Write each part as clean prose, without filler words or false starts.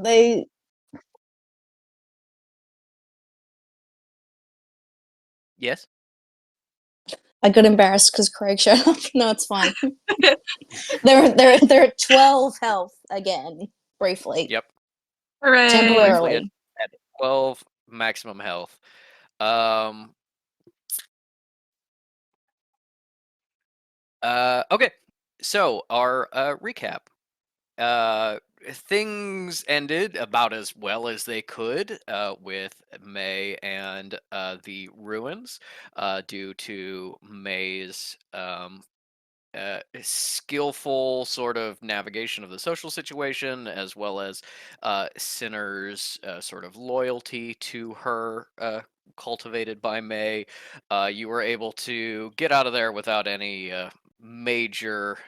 they Yes. I got embarrassed because Craig showed up. No, it's fine. They're at 12 health again, briefly, Yep. Hooray! Briefly temporarily. at 12 maximum health. Um. Okay. So our recap. Things ended about as well as they could with May and the ruins due to May's skillful sort of navigation of the social situation, as well as Sinner's sort of loyalty to her, cultivated by May. You were able to get out of there without any major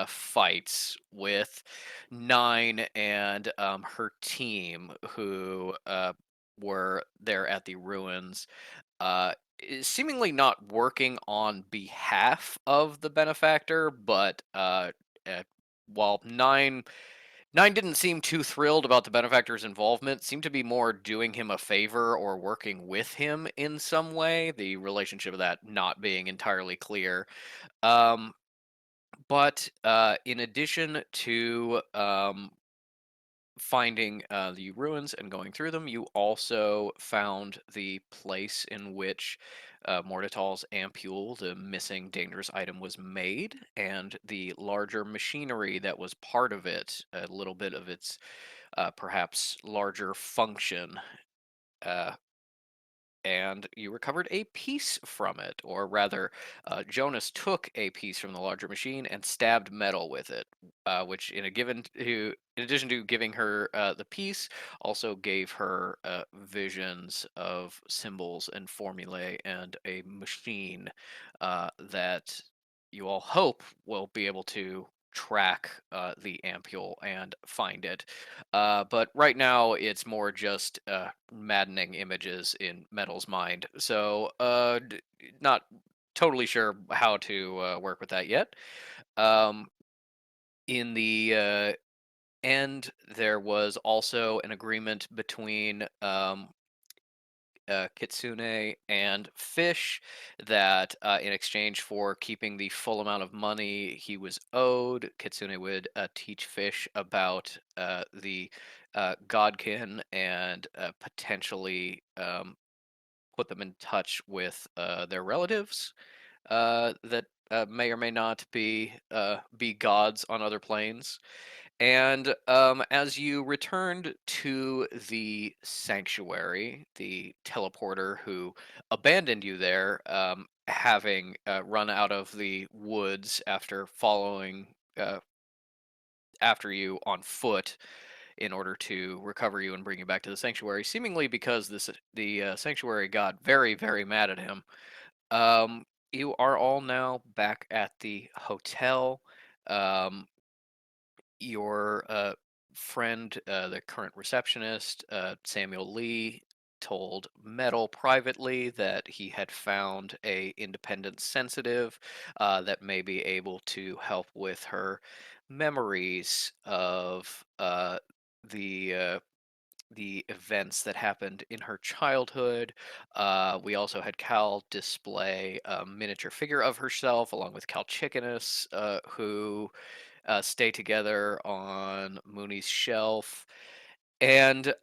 fights with Nine and her team, who were there at the ruins, is seemingly not working on behalf of the benefactor, but uh, while Nine didn't seem too thrilled about the benefactor's involvement, seemed to be more doing him a favor or working with him in some way. The relationship of that not being entirely clear. Um, but in addition to finding the ruins and going through them, you also found the place in which Mordital's ampule, the missing dangerous item, was made, and the larger machinery that was part of it, a little bit of its perhaps larger function. Uh, and you recovered a piece from it, or rather, Jonas took a piece from the larger machine and stabbed metal with it, which, in addition to giving her the piece, also gave her visions of symbols and formulae and a machine that you all hope will be able to track the ampule and find it. But right now, it's more just maddening images in Metal's mind. So, not totally sure how to work with that yet. Um, in the end, there was also an agreement between Kitsune and Fish that in exchange for keeping the full amount of money he was owed, Kitsune would teach Fish about the Godkin and potentially put them in touch with their relatives that may or may not be gods on other planes. And as you returned to the sanctuary, the teleporter who abandoned you there, having run out of the woods after following after you on foot in order to recover you and bring you back to the sanctuary, seemingly because the sanctuary got very, very mad at him. Um, you are all now back at the hotel. Um, your friend, the current receptionist, Samuel Lee, told Metal privately that he had found a independent sensitive that may be able to help with her memories of the the events that happened in her childhood. We also had Cal display a miniature figure of herself along with Cal Chickenus, who stay together on Mooney's shelf. And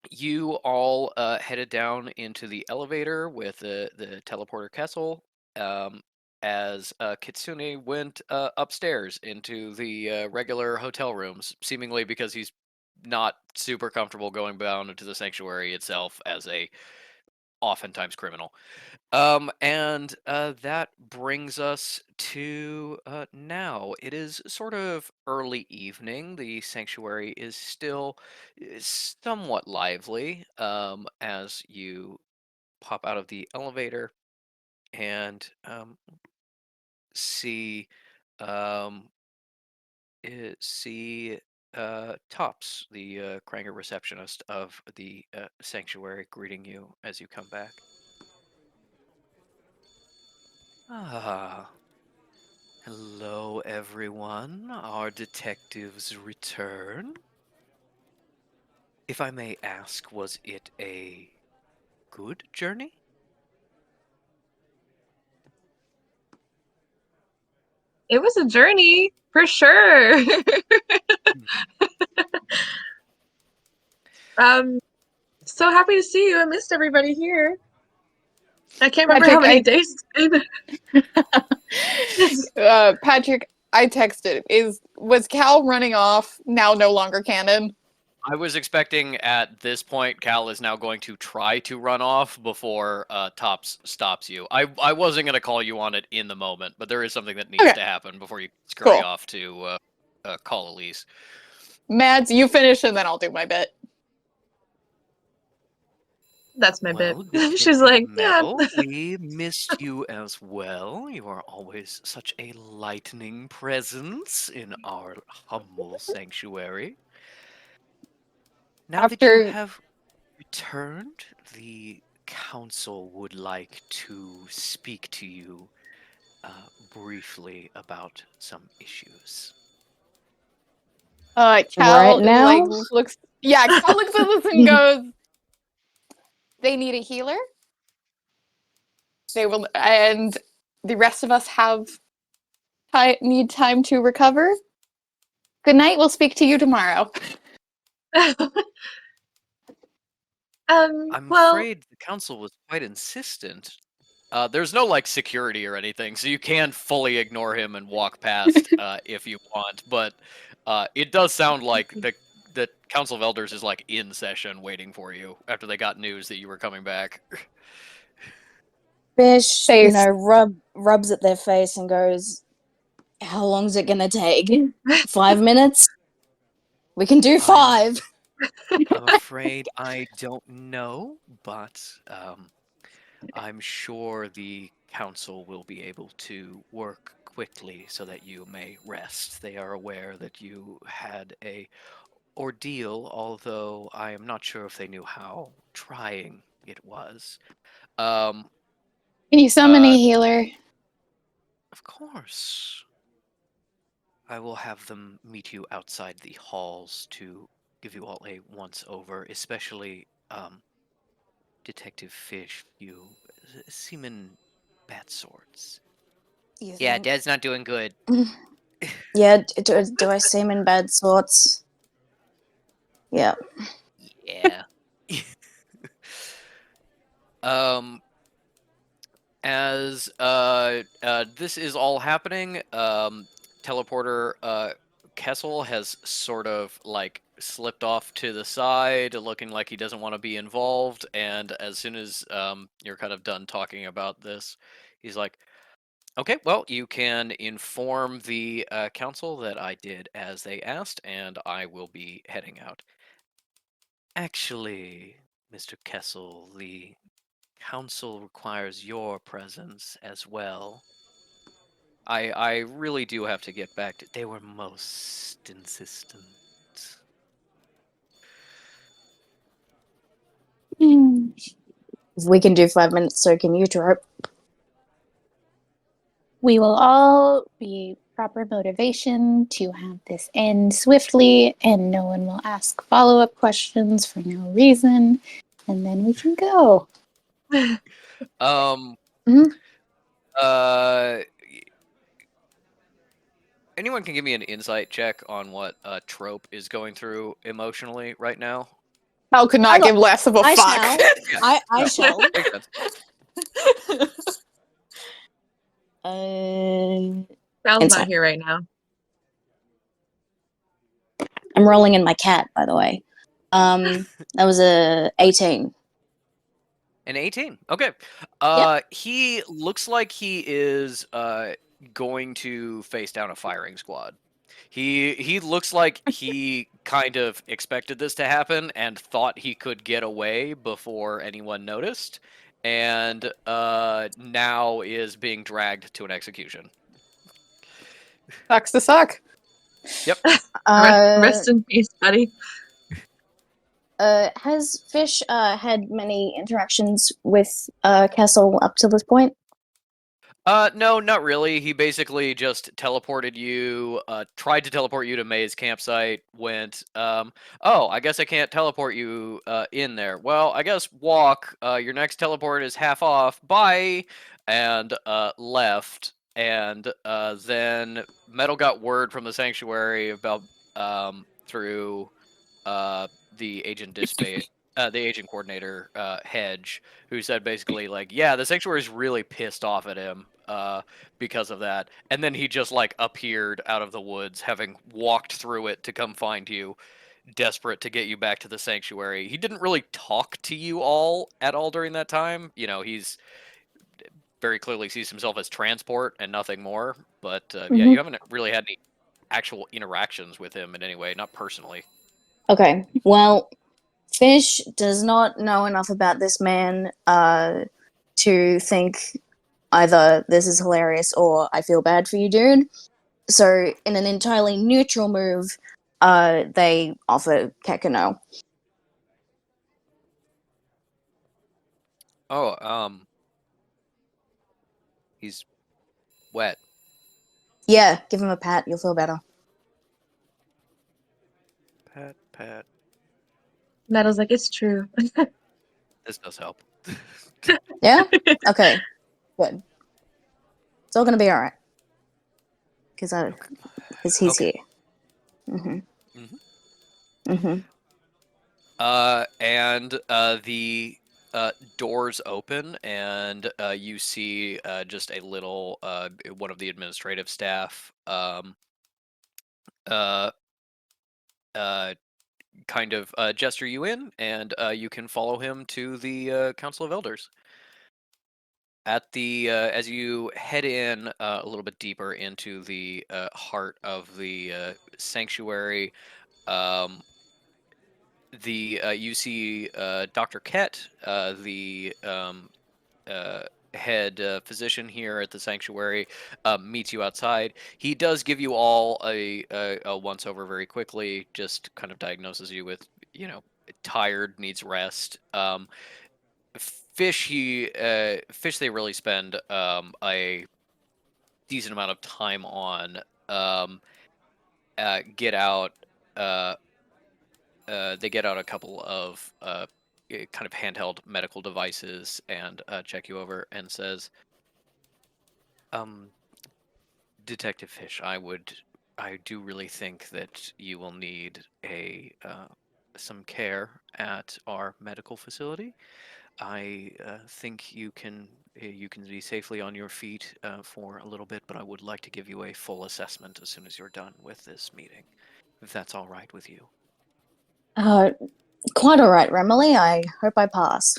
you all headed down into the elevator with the teleporter Kessel, um, as Kitsune went upstairs into the regular hotel rooms, seemingly because he's not super comfortable going down into the sanctuary itself as a oftentimes criminal. And that brings us to now. It is sort of early evening. The sanctuary is still somewhat lively as you pop out of the elevator and see um, see Tops, the Kranger receptionist of the sanctuary, greeting you as you come back. Ah. Hello, everyone. Our detectives return. If I may ask, was it a good journey? It was a journey for sure. Hmm. um, so happy to see you. I missed everybody here. I can't remember how Patrick, many days it's been. Patrick, I texted. Was Cal running off now no longer canon? I was expecting at this point Cal is now going to try to run off before Tops stops you. I wasn't going to call you on it in the moment, but there is something that needs Okay, to happen before you scurry cool. off to call Elise. Mads, you finish and then I'll do my bit. That's my bit. Well, She's Detective like, yeah. Metal, we missed you as well. You are always such a lightning presence in our humble sanctuary. Now that you After have returned, the council would like to speak to you briefly about some issues. Right Cal now? looks Cal looks at this and goes, they need a healer. They will, and the rest of us need time to recover. Good night. We'll speak to you tomorrow. I'm Well, afraid the council was quite insistent. There's no like security or anything, so you can fully ignore him and walk past if you want. But it does sound like the Council of Elders is like in session waiting for you after they got news that you were coming back. Fish, Face. rubs at their face and goes, "How long's it gonna take? 5 minutes? We can do I'm 5." I'm afraid I don't know, but I'm sure the council will be able to work quickly so that you may rest. They are aware that you had a ordeal, although I am not sure if they knew how trying it was. Um, Can you summon a uh, healer? of course. I will have them meet you outside the halls to give you all a once over, especially Detective Fish, you seem bad sorts. You Yeah, think? Dad's not doing good. Yeah, do I seem in bad sorts? Yeah. Yeah. um, as this is all happening, teleporter Kessel has sort of like slipped off to the side, looking like he doesn't want to be involved. And as soon as you're kind of done talking about this, he's like, "Okay, well, you can inform the council that I did as they asked, and I will be heading out." Actually, Mr. Kessel, the council requires your presence as well. I really do have to get back to. They were most insistent. If we can do 5 minutes, so can you, Trope. We will all be proper motivation to have this end swiftly, and no one will ask follow-up questions for no reason, and then we can go. Um. Mhm. Uh. Anyone can give me an insight check on what Trope is going through emotionally right now? Cal could not give less of a I fuck. shall. Yeah. I No, shall. makes sense. Val's not Insight. here right now. I'm rolling in my cat, by the way. That was a 18. An 18. Okay. Yep. He looks like he is going to face down a firing squad. He looks like he kind of expected this to happen and thought he could get away before anyone noticed, and now is being dragged to an execution. Sucks to suck. Yep. Rest in peace, buddy. Has Fish had many interactions with Castle up to this point? No, not really. He basically just teleported you, tried to teleport you to May's campsite, went, oh, I guess I can't teleport you in there. Well, I guess walk. Your next teleport is half off. Bye. And left. And then Metal got word from the sanctuary about through the agent coordinator Hedge, who said basically like, yeah, the sanctuary is really pissed off at him because of that, and then he just like appeared out of the woods, having walked through it to come find you, desperate to get you back to the sanctuary. He didn't really talk to you all at all during that time. You know, he's very clearly sees himself as transport and nothing more. But yeah, you haven't really had any actual interactions with him in any way, not personally. Okay, well, Fish does not know enough about this man to think either this is hilarious or I feel bad for you, dude. So, in an entirely neutral move, they offer Keka no. Oh, he's wet. Yeah, give him a pat, you'll feel better. Pat, pat. Metal's like, it's true. This does help. Yeah? Okay, good. It's all gonna be alright. Because he's Okay. here. Mm-hmm. Mm-hmm. Mm-hmm. And the doors open, and you see just a little one of the administrative staff uh, kind of gesture you in, and you can follow him to the Council of Elders. At the as you head in a little bit deeper into the heart of the sanctuary, um, you see Dr. Kett, the head physician here at the sanctuary, meets you outside. He does give you all a once over very quickly, just kind of diagnoses you with, you know, tired, needs rest. Fish they really spend a decent amount of time on. Get out. Uh, they get out a couple of kind of handheld medical devices and check you over and says, Detective Fish, I do really think that you will need some care at our medical facility. I think you can be safely on your feet for a little bit, but I would like to give you a full assessment as soon as you're done with this meeting, if that's all right with you. Quite alright, Remily. I hope I pass.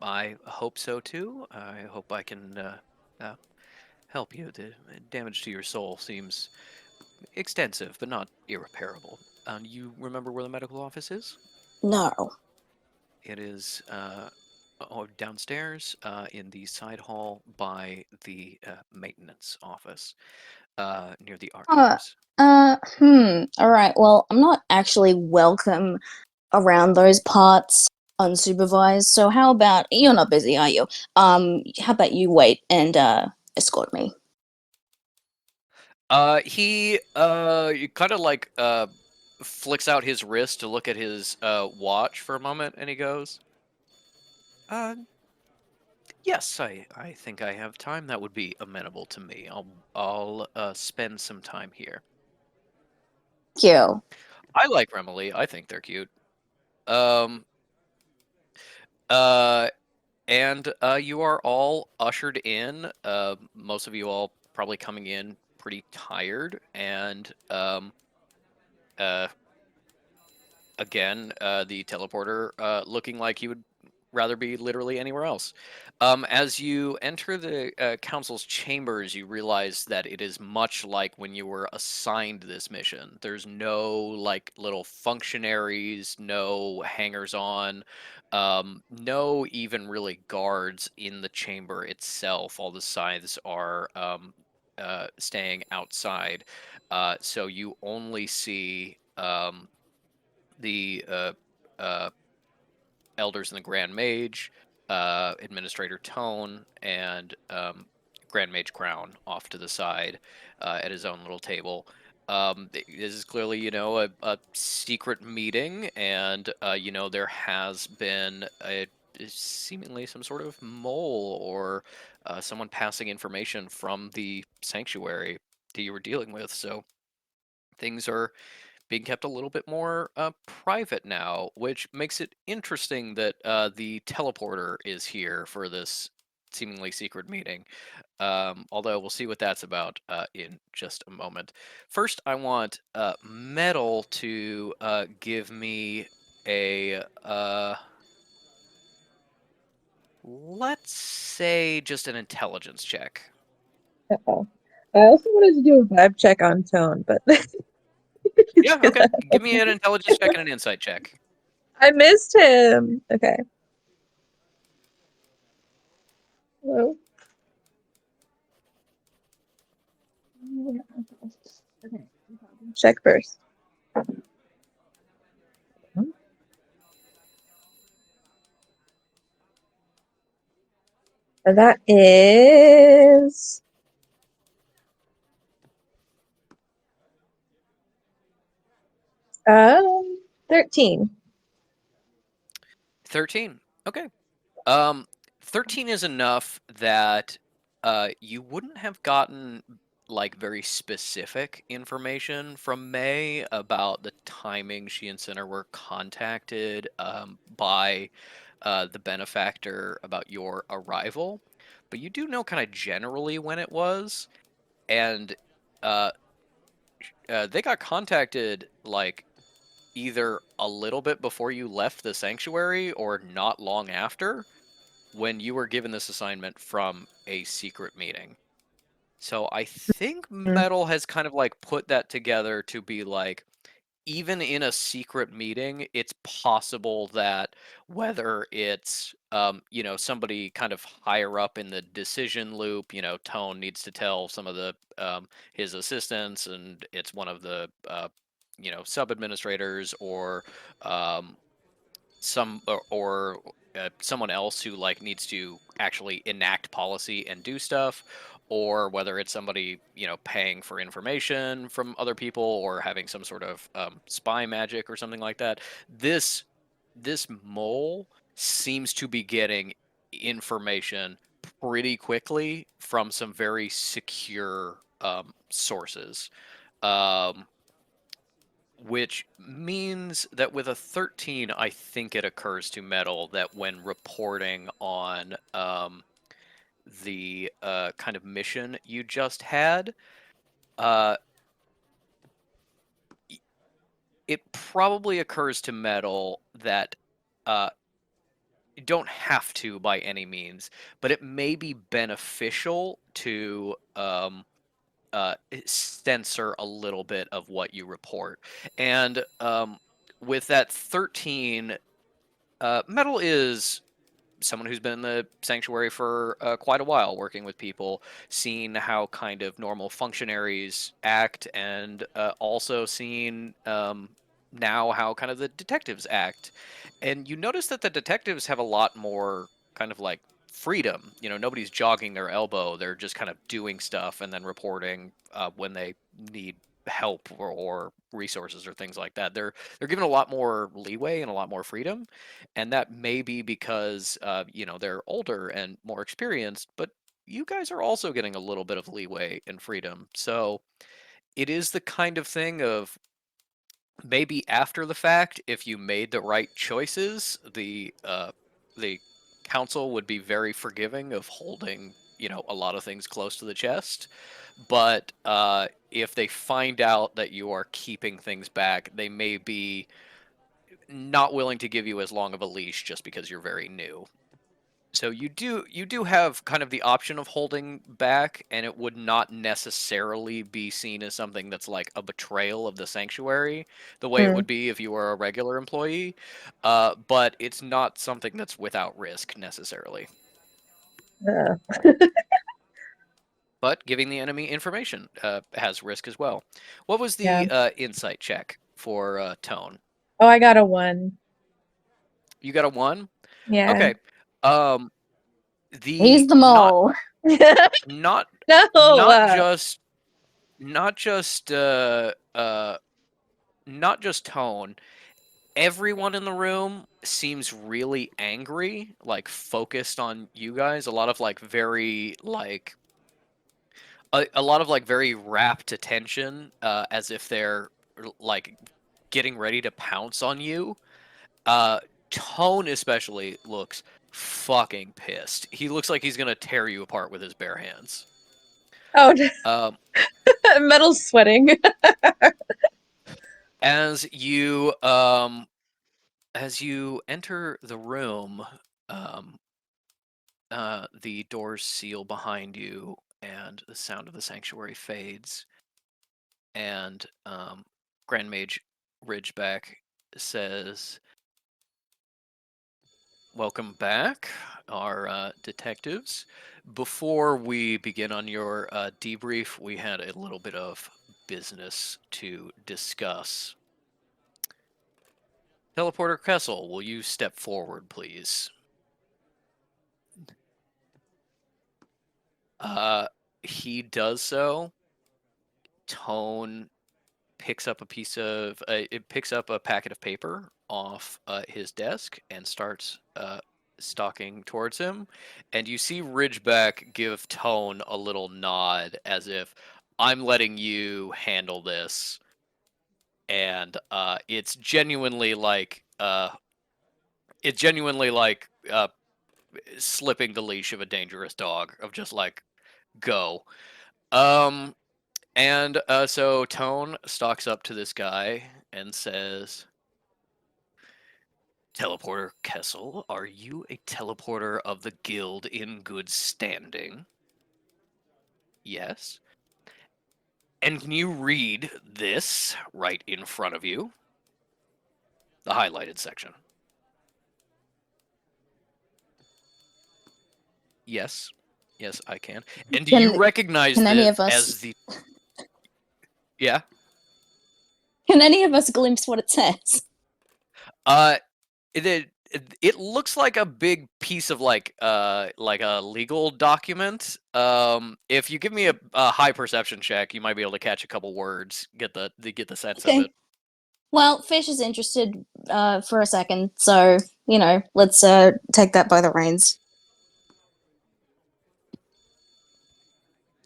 I hope so too. I hope I can help you. The damage to your soul seems extensive, but not irreparable. You remember where the medical office is? No. It is downstairs in the side hall by the maintenance office near the archives. Alright, well, I'm not actually welcome around those parts unsupervised, so how about, you're not busy, are you? How about you wait and escort me? He kind of like flicks out his wrist to look at his watch for a moment, and he goes, uh, yes, I think I have time that would be amenable to me. I'll spend some time here. Thank you. I like Remily. I think they're cute. Um, uh, and you are all ushered in. Most of you all probably coming in pretty tired, and uh, again, the teleporter looking like he would rather be literally anywhere else. As you enter the council's chambers, you realize that it is much like when you were assigned this mission. There's no like little functionaries, no hangers on, no even really guards in the chamber itself. All the scythes are staying outside, so you only see the elders and the Grand Mage, Administrator Tone and Grand Mage Crown off to the side at his own little table. This is clearly, a secret meeting, and there has been seemingly some sort of mole or someone passing information from the sanctuary that you were dealing with. So things are being kept a little bit more private now, which makes it interesting that the teleporter is here for this seemingly secret meeting. Although we'll see what that's about in just a moment. First, I want Metal to give me a, let's say, just an intelligence check. Uh-oh. I also wanted to do a vibe check on Tone, but Yeah, okay. Give me an intelligence check and an insight check. I missed him. Okay. Hello. Okay. Check first. And that is 13. 13. Okay. 13 is enough that you wouldn't have gotten like very specific information from May about the timing she and Sinner were contacted by the benefactor about your arrival, but you do know kind of generally when it was, and uh, they got contacted like either a little bit before you left the sanctuary or not long after when you were given this assignment from a secret meeting. So I think Metal has kind of like put that together to be like, even in a secret meeting, it's possible that whether it's somebody kind of higher up in the decision loop, Tone needs to tell some of the his assistants, and it's one of the sub administrators or um, some or someone else who like needs to actually enact policy and do stuff, or whether it's somebody paying for information from other people or having some sort of spy magic or something like that. This mole seems to be getting information pretty quickly from some very secure sources. Um, which means that with a 13, I think it occurs to Metal that when reporting on the kind of mission you just had, uh, it probably occurs to Metal that you don't have to by any means, but it may be beneficial to censor a little bit of what you report. And with that 13, Metal is someone who's been in the sanctuary for quite a while, working with people, seeing how kind of normal functionaries act, and also seeing now how kind of the detectives act. And you notice that the detectives have a lot more kind of like freedom. Nobody's jogging their elbow. They're just kind of doing stuff and then reporting when they need help or resources or things like that. They're given a lot more leeway and a lot more freedom, and that may be because they're older and more experienced, but you guys are also getting a little bit of leeway and freedom. So it is the kind of thing of maybe after the fact, if you made the right choices, the council would be very forgiving of holding a lot of things close to the chest. But if they find out that you are keeping things back, they may be not willing to give you as long of a leash just because you're very new. So you do have kind of the option of holding back, and it would not necessarily be seen as something that's like a betrayal of the sanctuary, the way it would be if you were a regular employee. But it's not something that's without risk necessarily. Uh, But giving the enemy information has risk as well. What was yeah. the insight check for Tone? Oh, I got a 1. You got a 1? Yeah. Okay. Um, He's the not mole. not No. not just not just not just tone. Everyone in the room seems really angry, like focused on you guys. A lot of like very like a lot of like very rapt attention, as if they're like getting ready to pounce on you. Uh, Tone especially looks fucking pissed. He looks like he's gonna tear you apart with his bare hands. Oh, no. Um, Metal's sweating. as you enter the room, um, the doors seal behind you, and the sound of the sanctuary fades. And Grand Mage Ridgeback says, "Welcome back, our detectives. Before we begin on your debrief, we had a little bit of business to discuss. Teleporter Kessel, will you step forward, please?" He does so. Tone picks up a picks up a packet of paper off his desk and starts stalking towards him. And you see Ridgeback give Tone a little nod as if, "I'm letting you handle this." And it's genuinely like slipping the leash of a dangerous dog, of just like, go. Um, and so Tone stalks up to this guy and says, "Teleporter Kessel, are you a teleporter of the guild in good standing?" "Yes." "And can you read this right in front of you?" The highlighted section. "Yes. Yes, I can." "And do you Can recognize can any this of us as the..." Yeah? can any of us glimpse what it says? Uh, it looks like a big piece of like a legal document. If you give me a high perception check, you might be able to catch a couple words, get the sense of Okay. it. Well, Fish is interested for a second, so let's take that by the reins.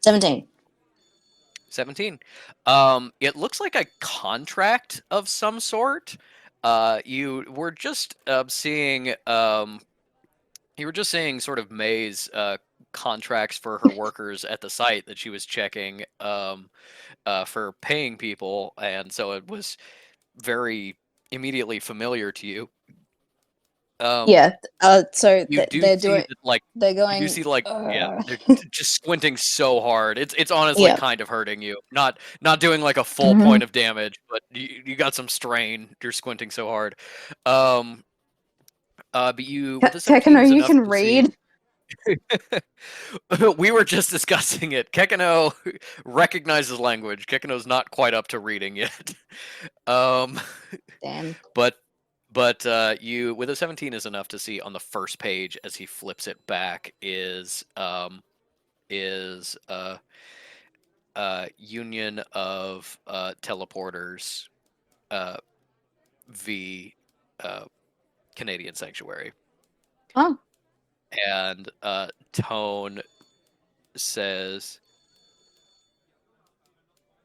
17. 17. It looks like a contract of some sort. You were just seeing sort of May's contracts for her workers at the site that she was checking for paying people, and so it was very immediately familiar to you. Yeah. So You do they're see doing. that, like, They're you do going. see, like, yeah, they're just squinting so hard. It's honestly Yeah. kind of hurting you. Not doing like a full Mhm. point of damage, but you got some strain. You're squinting so hard. But you, with a 17 Kekano, is you enough can to see. read. We were just discussing it. Kekano recognizes language. Kekano's not quite up to reading yet. Um, Damn. but you, with a 17 is enough to see on the first page as he flips it back is Union of Teleporters v Canadian Sanctuary. Oh. And Tone says,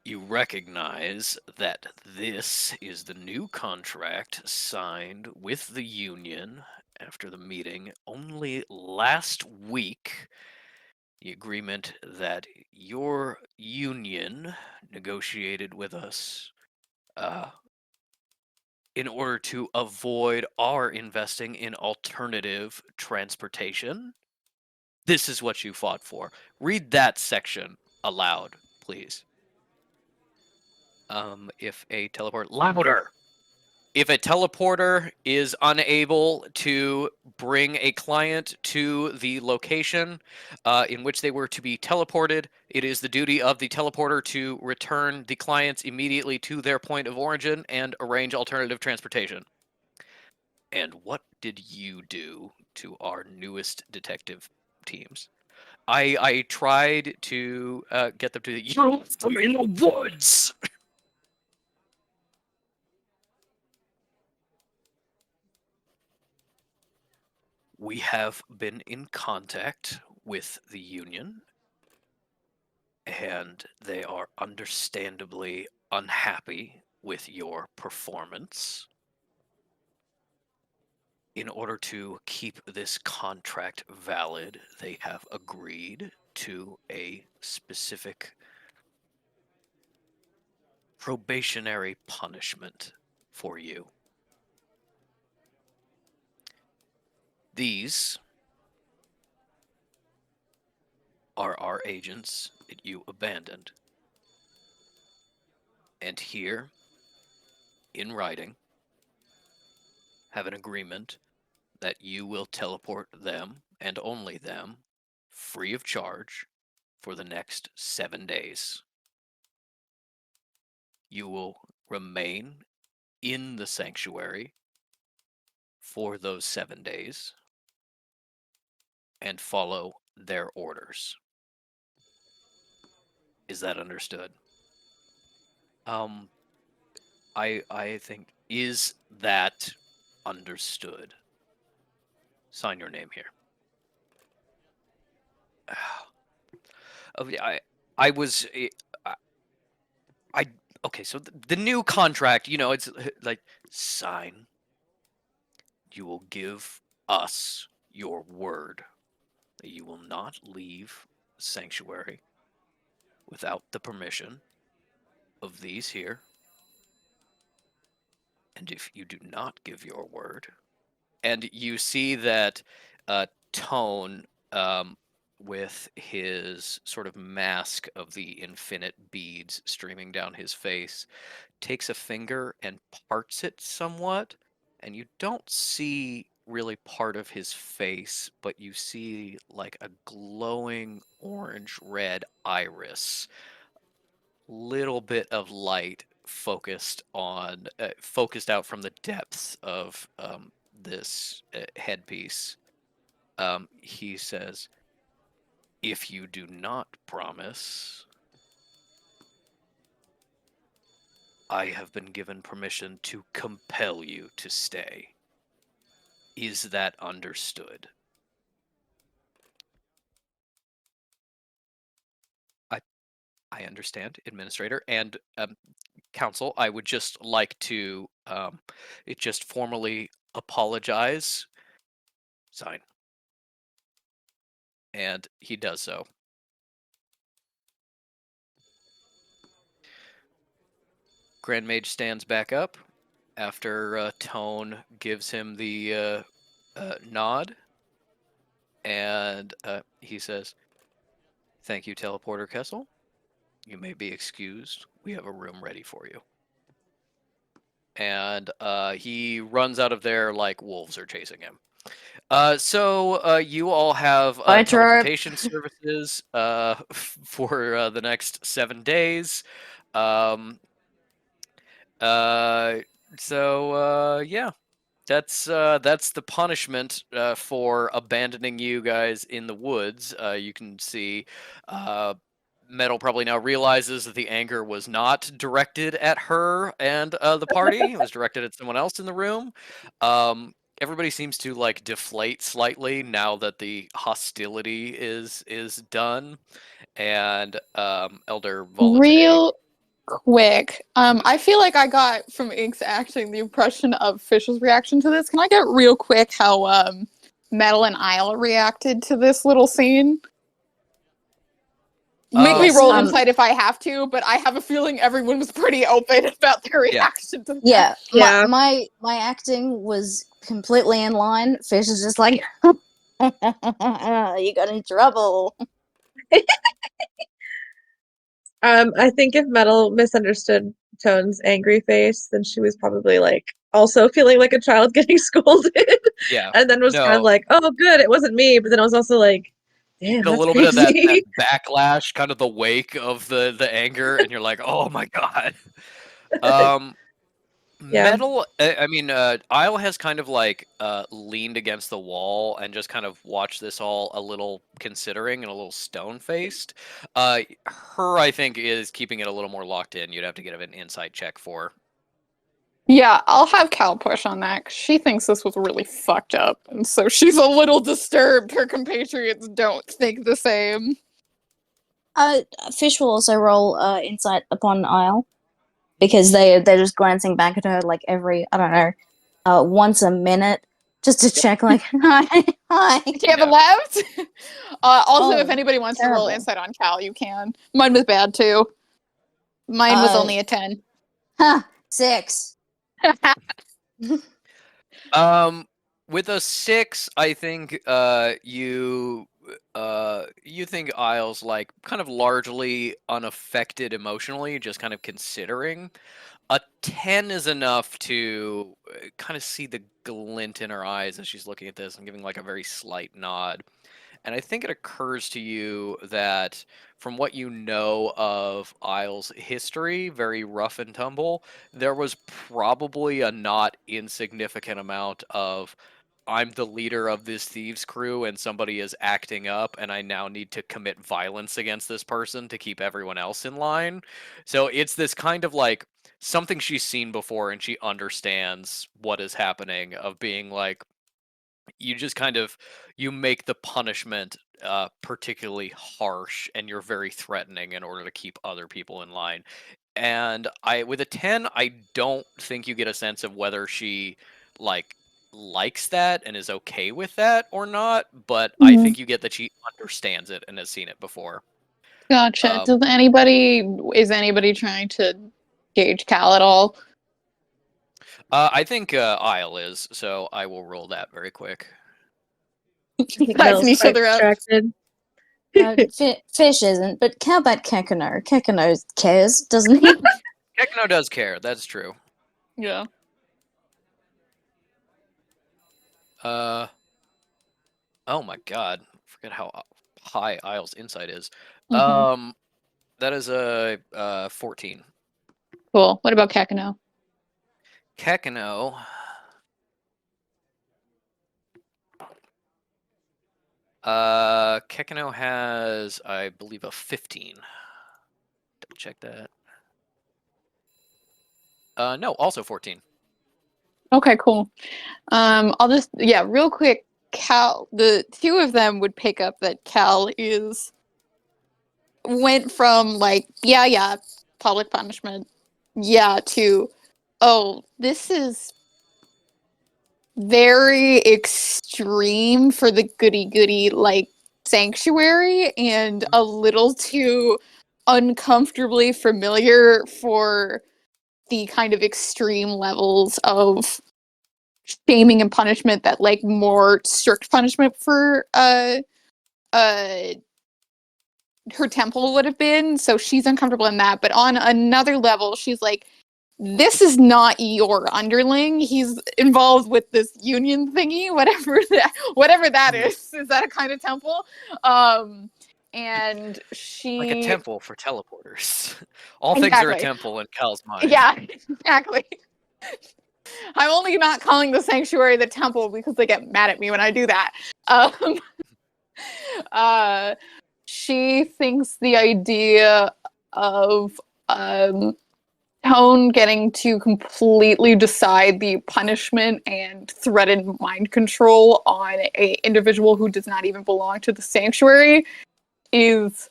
"You recognize that this is the new contract signed with the Union after the meeting only last week. The agreement that your union negotiated with us in order to avoid our investing in alternative transportation. This is what you fought for." Read that section aloud, please. If a teleport... Louder! If a teleporter is unable to bring a client to the location in which they were to be teleported, it is the duty of the teleporter to return the clients immediately to their point of origin and arrange alternative transportation. And what did you do, to our newest detective teams. I tried to get them to you're from in the woods. We have been in contact with the union, and they are understandably unhappy with your performance. In order to keep this contract valid, they have agreed to a specific probationary punishment for you. These are our agents that you abandoned. And here, in writing, have an agreement that you will teleport them, and only them, free of charge for the next 7 days. You will remain in the sanctuary for those 7 days and follow their orders. Is that understood? I think, is that understood? Sign your name here. Oh, yeah, I was, I okay, so the new contract, it's like, sign. You will give us your word that you will not leave the sanctuary without the permission of these here. And if you do not give your word, and you see that Tone, with his sort of mask of the infinite beads streaming down his face, takes a finger and parts it somewhat, and you don't see really part of his face, but you see like a glowing orange red iris, little bit of light focused out from the depths of this headpiece. He says, if you do not promise, I have been given permission to compel you to stay. Is that understood? I understand, Administrator. And Council, I would just like to just formally apologize. Sign. And he does so. Grand Mage stands back up after Tone gives him the nod, and he says, "Thank you, Teleporter Kessel. You may be excused. We have a room ready for you." And he runs out of there like wolves are chasing him. So you all have Bye, Trope. teleportation services for the next 7 days. Yeah, that's the punishment for abandoning you guys in the woods. You can see Metal probably now realizes that the anger was not directed at her and the party. It was directed at someone else in the room. Everybody seems to like deflate slightly now that the hostility is done. And Elder Volante. Real quick, I feel like I got from Ink's acting the impression of Fish's reaction to this. Can I get real quick how Metal and Isle reacted to this little scene? Make me Yes, roll insight if I have to, but I have a feeling everyone was pretty open about their reaction to that. Yeah, Yeah. my acting was completely in line. Fish is just like, you got in trouble. I think if Metal misunderstood Tone's angry face, then she was probably like also feeling like a child getting scolded. Yeah. And then was kind of No. like, oh, good, it wasn't me. But then I was also like, damn, A that's little bit of that crazy. backlash, kind of the wake of the anger, and you're like, oh my god. Yeah. Metal, I mean, Isle has kind of like leaned against the wall and just kind of watched this all a little considering and a little stone faced. Her, I think, is keeping it a little more locked in. You'd have to get an insight check for. Yeah, I'll have Cal push on that 'cause she thinks this was really fucked up, and so she's a little disturbed. Her compatriots don't think the same. Fish will also roll insight upon Isle because they're just glancing back at her like every, I don't know, once a minute just to check like hi. Kevin left. Also, if Oh, anybody wants to roll terrible. insight on Cal, you can. Mine was bad too. Mine was only a 10. 6. With a 6, I think you think Isle's like kind of largely unaffected emotionally, just kind of considering. A 10 is enough to kind of see the glint in her eyes as she's looking at this and giving like a very slight nod. And I think it occurs to you that from what you know of Isle's history, very rough and tumble, there was probably a not insignificant amount of I'm the leader of this thieves crew and somebody is acting up and I now need to commit violence against this person to keep everyone else in line. So it's this kind of like something she's seen before and she understands what is happening of being like you just kind of you make the punishment particularly harsh and you're very threatening in order to keep other people in line. And I with a 10, I don't think you get a sense of whether she like likes that and is okay with that or not, but I Mhm. think you get that she understands it and has seen it before. Gotcha. Um, Is anybody trying to gauge Cal at all? I think Isle is, so I will roll that very quick. I think Sizing Mel's each quite other up. distracted. Fish isn't, but how about Kekano? Kekano cares, doesn't he? Kekno does care, that's true. Yeah. Uh, oh my god, forget how high Isle's insight is. Mhm. That is a 14. Cool. What about Kakano? Kekno. Kekno has, I believe, a 15. Double check that. No, also 14. Okay, cool. I'll just real quick. Cal, the two of them would pick up that Cal went from like public punishment, to this is very extreme for the goody goody like sanctuary and a little too uncomfortably familiar for the kind of extreme levels of shaming and punishment that like more strict punishment for uh her temple would have been. So she's uncomfortable in that, but on another level she's like, this is not your underling. He's involved with this union thingy, whatever that is. Is that a kind of temple? And Like a she temple for teleporters. All things are a exactly. temple in Cal's mind. Yeah, exactly. I'm only not calling the sanctuary the temple because they get mad at me when I do that. Um, she thinks the idea of Tone getting to completely decide the punishment and threaten mind control on a individual who does not even belong to the sanctuary is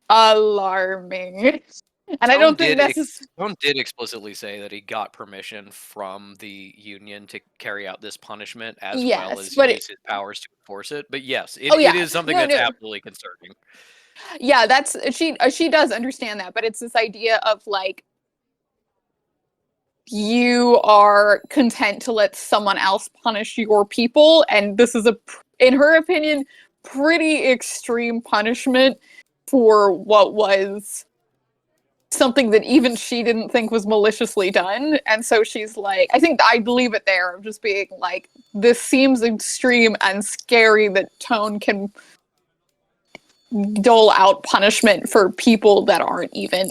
alarming. And I don't think Tone did explicitly say that he got permission from the Union to carry out this punishment as well yes, as but use his powers to enforce it. But yes, oh it yeah, is something no, that's no, absolutely concerning. yeah, that's she does understand that, but it's this idea of like you are content to let someone else punish your people, and this is in her opinion, pretty extreme punishment for what was something that even she didn't think was maliciously done. And so she's like, I think I leave it there of just being like, this seems extreme and scary that Tone can dole out punishment for people that aren't even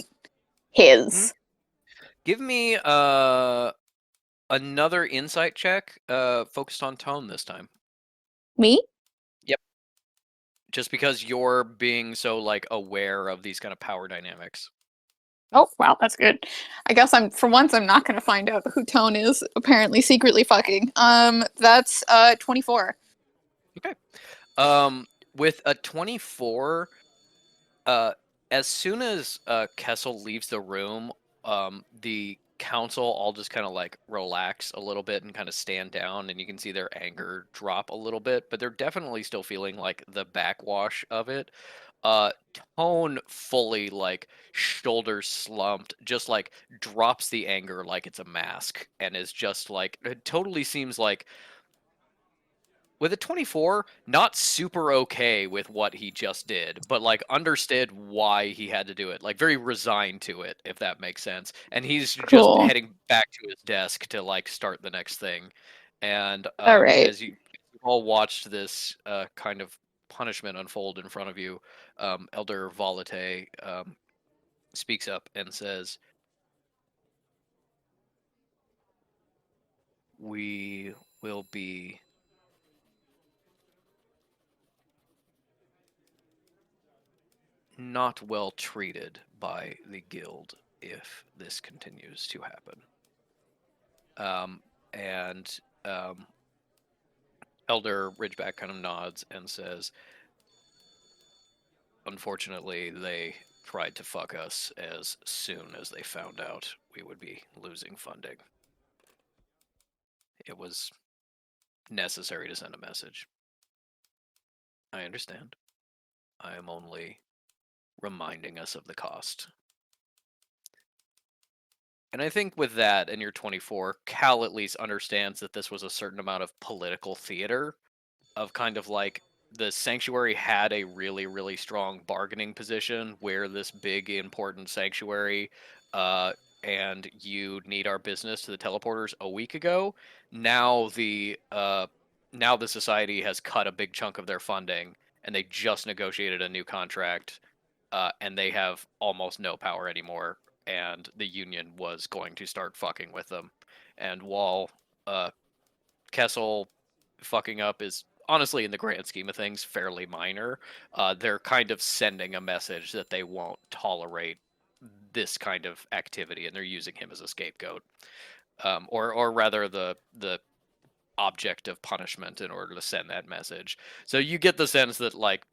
his. Give me Another insight check, focused on tone this time. Me? Just because you're being so like aware of these kind of power dynamics. Oh, wow, that's good. I guess for once I'm not gonna find out who Tone is apparently secretly fucking. That's 24. Okay. With a 24, uh, as soon as Kessel leaves the room, the council all just kind of like relax a little bit and kind of stand down, and you can see their anger drop a little bit, but they're definitely still feeling like the backwash of it. Uh, Tone fully like shoulders slumped, just like drops the anger like it's a mask, and is just like it totally seems like with a 24, not super okay with what he just did, but like understood why he had to do it. Like very resigned to it, if that makes sense. And he's just Cool. heading back to his desk to like start the next thing. And All right. as you all watched this kind of punishment unfold in front of you, Elder Volate speaks up and says, "We will be not well treated by the guild if this continues to happen." And Elder Ridgeback kind of nods and says, "Unfortunately, they tried to fuck us as soon as they found out we would be losing funding. It was necessary to send a message. I understand. I am only reminding us of the cost." And I think with that, and you're 24, Cal at least understands that this was a certain amount of political theater, of kind of like the sanctuary had a really, really strong bargaining position where this big, important sanctuary, uh, and you need our business to the teleporters a week ago. Now the society has cut a big chunk of their funding, and they just negotiated a new contract, and they have almost no power anymore. And the union was going to start fucking with them. And while Kessel fucking up is honestly, in the grand scheme of things, fairly minor, they're kind of sending a message that they won't tolerate this kind of activity, and they're using him as a scapegoat, or rather the object of punishment in order to send that message. So you get the sense that like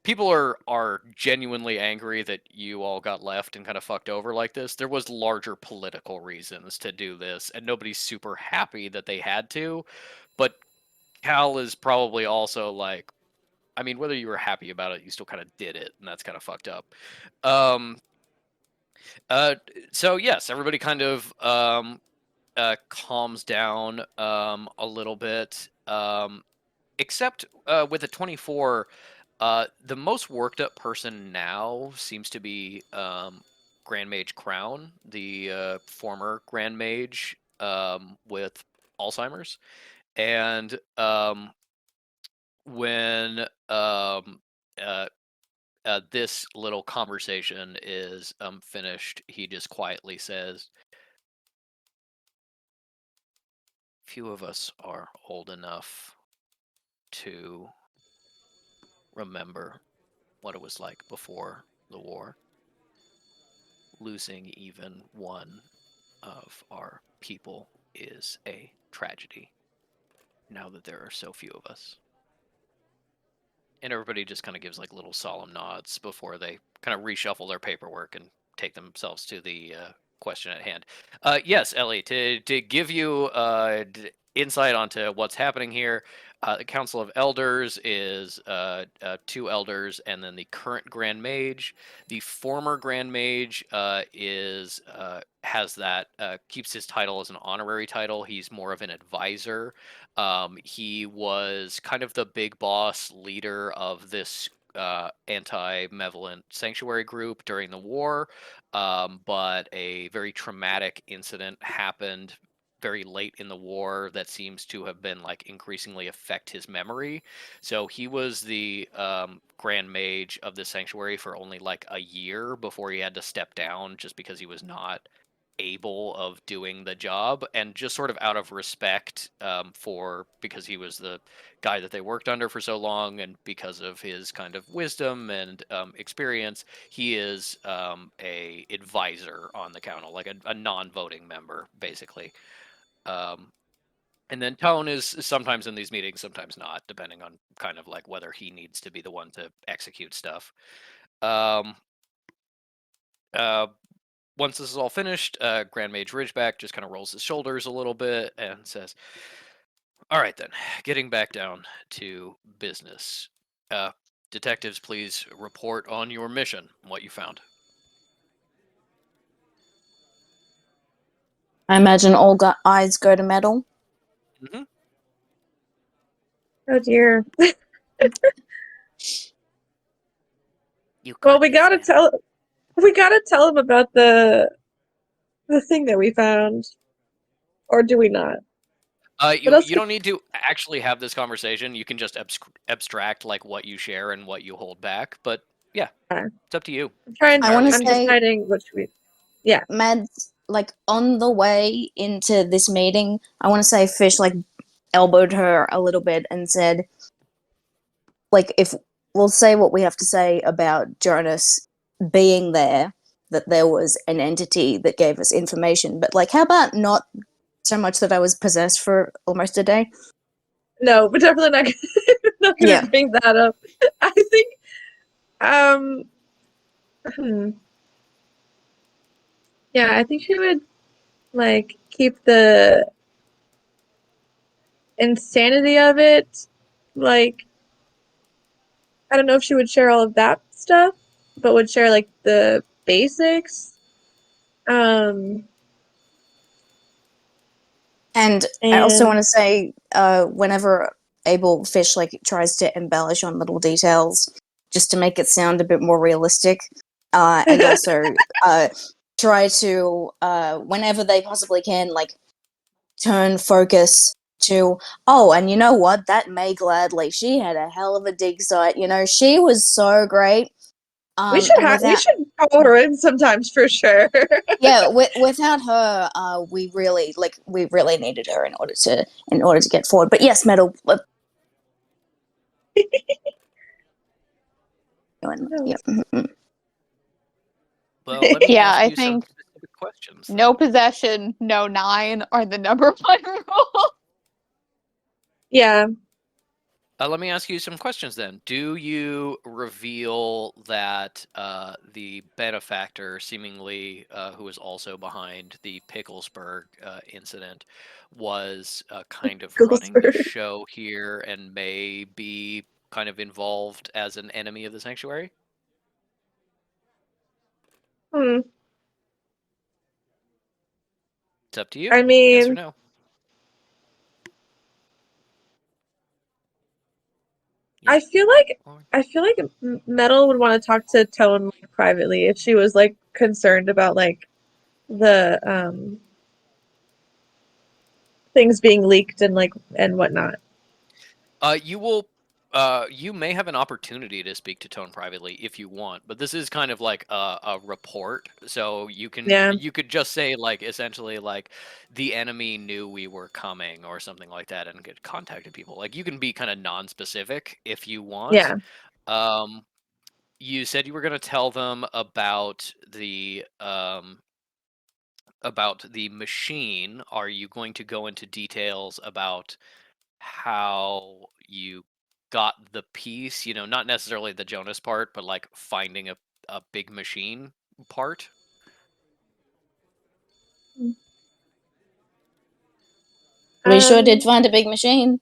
people are genuinely angry that you all got left and kind of fucked over like this. There was larger political reasons to do this, and nobody's super happy that they had to. But Cal is probably also like, I mean, whether you were happy about it, you still kind of did it, and that's kind of fucked up. Um, so yes, everybody kind of calms down a little bit, except with a 24, the most worked up person now seems to be Grand Mage Crown, the former Grand Mage with Alzheimer's. And when uh, this little conversation is finished, he just quietly says, "Few of us are old enough to remember what it was like before the war. Losing even one of our people is a tragedy, now that there are so few of us." And everybody just kind of gives like little solemn nods before they kind of reshuffle their paperwork and take themselves to the question at hand. Yes, Ellie, to give you insight onto what's happening here, the Council of Elders is two elders and then the current Grand Mage. The former Grand Mage is has that keeps his title as an honorary title. He's more of an advisor. He was kind of the big boss leader of this anti-malevolent sanctuary group during the war, but a very traumatic incident happened very late in the war that seems to have been like increasingly affect his memory. So he was the grand mage of the sanctuary for only like a year before he had to step down just because he was not able of doing the job, and just sort of out of respect because he was the guy that they worked under for so long, and because of his kind of wisdom and experience, he is a advisor on the council, like a non-voting member, basically. And then Tone is sometimes in these meetings, sometimes not, depending on kind of like whether he needs to be the one to execute stuff. Once this is all finished, Grand Mage Ridgeback just kind of rolls his shoulders a little bit and says, "All right then, getting back down to business. Detectives, please report on your mission, what you found." I imagine all eyes go to Metal. Mm-hmm. Oh dear. You Well, got we this, gotta man. tell him about the thing that we found, or do we not? What else You don't need to actually have this conversation. You can just abstract like what you share and what you hold back. But yeah, Okay. it's up to you. I wanna I'm say- deciding which we. Yeah. Mads, like on the way into this meeting, I want to say Fish like elbowed her a little bit and said, like, if we'll say what we have to say about Jonas being there, that there was an entity that gave us information, but like, how about not so much that I was possessed for almost a day? No, we're definitely not gonna Yeah. bring that up. I think. Hmm. Yeah, I think she would like keep the insanity of it. Like, I don't know if she would share all of that stuff, but would share like the basics. And I also want to say, whenever Abel Fish like tries to embellish on little details just to make it sound a bit more realistic, and also try to, whenever they possibly can, like turn focus to, oh, and you know what? That May Gladly, she had a hell of a dig site. You know, she was so great. we should without, call her in sometimes for sure. yeah, without her, we really needed her in order to get forward. But yes, Metal. Yeah. Well, let me Yeah, ask I you some think specific questions. no possession, no 9 are the number 1 rule. Yeah. Let me ask you some questions then. Do you reveal that the benefactor, seemingly who is also behind the Picklesburg incident, was kind of running the Picklesburg. show here and may be kind of involved as an enemy of the sanctuary? Hmm. It's up to you. I Yes or mean, no? I feel like Or- Metal would want to talk to Tone like, privately if she was like concerned about like the things being leaked and like and whatnot. You will. You may have an opportunity to speak to Tone privately if you want, but this is kind of like a report, so you could just say like essentially like the enemy knew we were coming or something like that and get contacted people. Like you can be kind of non-specific if you want. Yeah. You said you were going to tell them about the machine. Are you going to go into details about how you got the piece, not necessarily the Jonas part, but like finding a big machine part? We sure did find a big machine.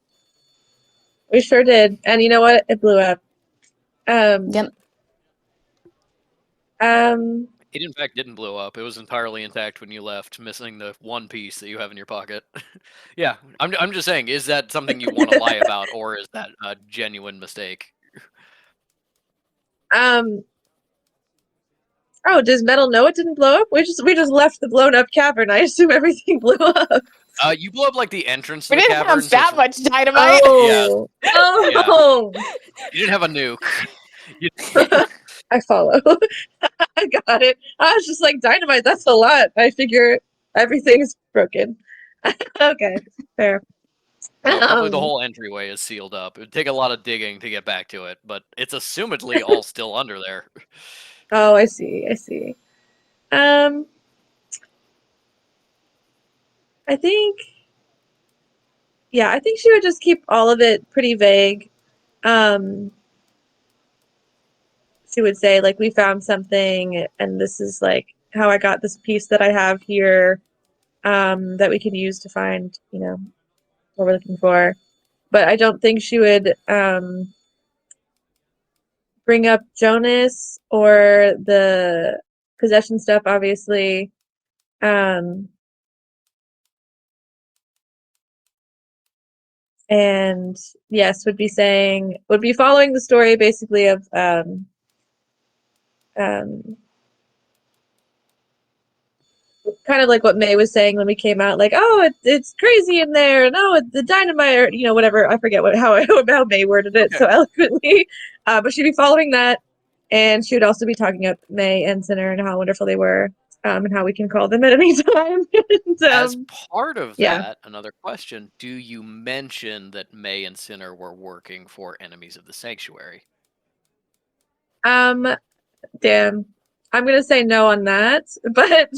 We sure did. And you know what? It blew up. Yep. It in fact didn't blow up. It was entirely intact when you left, missing the one piece that you have in your pocket. Yeah, I'm just saying, is that something you want to lie about, or is that a genuine mistake? Oh, does Metal know it didn't blow up? We just left the blown up cavern. I assume everything blew up. You blew up like the entrance to We the didn't cavern. have that much dynamite. Oh. Yeah. Oh. You didn't have a nuke. I follow. I got it. I was just like, dynamite, that's a lot. I figure everything's broken. Okay, fair. No, probably the Um, whole entryway is sealed up. It'd take a lot of digging to get back to it, but it's assumedly all still under there. oh, I see. I see. Um, I think, yeah, I think she would just keep all of it pretty vague. Um, she would say, like, we found something, and this is like how I got this piece that I have here, that we can use to find, what we're looking for. But I don't think she would bring up Jonas or the possession stuff, obviously. Um, and yes, would be following the story basically of um, kind of like what May was saying when we came out, like, oh, it's crazy in there, and oh, the dynamite, or whatever. I forget how May worded it so eloquently, but she'd be following that, and she would also be talking up May and Sinner and how wonderful they were, and how we can call them at any time. And, As part of yeah. that, another question, do you mention that May and Sinner were working for Enemies of the Sanctuary? Damn, I'm gonna say no on that, but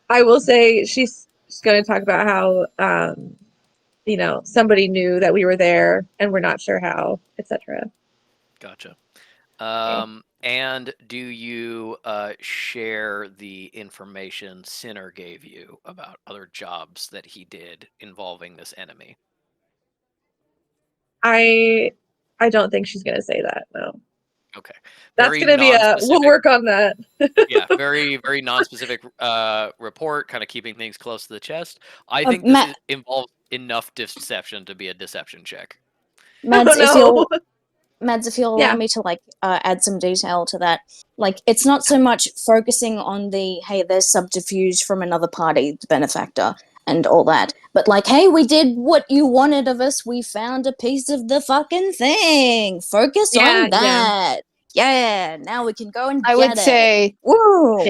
I will say she's gonna talk about how somebody knew that we were there and we're not sure how, etc. Gotcha. And do you share the information Sinner gave you about other jobs that he did involving this enemy? I don't think she's gonna say that. No, Okay. that's Very gonna be we'll non-specific. work on that. Yeah, very, very non-specific report, kind of keeping things close to the chest. I think Matt, involves enough deception to be a deception check. Mads, Oh no. If you'll allow Yeah. me to add some detail to that, like it's not so much focusing on the hey, there's subterfuge from another party, the benefactor, and all that, but like hey, we did what you wanted of us. We found a piece of the fucking thing. Focus Yeah. on that. Yeah, now we can go and I get would it. say Woo!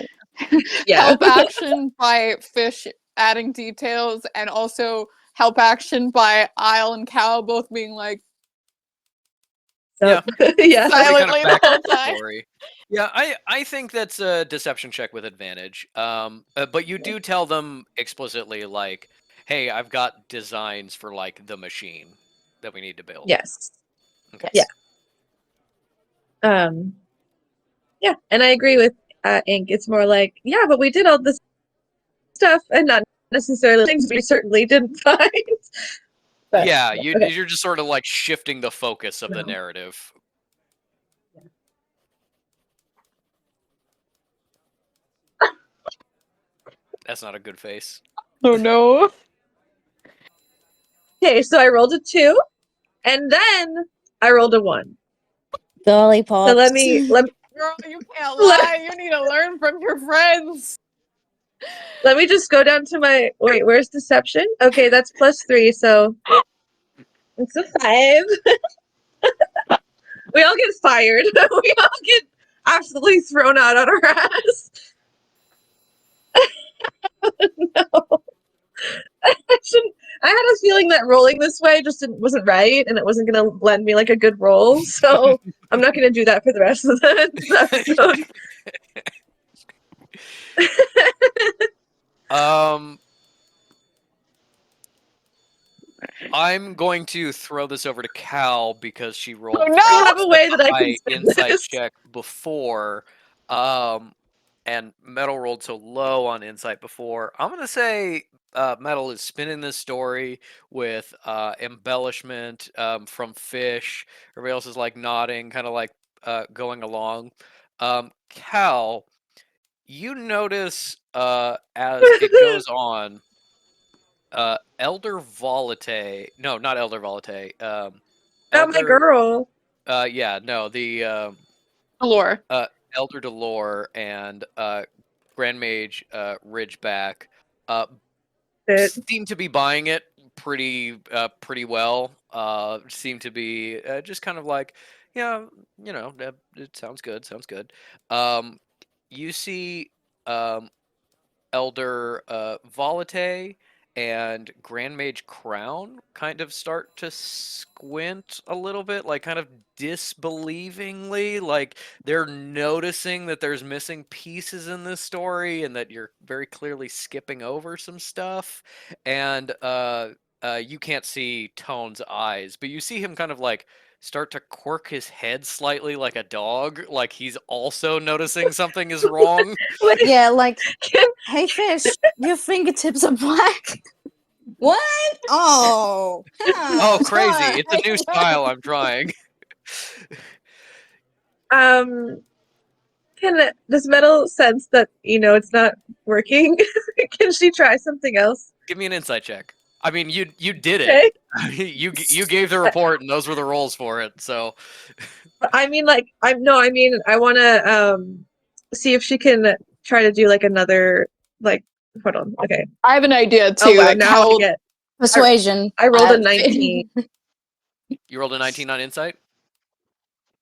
Yeah. help action by Fish adding details, and also help action by Isle and Cal both being like Yeah. Yeah. silently the whole The time. story. Yeah, I think that's a deception check with advantage. But you do tell them explicitly, like, hey, I've got designs for like the machine that we need to build. Yes. Okay. Yeah. Yeah, and I agree with Ink. It's more like, yeah, but we did all this stuff, and not necessarily things we certainly didn't find. But Yeah, okay. you're just sort of like shifting the focus of the No. narrative. That's not a good face. Oh no. Okay, so I rolled a 2, and then I rolled a 1. Girly So pops. let me Girl, you can't lie. You need to learn from your friends. let me just go down to my where's deception? Okay, that's +3, so it's a 5. We all get fired. We all get absolutely thrown out on our ass. No. I shouldn't. I had a feeling that rolling this way just wasn't right, and it wasn't going to lend me like a good roll. So I'm not going to do that for the rest of the episode. I'm going to throw this over to Cal because she rolled Oh, no! I have a such way a that I can high spin insight this. check before, and Metal rolled so low on insight before. I'm gonna say Metal is spinning this story with embellishment from Fish. Everybody else is like nodding, kind of like going along. Cal, you notice as it goes on. Elder Volate. No, not Elder Volate. Not my Elder. girl. Yeah, no, the Allure. Elder Delore and Grand Mage Ridgeback uh, seem to be buying it pretty well. Seem to be just kind of like, Yeah, it sounds good. Sounds good. You see, Elder Volate and Grand Mage Crown kind of start to squint a little bit, like kind of disbelievingly, like they're noticing that there's missing pieces in this story and that you're very clearly skipping over some stuff. And you can't see Tone's eyes, but you see him kind of like start to quirk his head slightly like a dog, like he's also noticing something is wrong. Wait, Yeah, like, can, hey, fish, your fingertips are black. What? Oh, Oh, huh, crazy. It's a new style I'm trying. um, does Metal sense that it's not working? Can she try something else? Give me an insight check. I mean, you did it. Okay. You gave the report, and those were the rolls for it. So, I mean, like, I want to see if she can try to do like another like. Hold on. Okay. I have an idea Oh too wow! that Now I Cal. get. persuasion. I rolled a 19. you rolled a 19 on insight.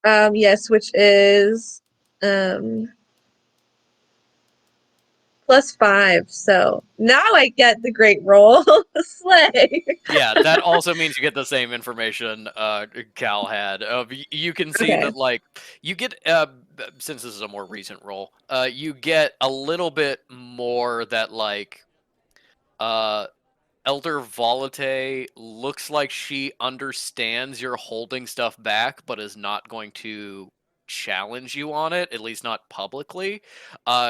Yes, which is +5. So now I get the great roll. Slay. Yeah, that also means you get the same information Cal had. You can see Okay. that, like, you get since this is a more recent roll, you get a little bit more that, like, Elder Volate looks like she understands you're holding stuff back, but is not going to challenge you on it, at least not publicly.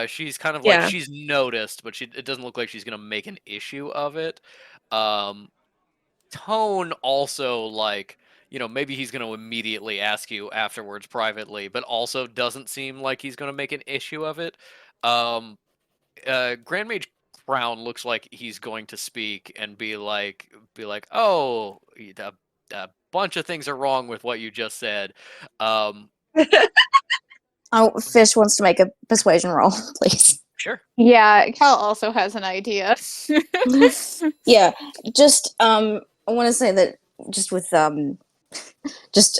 She's kind of like, Yeah. she's noticed, but it doesn't look like she's going to make an issue of it. Um, Tone also, like, maybe he's going to immediately ask you afterwards privately, but also doesn't seem like he's going to make an issue of it. Um, Grand Mage Crown looks like he's going to speak and be like, oh, a bunch of things are wrong with what you just said. Um, Oh, fish wants to make a persuasion roll, please. sure. Yeah, Cal also has an idea. Yeah, just I want to say that just with just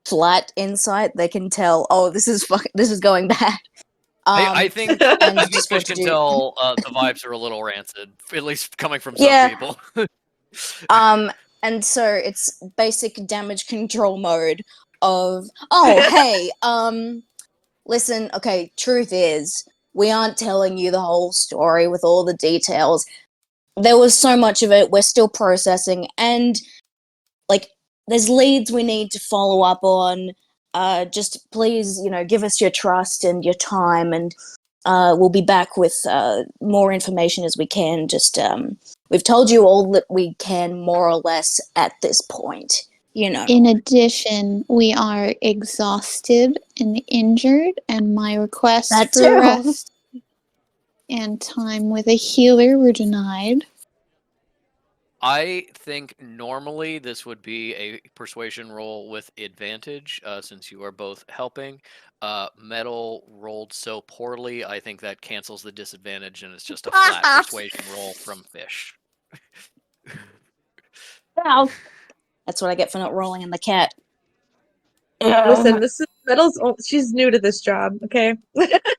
flat insight, they can tell. Oh, this is this is going bad. I think and I think just Fish what to can do. tell the vibes are a little rancid, at least coming from some Yeah. people. And so it's basic damage control mode of oh hey listen, okay, truth is we aren't telling you the whole story with all the details. There was so much of it, we're still processing, and like there's leads we need to follow up on. Just please, give us your trust and your time, and we'll be back with more information as we can. Just we've told you all that we can, more or less, at this point. In addition, we are exhausted and injured, and my requests That for too. rest and time with a healer were denied. I think normally this would be a persuasion roll with advantage, since you are both helping. Metal rolled so poorly, I think that cancels the disadvantage, and it's just a flat persuasion roll from Fish. Well, that's what I get for not rolling in the cat. Listen, this is Metal's. She's new to this job. Okay,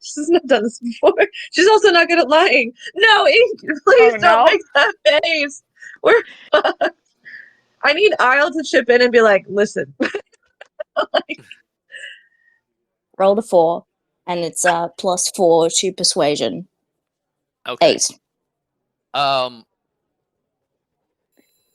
she's not done this before. She's also not good at lying. No, Ink, please don't make that face. We're fucked. I need Isle to chip in and be like, listen. Rolled a 4, and it's +4 to persuasion. Okay. 8. Can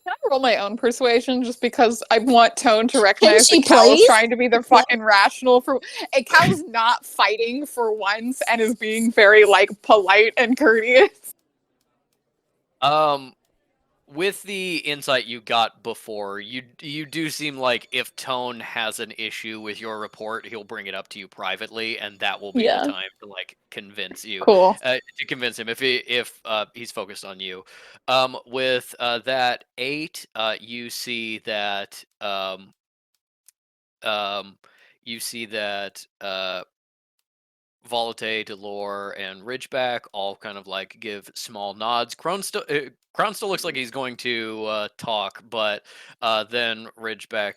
I roll my own persuasion just because I want Tone to recognize she that Cal is please? trying to be the fucking rational for and Cal's not fighting for once and is being very like polite and courteous. With the insight you got before, you do seem like if Tone has an issue with your report, he'll bring it up to you privately, and that will be Yeah. the time to like convince you. Cool. To convince him if he's focused on you. With that 8, you see that Volate, Delore, and Ridgeback all kind of like give small nods. Crown still looks like he's going to talk, but then Ridgeback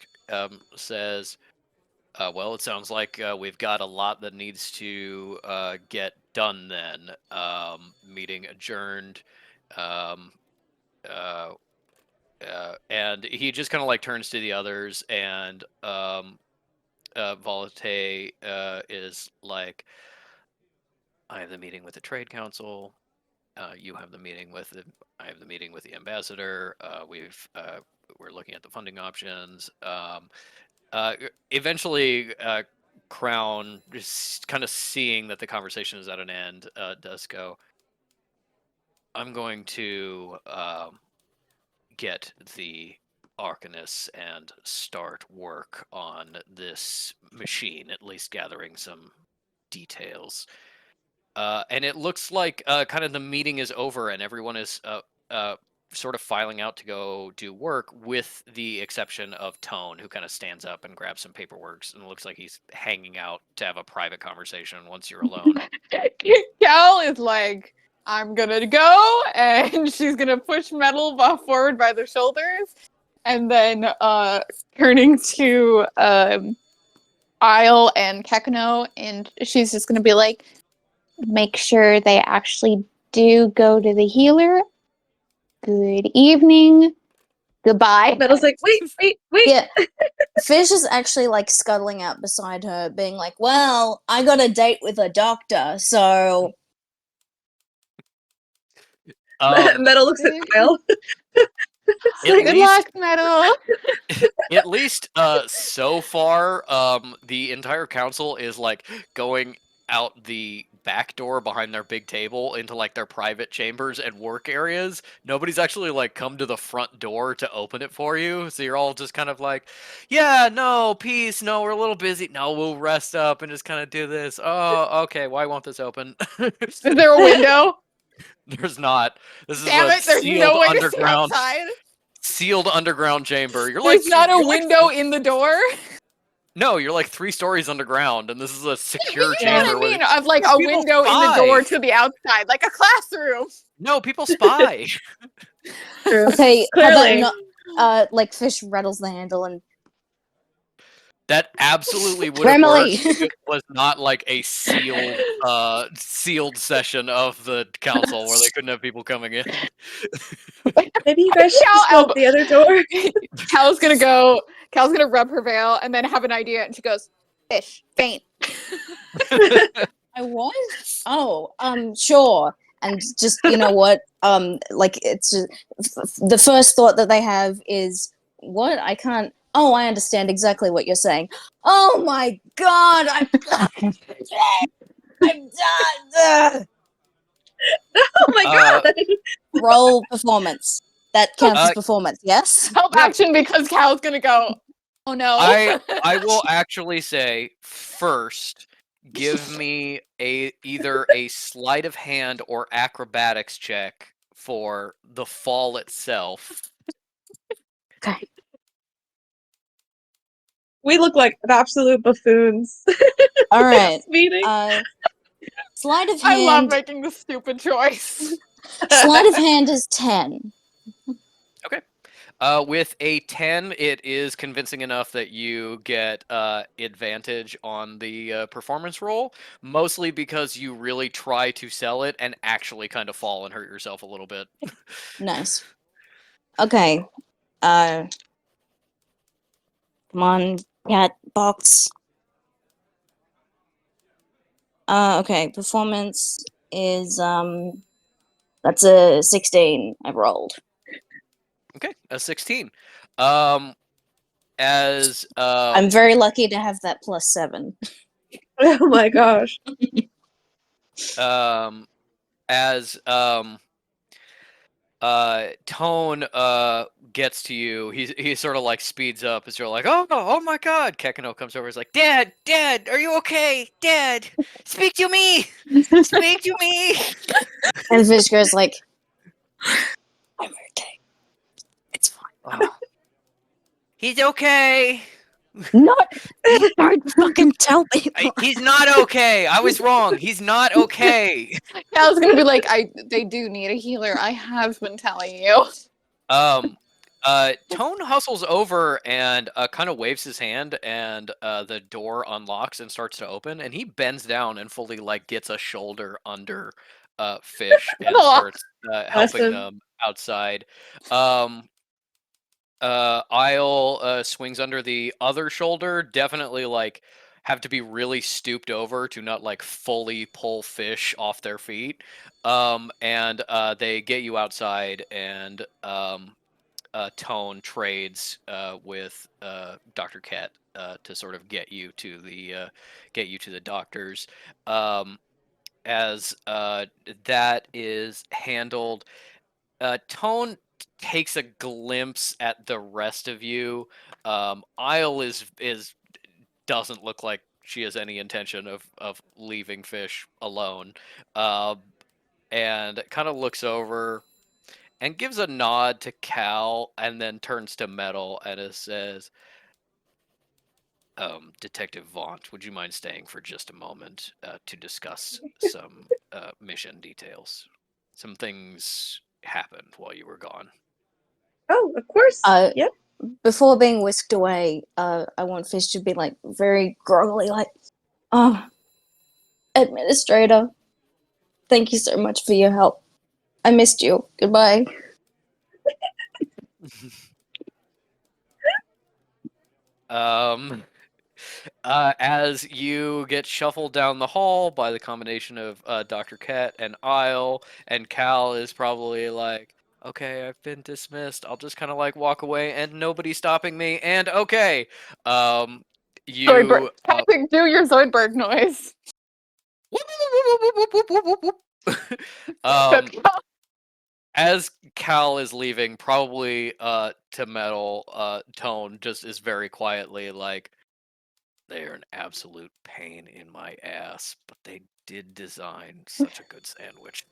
says, Well, it sounds like we've got a lot that needs to get done then. Meeting adjourned. Um, uh, and he just kind of like turns to the others, and Volate is like, I have the meeting with the trade council. You have the meeting with the. I have the meeting with the ambassador. We're looking at the funding options. Eventually, Crown, just kind of seeing that the conversation is at an end, does go, I'm going to get the Arcanists and start work on this machine, at least gathering some details. And it looks like kind of the meeting is over and everyone is sort of filing out to go do work, with the exception of Tone, who kind of stands up and grabs some paperwork, and it looks like he's hanging out to have a private conversation once you're alone. Cal is like, I'm gonna go, and she's gonna push Metal forward by the shoulders, and then turning to Isle and Kekano, and she's just gonna be like, Make sure they actually do go to the healer. Good evening. Goodbye. Metal's like, wait. Yeah. Fish is actually like scuttling out beside her, being like, well, I got a date with a doctor, so Metal looks at Kyle. Good luck, Metal. At least so far, the entire council is like going out the back door behind their big table into like their private chambers and work areas. Nobody's actually like come to the front door to open it for you, so you're all just kind of like, yeah, no, peace, no, we're a little busy, no, we'll rest up and just kind of do this. Oh, okay, why won't this open? Is there a window? There's not. This Damn is a it, there's sealed no way to see underground outside. sealed underground chamber. You're There's like, not a you're like window in the door. no, you're like 3 stories underground, and this is a secure You know what chamber. I where mean? Of like a people window in the spy. door to the outside, like a classroom. No, people spy. True. okay, how about Clearly. not, like Fish rattles the handle and That absolutely would have Remily. worked if it was not like a sealed session of the council where they couldn't have people coming in. Maybe you guys should Cal just go out the other door. Cal's gonna rub her veil and then have an idea, and she goes, Fish, faint. I was? Oh, sure. And just, you know what? Like, it's just, the first thought that they have is, what? I can't. Oh, I understand exactly what you're saying. Oh my god, I'm done. Oh my god. Roll performance. That counts as performance, yes? Help Yeah. action, because Cal's gonna go, oh no. I will actually say first, give me either a sleight of hand or acrobatics check for the fall itself. Okay. We look like absolute buffoons. All right. Meeting. Sleight of I love hand. making the stupid choice. Sleight of hand is 10. With a 10, it is convincing enough that you get advantage on the performance roll, mostly because you really try to sell it and actually kind of fall and hurt yourself a little bit. Nice. Okay. Come on, cat box. Okay, performance is that's a 16 I've rolled. Okay, a 16. I'm I'm very lucky to have that plus 7. Oh my gosh. As Tone gets to you, he sort of like speeds up as you're like, oh my god. Kekano comes over, he's like, Dad, are you okay? Dad, speak to me! Speak to me! And Fish goes like, I'm okay. It's fine. Oh. He's okay. Not don't fucking tell me. He's not okay. I was wrong. He's not okay. Cal's gonna be like, they do need a healer. I have been telling you. Tone hustles over and kind of waves his hand, and the door unlocks and starts to open. And he bends down and fully like gets a shoulder under Fish and starts helping Awesome. them outside. Um, Isle swings under the other shoulder. Definitely like have to be really stooped over to not like fully pull Fish off their feet. And they get you outside and Tone trades with Dr. Ket to sort of get you to the doctors. Um, as that is handled, Tone takes a glimpse at the rest of you. Isle is doesn't look like she has any intention of leaving Fish alone, uh, and kind of looks over and gives a nod to Cal and then turns to Metal and says, Detective Vaught, would you mind staying for just a moment to discuss some mission details? Some things happened while you were gone. Oh, of course. Yep. Before being whisked away, I want Fish to be like very groggily, like, "Oh, Administrator, thank you so much for your help. I missed you. Goodbye." As you get shuffled down the hall by the combination of Dr. Ket and Isle, and Cal is probably like, okay, I've been dismissed. I'll just kind of like walk away and nobody's stopping me. And okay, Zoidberg. you. Patrick, do your Zoidberg noise. um, as Cal is leaving, probably to Metal, Tone just is very quietly like, they are an absolute pain in my ass, but they did design such a good sandwich.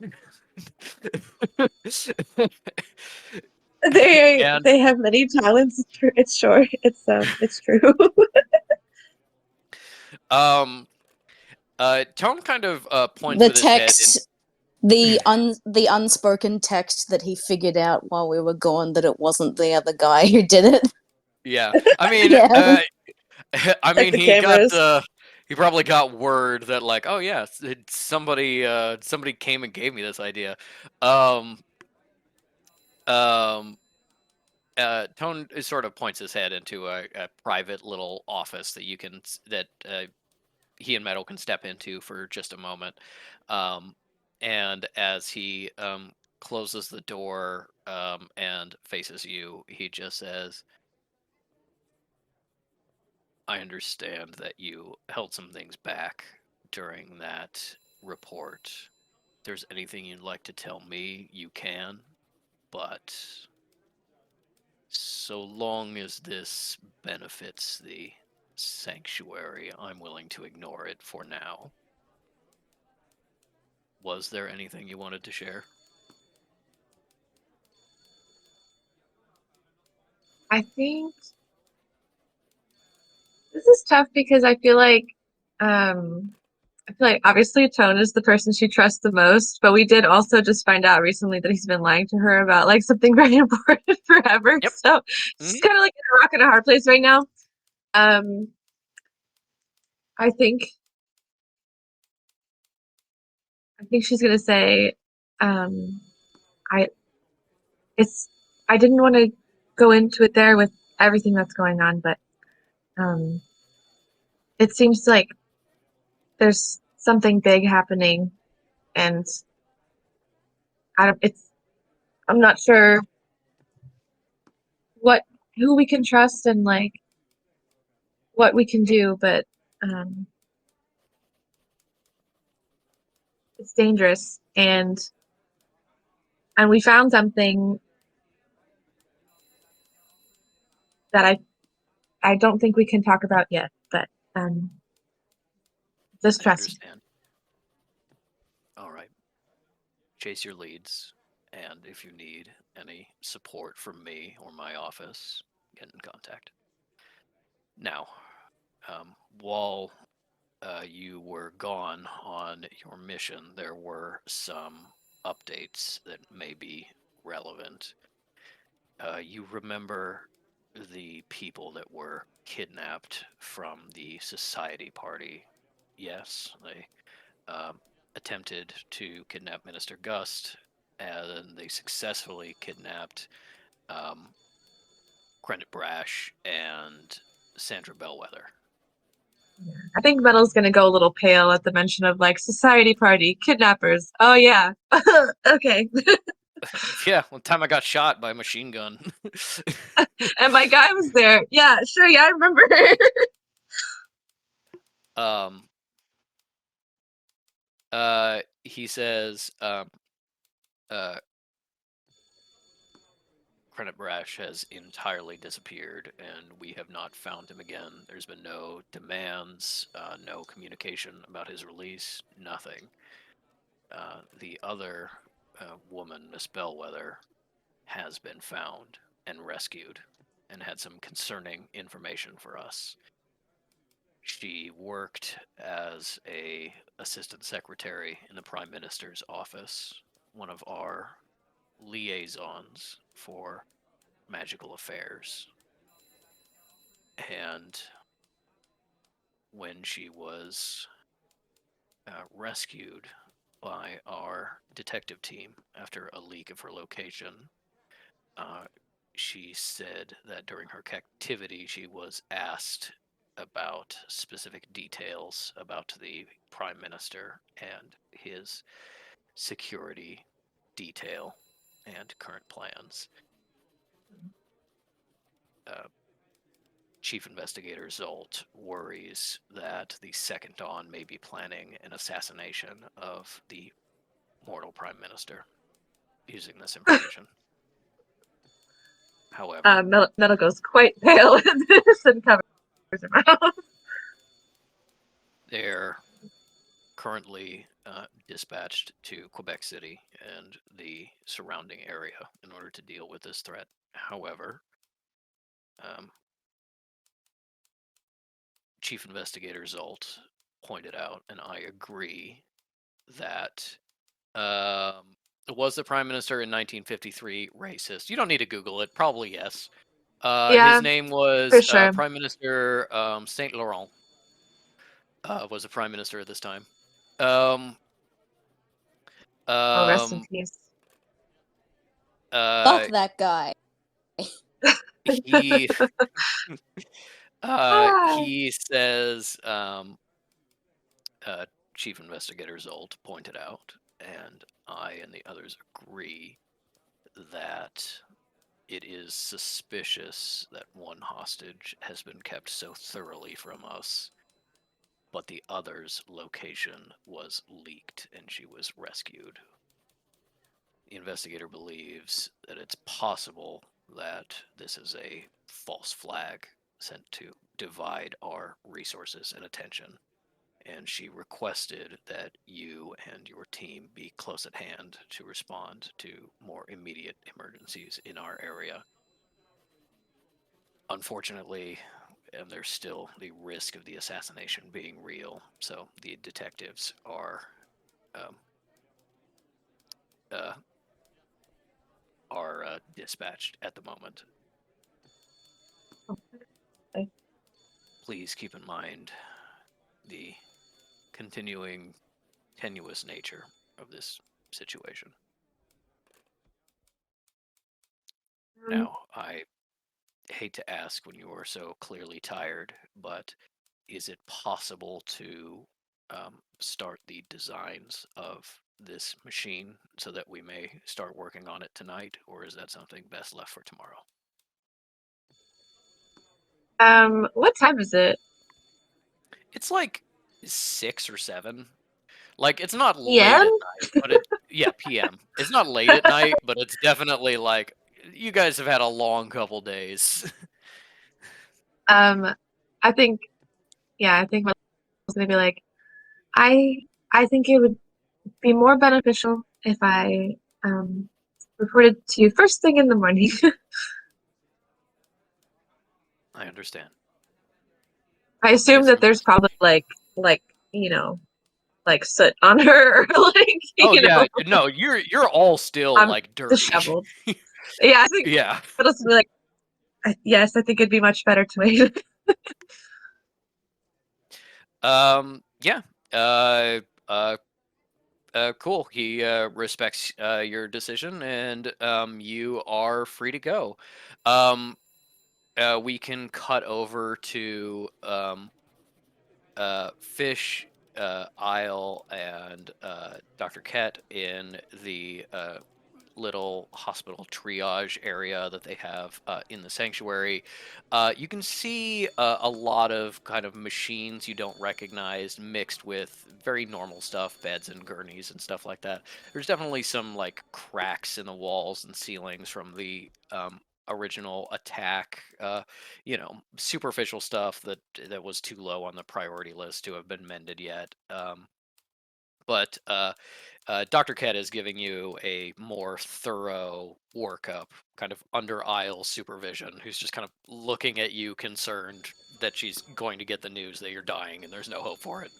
And They have many talents. It's sure. It's true. Tone kind of points The with his head. text, the unspoken text that he figured out while we were gone that it wasn't the other guy who did it. Yeah, I mean, Yeah. I Like mean, the cameras. he probably got word that like, oh yeah, somebody came and gave me this idea. Um, um, Tone sort of points his head into a private little office that he and Metal can step into for just a moment. And as he closes the door and faces you, he just says, I understand that you held some things back during that report. If there's anything you'd like to tell me, you can, but so long as this benefits the sanctuary, I'm willing to ignore it for now. Was there anything you wanted to share? I think this is tough because I feel like obviously Tone is the person she trusts the most, but we did also just find out recently that he's been lying to her about like something very important forever. Yep. So she's kind of like in a rock and a hard place right now. Um, I think she's gonna say, um, I it's I didn't want to go into it there with everything that's going on, but um, it seems like there's something big happening, and I'm not sure what who we can trust and like what we can do, but um, it's dangerous, and we found something that I don't think we can talk about yet, but um, just I trust me. understand. All right. Chase your leads, and if you need any support from me or my office, get in contact. Now, while you were gone on your mission, there were some updates that may be relevant. You remember the people that were kidnapped from the society party? Yes, they attempted to kidnap Minister Gust, and they successfully kidnapped um, Credit Brash and Sandra Bellwether. I think Metal's gonna go a little pale at the mention of like society party, kidnappers. Oh yeah. Okay. Yeah, one time I got shot by a machine gun. And my guy was there. Yeah, sure, yeah, I remember. um, he says, Credit Brash has entirely disappeared, and we have not found him again. There's been no demands, no communication about his release, nothing. The other woman, Miss Bellwether, has been found and rescued, and had some concerning information for us. She worked as a assistant secretary in the Prime Minister's office, one of our liaisons for magical affairs. And when she was rescued by our detective team after a leak of her location, she said that during her captivity she was asked about specific details about the Prime Minister and his security detail and current plans. Chief Investigator Zolt worries that the Second Dawn may be planning an assassination of the mortal Prime Minister using this information. However, Metal goes quite pale at this and covers her mouth. they're currently dispatched to Quebec City and the surrounding area in order to deal with this threat. However, Chief Investigator Zolt pointed out, and I agree, that was the Prime Minister in 1953 racist? You don't need to Google it. Probably yes. Yeah, his name was for sure. Prime Minister Saint Laurent. Was the Prime Minister at this time. Rest in peace. Fuck that guy. He he says Chief Investigator Zolt pointed out, and I and the others agree, that it is suspicious that one hostage has been kept so thoroughly from us, but the other's location was leaked and she was rescued. The investigator believes that it's possible that this is a false flag sent to divide our resources and attention, and she requested that you and your team be close at hand to respond to more immediate emergencies in our area. Unfortunately, there's still the risk of the assassination being real, so the detectives are dispatched at the moment. Okay. Please keep in mind the continuing tenuous nature of this situation. Now, I hate to ask when you are so clearly tired, but is it possible to start the designs of this machine so that we may start working on it tonight, or is that something best left for tomorrow? What time is it? It's like 6 or 7. Like, it's not late PM? at night, but yeah, PM. It's not late at night, but it's definitely like, you guys have had a long couple days. I think I think my was gonna be like, I think it would be more beneficial if I reported to you first thing in the morning. I understand. I assume It's that there's probably like like soot on her or like Oh yeah, no, you're all still I'm like dirty. disheveled. Yeah, I think Yeah. it'll be like, yes, I think it'd be much better to wait. Yeah. Cool. He respects your decision, and you are free to go. Um, we can cut over to Fish, Isle, and Dr. Ket in the little hospital triage area that they have in the sanctuary. You can see a lot of kind of machines you don't recognize mixed with very normal stuff, beds and gurneys and stuff like that. There's definitely some like cracks in the walls and ceilings from the original attack. Superficial stuff that was too low on the priority list to have been mended yet. But Dr. Ket is giving you a more thorough workup, kind of under aisle supervision, who's just kind of looking at you concerned that she's going to get the news that you're dying and there's no hope for it.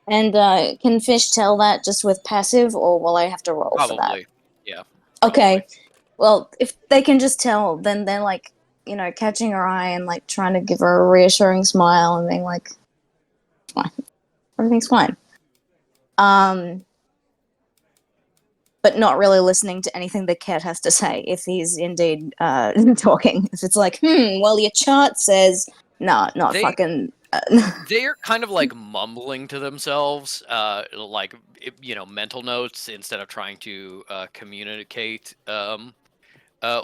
And can Fish tell that just with passive, or will I have to roll for that? Probably. Yeah. Okay. Probably. Well, if they can just tell, then they're like, catching her eye and like trying to give her a reassuring smile and being like, fine. Everything's fine. But not really listening to anything the cat has to say if he's indeed talking. If it's like, well, your chart says, not They- fucking. They're kind of like mumbling to themselves, like mental notes instead of trying to communicate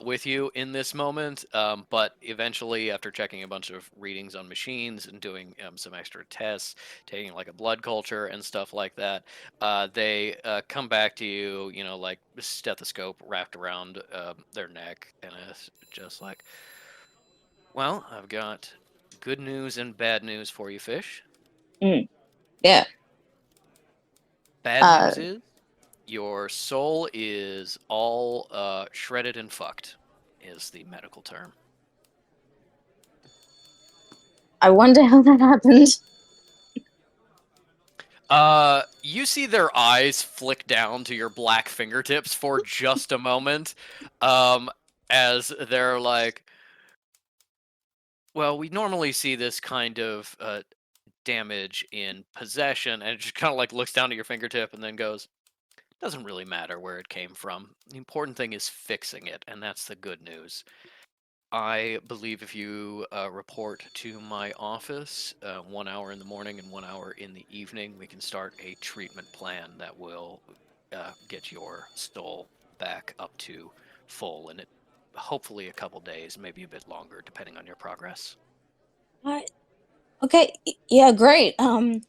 with you in this moment. But eventually, after checking a bunch of readings on machines and doing some extra tests, taking like a blood culture and stuff like that, they come back to you, like stethoscope wrapped around their neck, and it's just like, well, I've got good news and bad news for you, Fish. Yeah. Bad news is your soul is all shredded and fucked, is the medical term. I wonder how that happened. You see their eyes flick down to your black fingertips for just a moment, as they're like, well, we normally see this kind of damage in possession, and it just kind of like looks down at your fingertip and then goes, doesn't really matter where it came from. The important thing is fixing it, and that's the good news. I believe if you report to my office 1 hour in the morning and 1 hour in the evening, we can start a treatment plan that will get your soul back up to full, and it hopefully a couple days, maybe a bit longer, depending on your progress. Okay, yeah, great. No,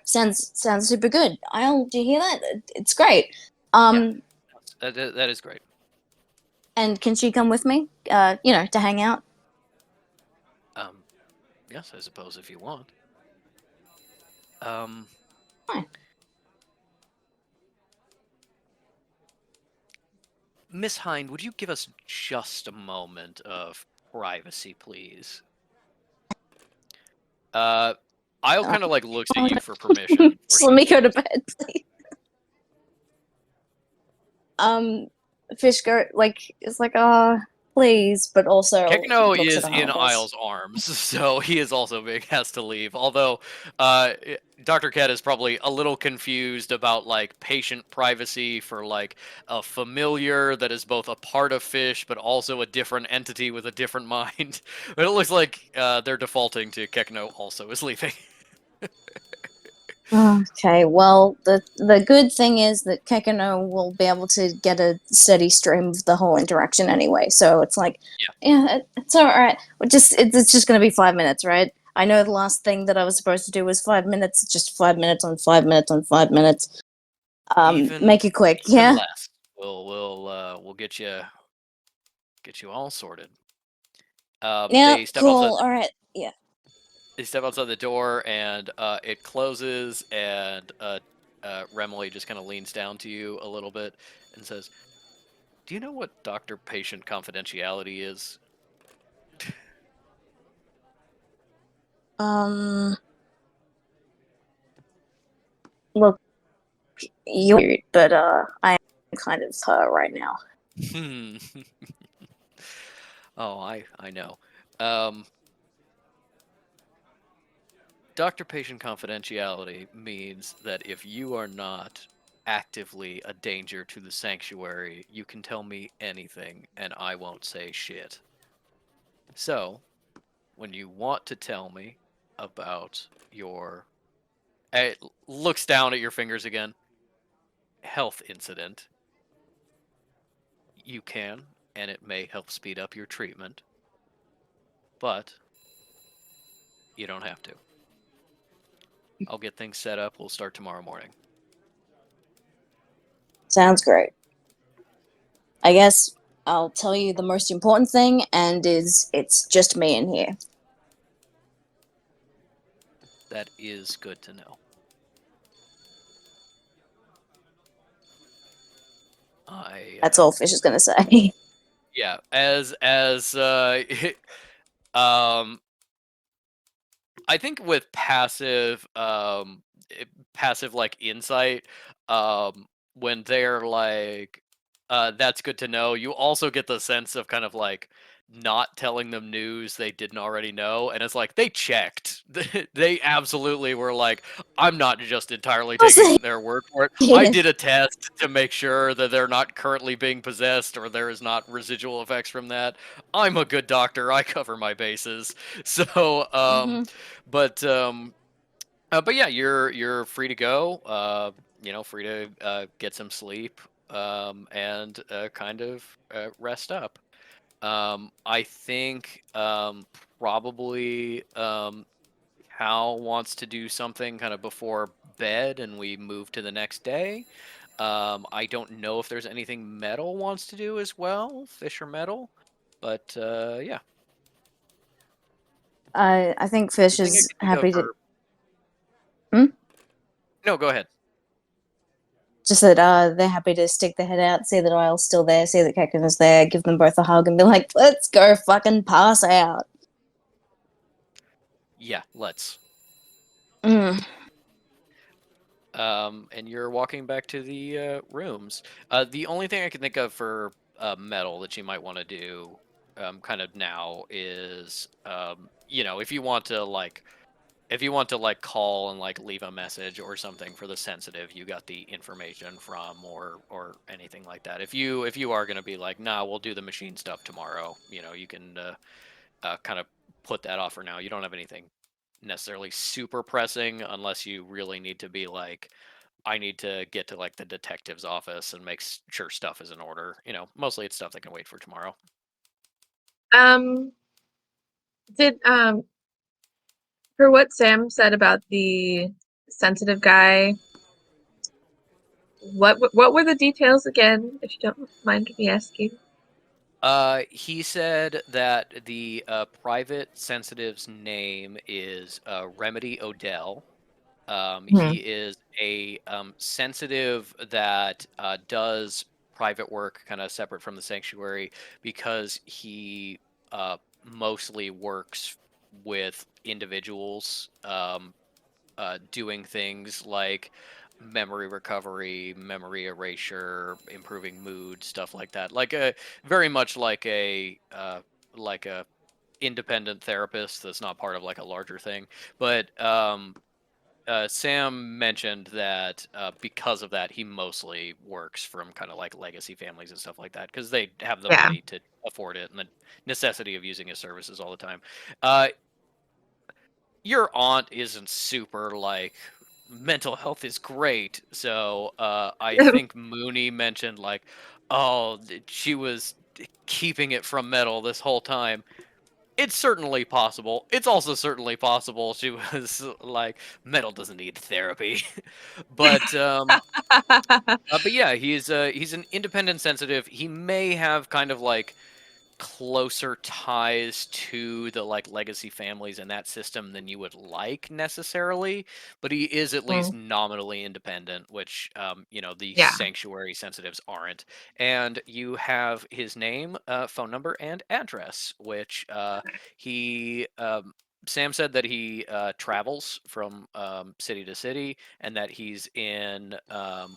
sounds super good. Do you hear that? It's great. That is great. And can she come with me? To hang out. Yes, I suppose if you want. Fine. Miss Hind, would you give us just a moment of privacy, please? I'll kind of like looks at you for permission. Just let me go to bed, please. Fish go it's like, please, but also Kekno looks is at in Isles. Isle's arms, so he is also has to leave. Although Dr. Ket is probably a little confused about like patient privacy for like a familiar that is both a part of Fish but also a different entity with a different mind. But it looks like they're defaulting to Kekno also is leaving. Okay, well, the good thing is that Kekano will be able to get a steady stream of the whole interaction anyway. So it's like, it's all right. It's just going to be 5 minutes, right? I know the last thing that I was supposed to do was 5 minutes. It's just 5 minutes on 5 minutes on 5 minutes. Make it quick, yeah. Less. We'll get you all sorted. Yeah, cool. All right, yeah. They step outside the door, and it closes, and Remily just kind of leans down to you a little bit and says, do you know what doctor-patient confidentiality is? Look, you're weird, but kind of her right now. Oh, I know. Doctor-patient confidentiality means that if you are not actively a danger to the sanctuary, you can tell me anything and I won't say shit. So, when you want to tell me about your looks down at your fingers again, health incident, you can, and it may help speed up your treatment, but you don't have to. I'll get things set up. We'll start tomorrow morning. Sounds great. I guess I'll tell you the most important thing, and it's just me in here. That is good to know. That's all Fish is gonna say. Yeah, as I think with passive like insight, when they're like, that's good to know, you also get the sense of kind of like not telling them news they didn't already know, and it's like they checked. They absolutely were like, I'm not just entirely taking their word for it. I did a test to make sure that they're not currently being possessed or there is not residual effects from that. I'm a good doctor. I cover my bases. So, but yeah, you're free to go. Free to get some sleep, and kind of rest up. I think probably Hal wants to do something kind of before bed, and we move to the next day. I don't know if there's anything Metal wants to do as well, Fish or Metal, but yeah. I think Fish The thing I is could think of happy to. for... No, go ahead. Just that they're happy to stick their head out, see that Isle's still there, see that Kekken is there, give them both a hug, and be like, "Let's go, fucking pass out." Yeah, let's. Mm. And you're walking back to the rooms. The only thing I can think of for Metal that you might want to do, kind of now is, if you want to like call and like leave a message or something for the sensitive you got the information from, or anything like that. If you are gonna be like, nah, we'll do the machine stuff tomorrow, you can kind of put that off for now. You don't have anything necessarily super pressing unless you really need to be like, I need to get to like the detective's office and make sure stuff is in order. Mostly it's stuff that can wait for tomorrow. Did for what Sam said about the sensitive guy, what were the details again, if you don't mind me asking? He said that the private sensitive's name is Remedy Odell. He is a sensitive that does private work kind of separate from the sanctuary because he mostly works with individuals, doing things like memory recovery, memory erasure, improving mood, stuff like that. Like very much like a independent therapist that's not part of like a larger thing. But Sam mentioned that because of that, he mostly works from kind of like legacy families and stuff like that because they have the money to afford it and the necessity of using his services all the time. Your aunt isn't super like mental health is great, so I think Mooney mentioned like, oh, she was keeping it from Metal this whole time. It's certainly possible. It's also certainly possible she was like, Metal doesn't need therapy. But yeah, he's an independent sensitive. He may have kind of like closer ties to the like legacy families in that system than you would like necessarily, but he is at least nominally independent, which the sanctuary sensitives aren't. And you have his name, phone number, and address, which he Sam said that he travels from city to city, and that he's in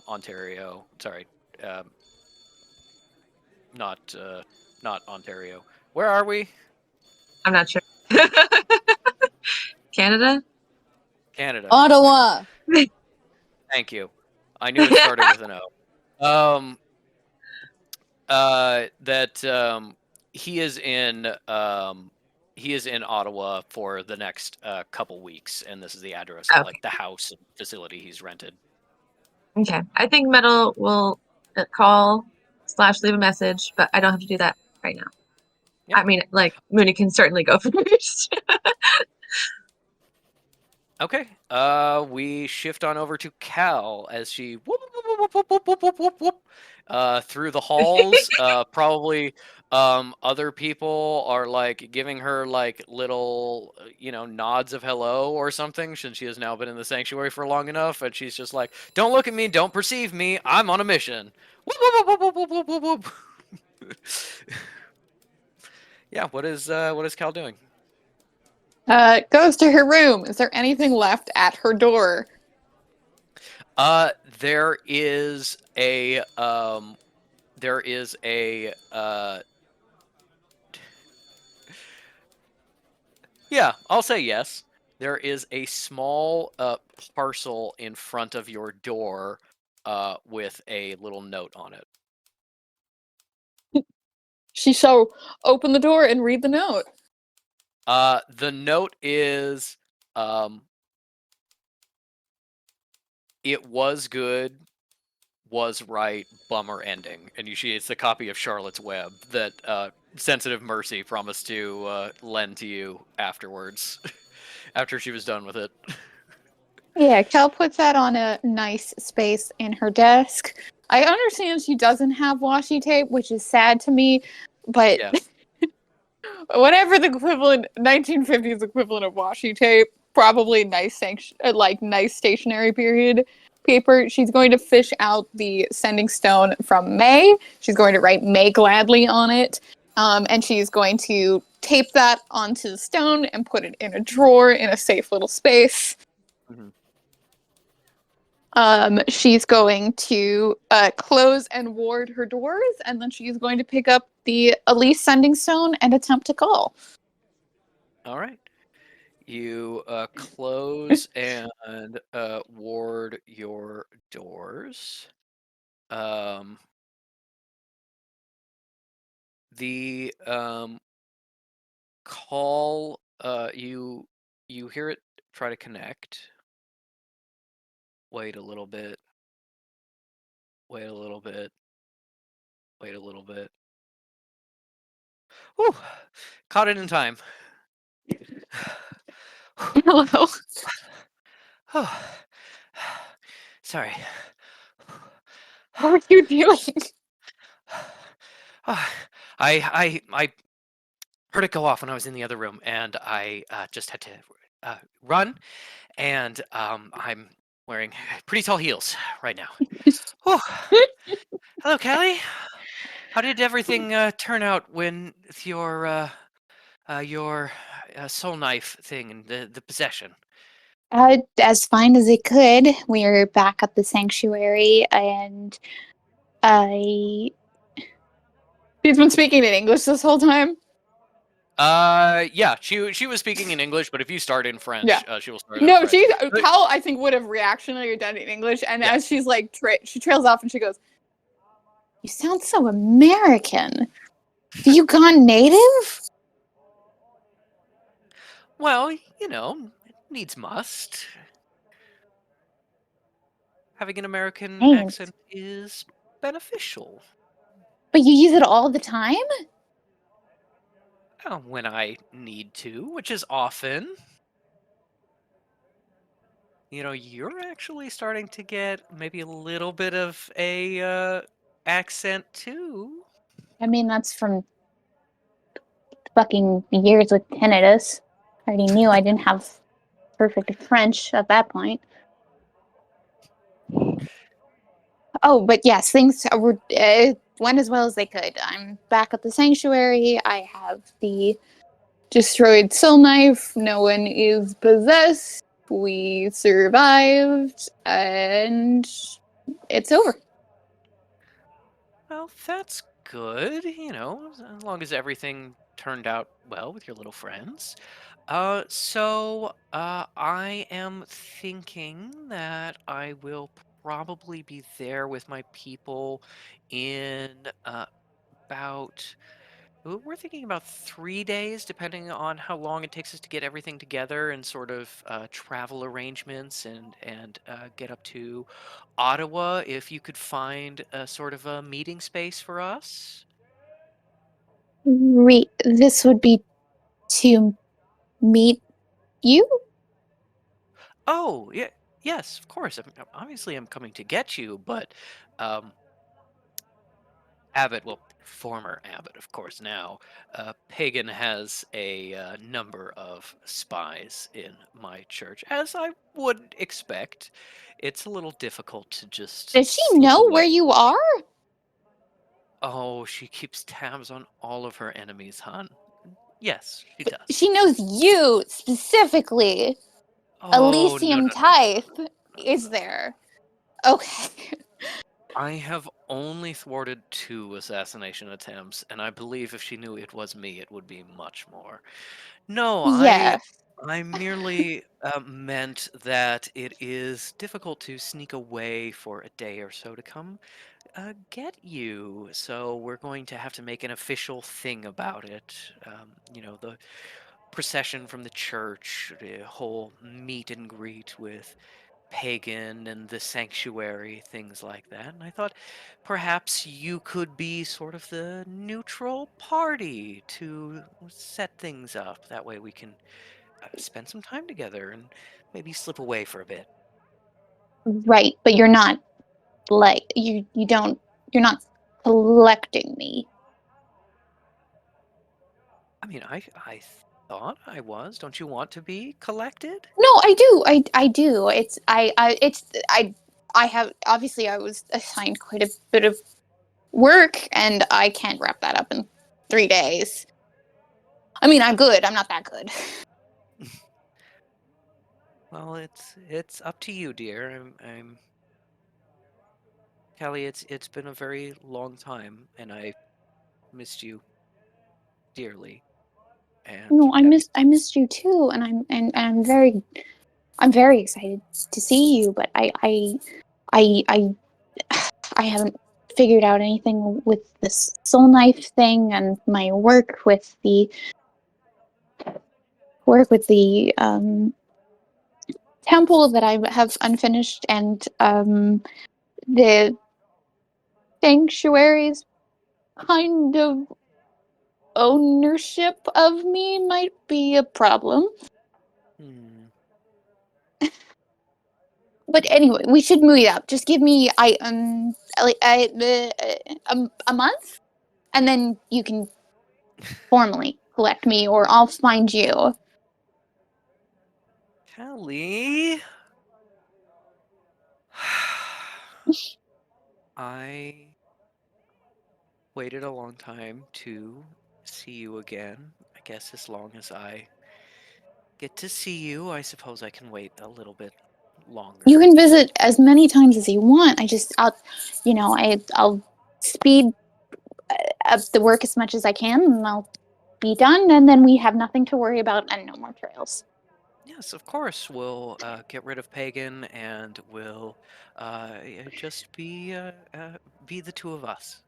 Ontario. Sorry, not Ontario. Where are we? I'm not sure. Canada? Canada. Ottawa. Thank you. I knew it started with an O. That he is in Ottawa for the next couple weeks, and this is the address of Okay. like the house and facility he's rented. Okay. I think Metal will call / leave a message, but I don't have to do that right now. Yep. I mean, like, Mooney can certainly go first. Okay. We shift on over to Cal as she whoop, whoop, whoop, whoop, whoop, whoop, whoop, whoop, through the halls. Probably other people are like giving her like little nods of hello or something, since she has now been in the sanctuary for long enough, and she's just like, "Don't look at me, don't perceive me. I'm on a mission." Whoop, whoop, whoop, whoop, whoop, whoop, whoop, whoop. Yeah. What is Cal doing? Goes to her room. Is there anything left at her door? There is a yeah, I'll say yes. There is a small parcel in front of your door with a little note on it. She shall open the door and read the note. The note is it was good, was right, bummer ending. And usually it's a copy of Charlotte's Web that Sensitive Mercy promised to lend to you afterwards, after she was done with it. Yeah, Cal puts that on a nice space in her desk. I understand she doesn't have washi tape, which is sad to me, but Yeah. whatever the equivalent 1950s equivalent of washi tape, probably nice nice stationery period paper. She's going to fish out the sending stone from May. She's going to write May Gladly on it. And she's going to tape that onto the stone and put it in a drawer in a safe little space. Mm-hmm. She's going to close and ward her doors, and then she's going to pick up the Elise sending stone and attempt to call. All right. You close and ward your doors. The call, you hear it try to connect. Wait a little bit. Wait a little bit. Wait a little bit. Whew. Caught it in time. Hello. Oh. Sorry. What were you doing? I heard it go off when I was in the other room, and I just had to run, and I'm wearing pretty tall heels right now. Whew. Hello, Kelly. How did everything turn out when your soul knife thing and the possession? As fine as it could. We're back at the sanctuary, and I. She's been speaking in English this whole time. Yeah, she was speaking in English, but if you start in French, Yeah. she will start in No, French. she's Cal. I think would have reactionary done it in English, and Yeah. as she's like, she trails off and she goes, You sound so American. Have you gone native? Well, needs must. Having an American Thanks. accent is beneficial. But you use it all the time? When I need to, which is often. You're actually starting to get maybe a little bit of a accent too. I mean, that's from fucking years with tinnitus. I already knew I didn't have perfect French at that point. Oh, but yes, things went as well as they could. I'm back at the sanctuary. I have the destroyed soul knife. No one is possessed. We survived, and it's over. Well, that's good, as long as everything turned out well with your little friends. I am thinking that I will probably be there with my people in about we're thinking about 3 days, depending on how long it takes us to get everything together and sort of travel arrangements and get up to Ottawa. If you could find a sort of a meeting space for us. This would be to meet you? Oh, yeah, yes, of course. Obviously, I'm coming to get you, but um, Abbott, well, former Abbott, of course, now, Pagan has a number of spies in my church, as I would expect. It's a little difficult to just Does she slip know where away. you are? Oh, she keeps tabs on all of her enemies, hon. Yes, she She does. knows you specifically. Oh, no, Elysium no, no, no, Tithe no, no, is no. there. Okay. I have only thwarted 2 assassination attempts, and I believe if she knew it was me, it would be much more. No, I Yeah. I merely meant that it is difficult to sneak away for a day or so to come get you. So we're going to have to make an official thing about it. The procession from the church, the whole meet and greet with Pagan and the sanctuary, things like that. And I thought perhaps you could be sort of the neutral party to set things up. That way we can spend some time together and maybe slip away for a bit. Right, but you're not like you're not collecting me. I mean, I thought I was. Don't you want to be collected? No, I do. I do. I have obviously I was assigned quite a bit of work and I can't wrap that up in 3 days. I mean, I'm good. I'm not that good. Well, it's up to you, dear. I'm Callie. It's been a very long time, and I missed you dearly. And No, that I missed you too and I'm very excited to see you, but I I haven't figured out anything with this soul knife thing and my work with the temple that I have unfinished, and the sanctuary's kind of ownership of me might be a problem. hmm. But anyway, we should meet up. Just give me a month, and then you can formally collect me, or I'll find you. Callie, I waited a long time to see you again. I guess as long as I get to see you, I suppose I can wait a little bit You longer. can visit as many times as you want. I'll speed up the work as much as I can, and I'll be done, and then we have nothing to worry about and no more trails. Yes, of course. We'll get rid of Pagan, and we'll just be the 2 of us.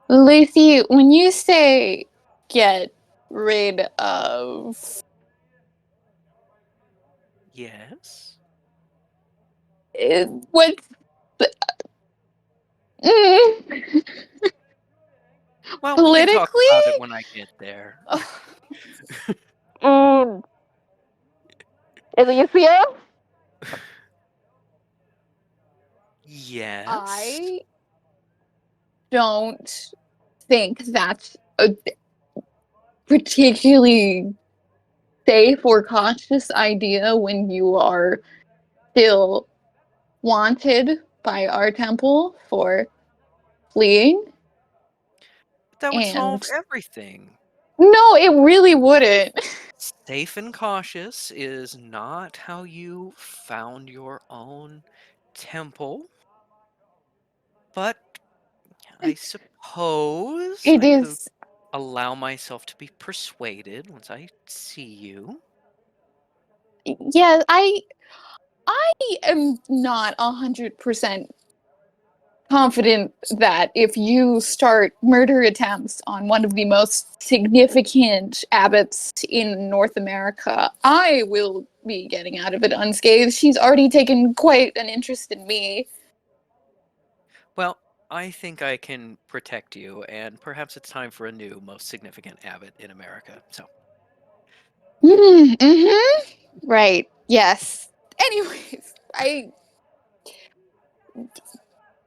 Lucy, when you say get rid of, Yes. what's the, mm, Well, we can talk politically? about it when I get there. Mm, Alicia? Yes. I don't think that's a particularly safe or conscious idea when you are still wanted by our temple for fleeing. That would solve And everything. no, it really wouldn't. Safe and cautious is not how you found your own temple, but I suppose It I could is. allow myself to be persuaded once I see you. Yeah, I am not 100% confident that if you start murder attempts on one of the most significant abbots in North America, I will be getting out of it unscathed. She's already taken quite an interest in me. Well, I think I can protect you, and perhaps it's time for a new, most significant abbot in America. So, Mm-hmm. Right. Yes. Anyways, I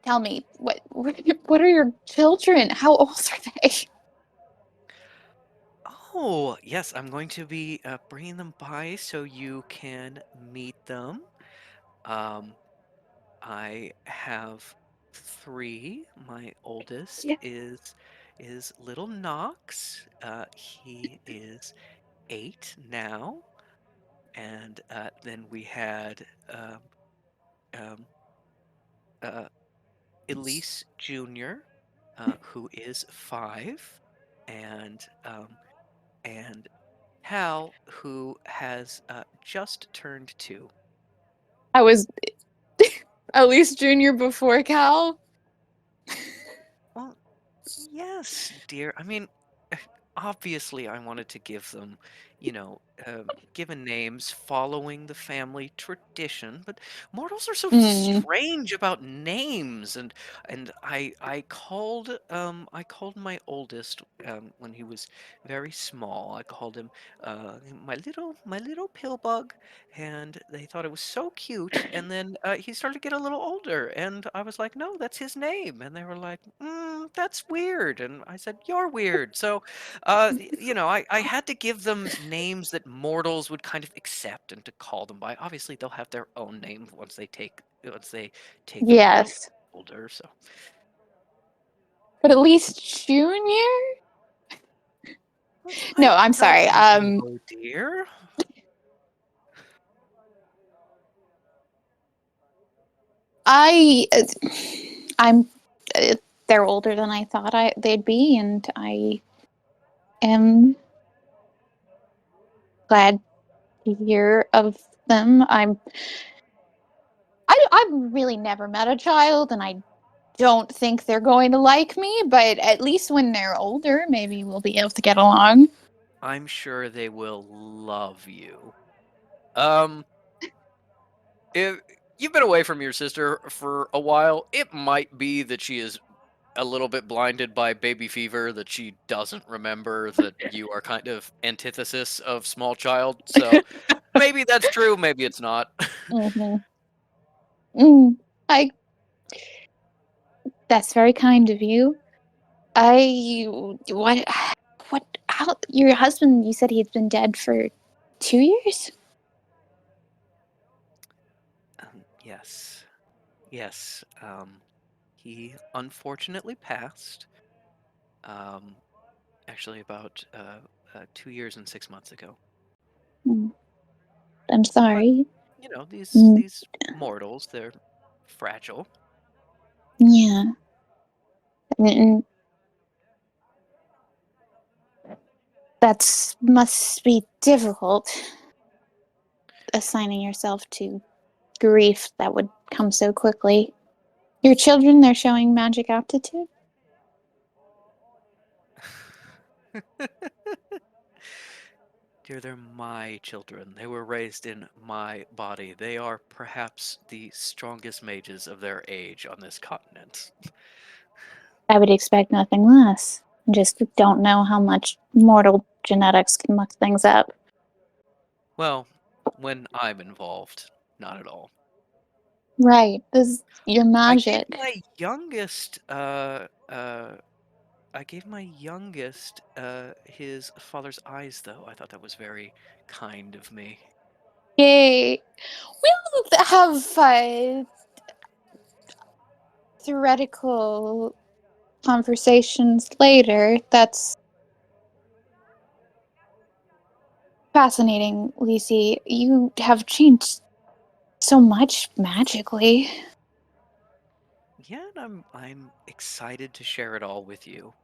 tell me what are your children? How old are they? oh, yes, I'm going to be bringing them by so you can meet them. Um, I have three. My oldest Yeah. is little Knox. He is 8 now, and then we had um, uh, Elise Jr., who is 5, and and Hal, who has just turned 2. I was at least junior before Cal. Well, yes, dear. I mean, obviously, I wanted to give them, given names following the family tradition, but mortals are so Mm. strange about names, and I called my oldest when he was very small. I called him my little pill bug, and they thought it was so cute. And then he started to get a little older, and I was like, "No, that's his name." And they were like, "That's weird." And I said, "You're weird." So, I had to give them names that mortals would kind of accept and to call them by. Obviously, they'll have their own name once they take them a little Yes. older. So, But at least junior? I No, I'm don't sorry. know, dear. I I'm they're older than I thought they'd be, and I am glad to hear of them. I've really never met a child, and I don't think they're going to like me, but at least when they're older, maybe we'll be able to get along. I'm sure they will love you. Um, if you've been away from your sister for a while, it might be that she is a little bit blinded by baby fever, that she doesn't remember that you are kind of antithesis of small child. So maybe that's true, maybe it's not. Mm-hmm. Mm, I That's very kind of you. I what how your husband, you said he's been dead for 2 years? Yes. Yes. He unfortunately passed. Um, actually, about 2 years and 6 months ago. Mm, I'm But sorry. these Mm, these mortals, they're fragile. yeah. And that's must be difficult, assigning yourself to grief that would come so quickly. Your children, they're showing magic aptitude? Dear, they're my children. They were raised in my body. They are perhaps the strongest mages of their age on this continent. I would expect nothing less. Just don't know how much mortal genetics can muck things up. Well, when I'm involved, not at all. Right. This is your I gave magic. my youngest, his father's eyes, though. I thought that was very kind of me. Yay. We'll have theoretical conversations later. That's fascinating, Lisi. You have changed so much magically. Yeah, and I'm excited to share it all with you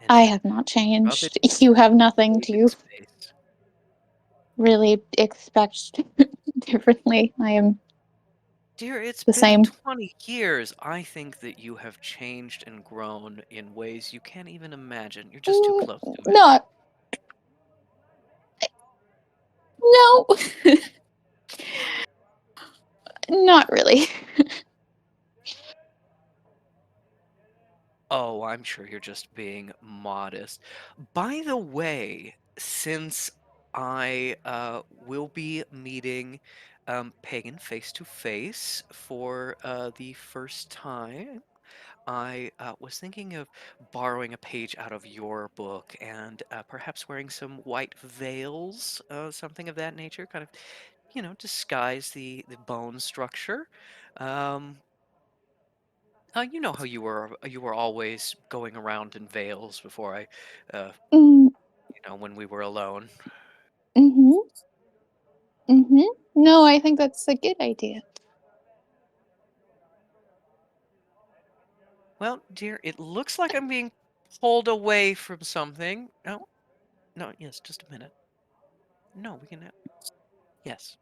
and I to have not rub it changed. in You have nothing David's to face. really expect differently. I am Dear, it's the been same. 20 years. I think that you have changed and grown in ways you can't even imagine. You're just too Mm, close to it. Not, no, not really. Oh, I'm sure you're just being modest. By the way, since I will be meeting Pagan face to face for the first time, I was thinking of borrowing a page out of your book and perhaps wearing some white veils, something of that nature, kind of, disguise the bone structure. Um, you know how you were always going around in veils before uh, Mm, when we were alone. mm-hmm, mm-hmm. No, I think that's a good idea. Well, dear, it looks like I'm being pulled away from something. No, no, yes, just a minute. No, we can. Yes,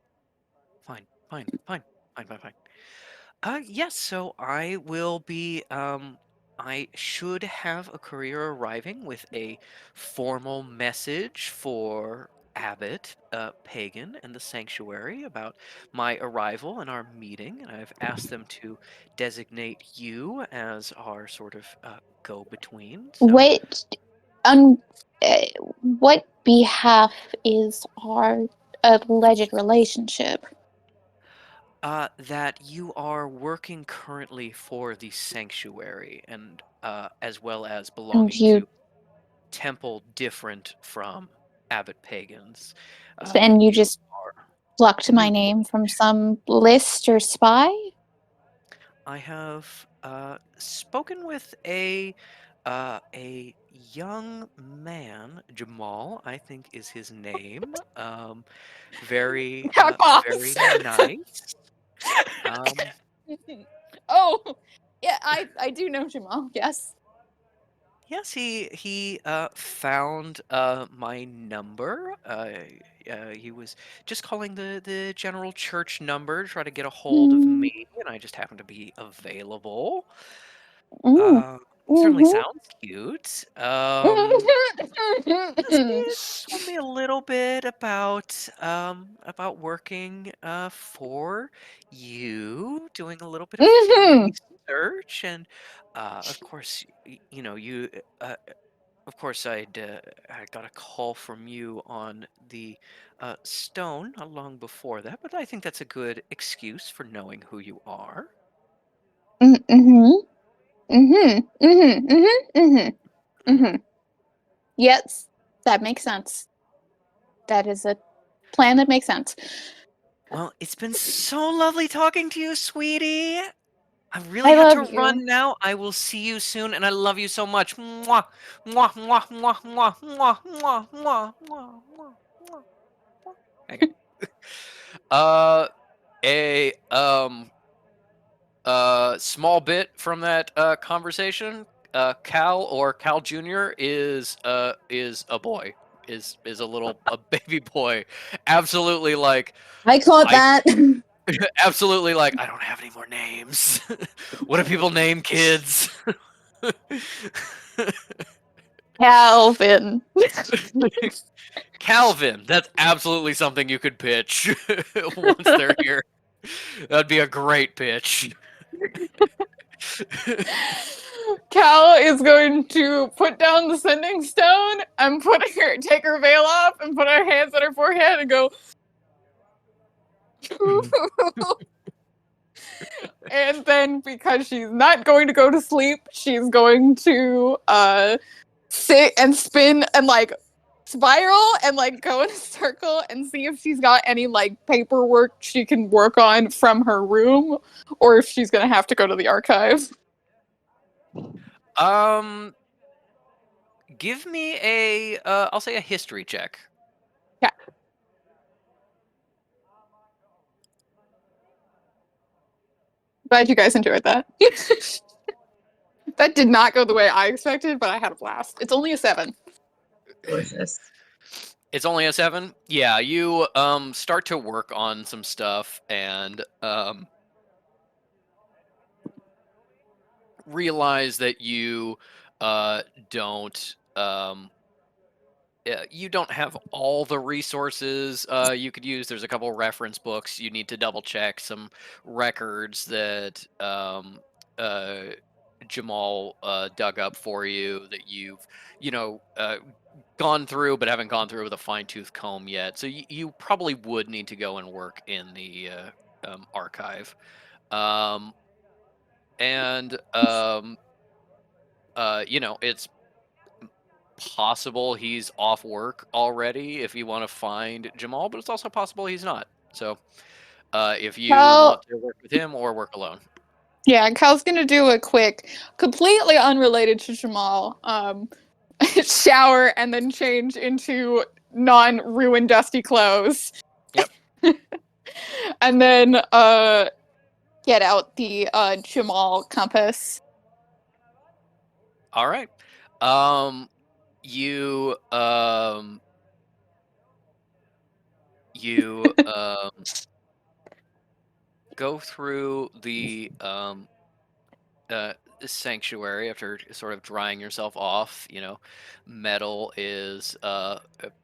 fine, fine, fine, fine, fine, fine. Yes, so I should have a courier arriving with a formal message for Abbot, Pagan, and the Sanctuary about my arrival and our meeting, and I've asked them to designate you as our sort of go-between. So, What, on what behalf is our alleged relationship? that you are working currently for the Sanctuary, and as well as And belonging you, to temple different from Abbot Pagans. and you You just are plucked my new. name from some list or spy? I have spoken with a young man, Jamal, I think is his name. Very nice. Um, Oh, yeah, I do know Jamal. Yes. yes, he found my number. He was just calling the general church number to try to get a hold of Mm, me, and I just happened to be available. mm, Certainly mhm. sounds cute. Yes, he told me a little bit about working for you, doing a little bit of Mhm. research, and of course, you. Of course, I got a call from you on the stone not long before that, but I think that's a good excuse for knowing who you are. Mhm. Mhm. Mhm. Mhm. Mhm. Mhm. Mhm. Yes, that makes sense. That is a plan that makes sense. Well, it's been so lovely talking to you, sweetie. I really I have love to you. run now. I will see you soon, and I love you so much. Mwah, mwah, mwah, mwah, mwah, mwah, mwah, mwah, mwah, mwah, mwah, mwah. Okay. Uh, a small bit from that conversation. Cal Jr. is a boy. Is a baby boy. Absolutely like I caught I that. absolutely like I don't have any more names. What do people name kids? Calvin. Calvin. That's absolutely something you could pitch once they're here. That'd be a great pitch. Cal is going to put down the sending stone and take her veil off and put her hands on her forehead and go. And then, because she's not going to go to sleep, she's going to sit and spin and like spiral and like go in a circle and see if she's got any like paperwork she can work on from her room, or if she's gonna have to go to the archives. Um, give me I'll say a history check. Yeah. Glad you guys enjoyed that. That did not go the way I expected, but I had a blast. It's only a 7. Delicious. It's only a 7? Yeah, you start to work on some stuff and realize that you don't you don't have all the resources you could use. There's a couple reference books you need to double check, some records that Jamal dug up for you that you've gone through but haven't gone through with a fine-tooth comb yet. So you probably would need to go and work in the archive. And it's possible he's off work already if you want to find Jamal, but it's also possible he's not. So if you want to work with him or work alone. Yeah, Cal's gonna do a quick, completely unrelated to Jamal, shower and then change into non-ruined dusty clothes. Yep. And then get out the Jamal compass. All right. You go through the sanctuary after sort of drying yourself off. Metal is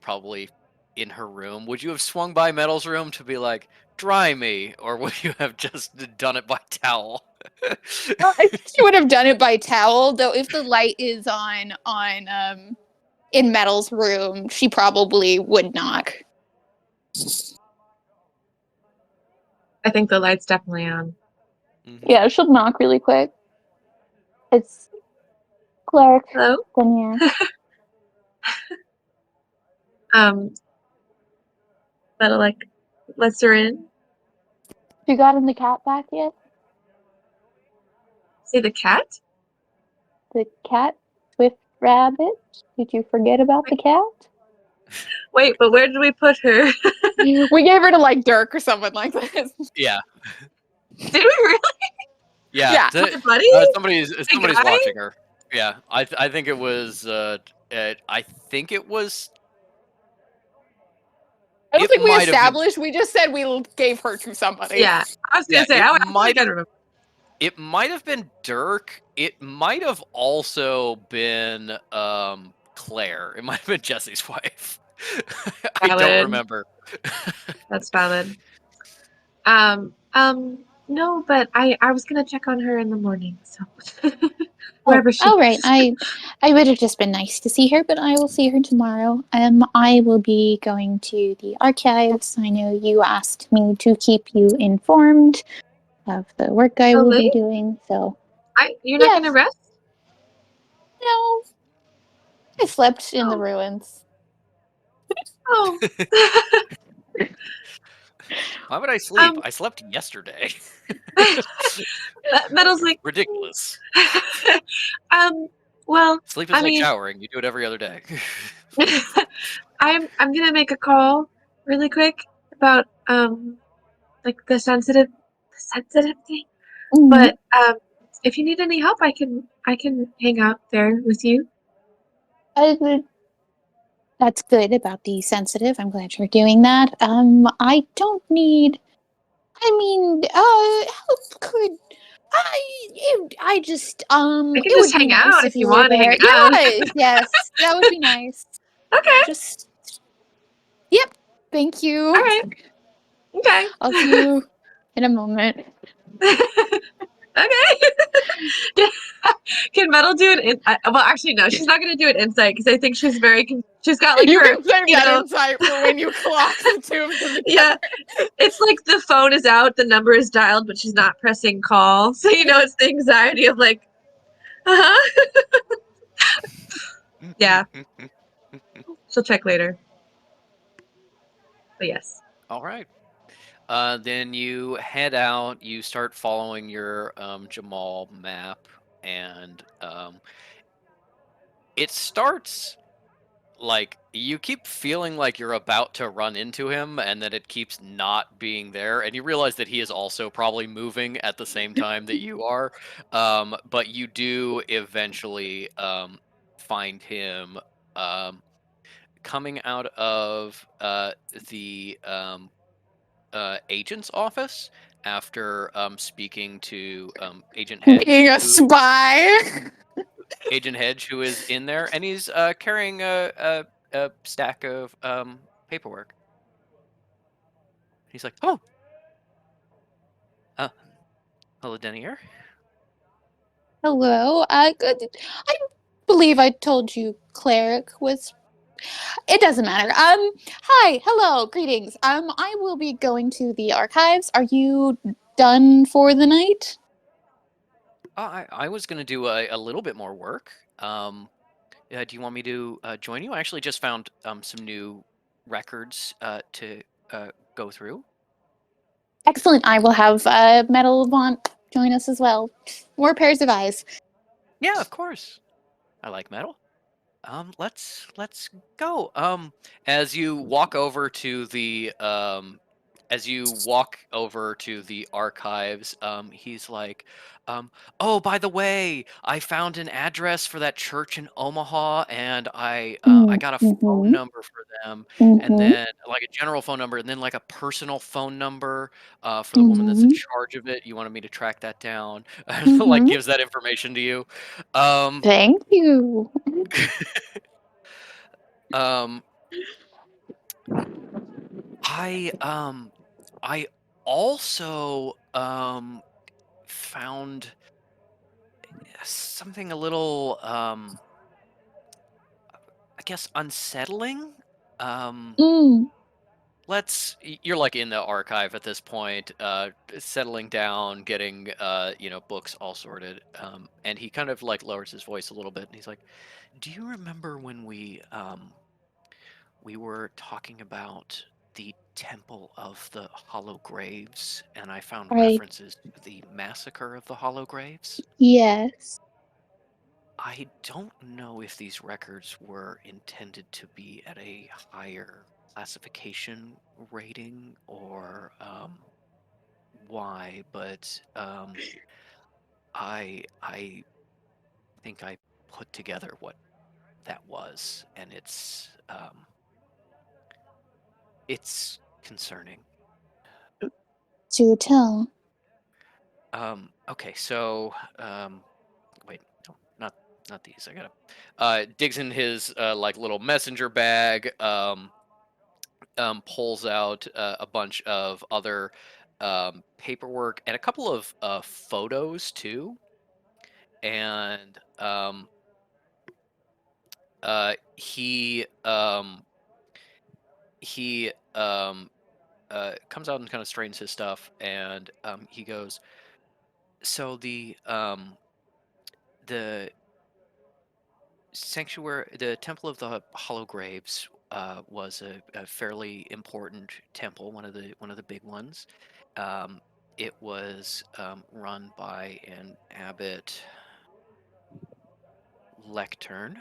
probably in her room. Would you have swung by Metal's room to be like, dry me, or would you have just done it by towel? I think she would have done it by towel, though. If the light is on in Metal's room, she probably would knock. I think the light's definitely on. Mhm. Yeah, she'll knock really quick. It's Cleric Hello? Denier. Metal like lets her in. You gotten the cat back yet? Say the cat? The cat? Swift Rabbit? Did you forget about the cat? Wait, but where did we put her? We gave her to like Dirk or someone like this. Yeah. Did we really? Yeah. Yeah. My buddy? Somebody's guy? watching her. Yeah. I think it was I think it was I don't It think we might have been- established. We just said we gave her to somebody. Yeah, I was gonna Yeah, say it I might think I remember. It might have been Dirk. It might have also been Claire. It might have been Jesse's wife. I don't Valid. remember. That's valid. No, but I was gonna check on her in the morning, so wherever she All right. is. I would have just been nice to see her, but I will see her tomorrow. I will be going to the archives. I know you asked me to keep you informed of the work I So will be late? doing. So You're not Yes. gonna rest? no, I slept in the Oh. ruins. Oh. Why would I sleep? I slept yesterday. Metal's like Ridiculous. well, Sleep is I like mean, showering. You do it every other day. I'm gonna make a call really quick about like the sensitive thing. Mhm. But if you need any help, I can hang out there with you. That's good about the sensitive. I'm glad you're doing that. I don't need. I mean, help could. I just I can it just would be hang nice out if if you you were want to hang there. out. Yes, yes, that would be nice. Okay. Just. Yep. Thank you. All right. Okay. I'll see you in a moment. Okay. Can Metal do it? Well, actually, no. She's not gonna do it insight because I think she's very. She's got like You her. can save you that know, insight for when you clock the two of them together. Yeah, it's like the phone is out, the number is dialed, but she's not pressing call. So it's the anxiety of like, yeah. She'll check later. But yes. All right. Then you head out. You start following your Jamal map, and it starts like you keep feeling like you're about to run into him, and then it keeps not being there, and you realize that he is also probably moving at the same time that you are. But you do eventually find him um, coming out of the agent's office after speaking to Agent Hedge, Being a who spy. Agent Hedge, who is in there, and he's carrying a stack of paperwork. He's like, "Oh, uh, hello, Denier." Hello. Good. I believe I told you cleric was. It doesn't matter. Hi. Hello. Greetings. I will be going to the archives. Are you done for the night? I was gonna do a little bit more work. Do you want me to join you? I actually just found some new records to go through. Excellent. I will have Metal Vaunt join us as well. More pairs of eyes. Yeah, of course. I like metal. Let's go. As you walk over to the archives, he's like, oh, by the way, I found an address for that church in Omaha, and I got a phone Mm-hmm. number for them, and Mm-hmm. then like a general phone number, and then like a personal phone number for the woman that's in Mm-hmm. charge of it. You wanted me to track that down, like Mm-hmm. gives that information to you. Um, Thank you. um, I also found something a little I guess unsettling. Um Mm. you're like in the archive at this point, settling down, getting books all sorted. And he kind of like lowers his voice a little bit and he's like, "Do you remember when we were talking about the Temple of the Hollow Graves, and I found Right. references to the Massacre of the Hollow Graves? Yes. I don't know if these records were intended to be at a higher classification rating or why, but I think I put together what that was, and it's concerning. Do tell. Okay, so wait, no, not these. I gotta digs in his like little messenger bag, pulls out a bunch of other paperwork and a couple of photos too, and he he comes out and kind of straightens his stuff, and he goes, so the the Temple of the Hollow Graves was a fairly important temple, one of the big ones. Um, it was run by an abbot lectern,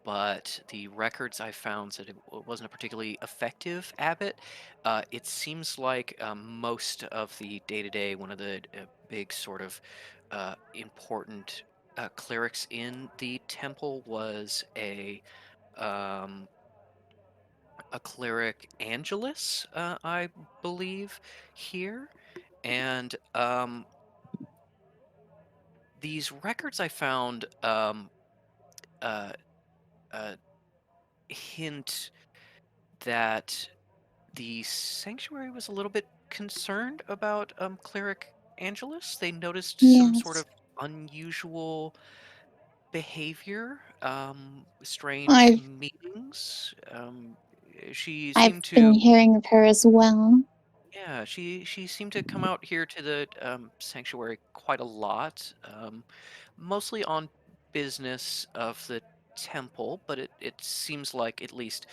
but the records I found said it wasn't a particularly effective abbot. It seems like most of the day to day, one of the big sort of important clerics in the temple was um, a cleric Angelus, I believe, here, and these records I found uh, uh, hint that the sanctuary was a little bit concerned about cleric Angelus. They noticed some sort Yes. of unusual behavior, strange I've meetings. She I've seemed been to hearing of her as well. Yeah, she seemed to come out here to the sanctuary quite a lot, mostly on business of the temple. But it seems like, at least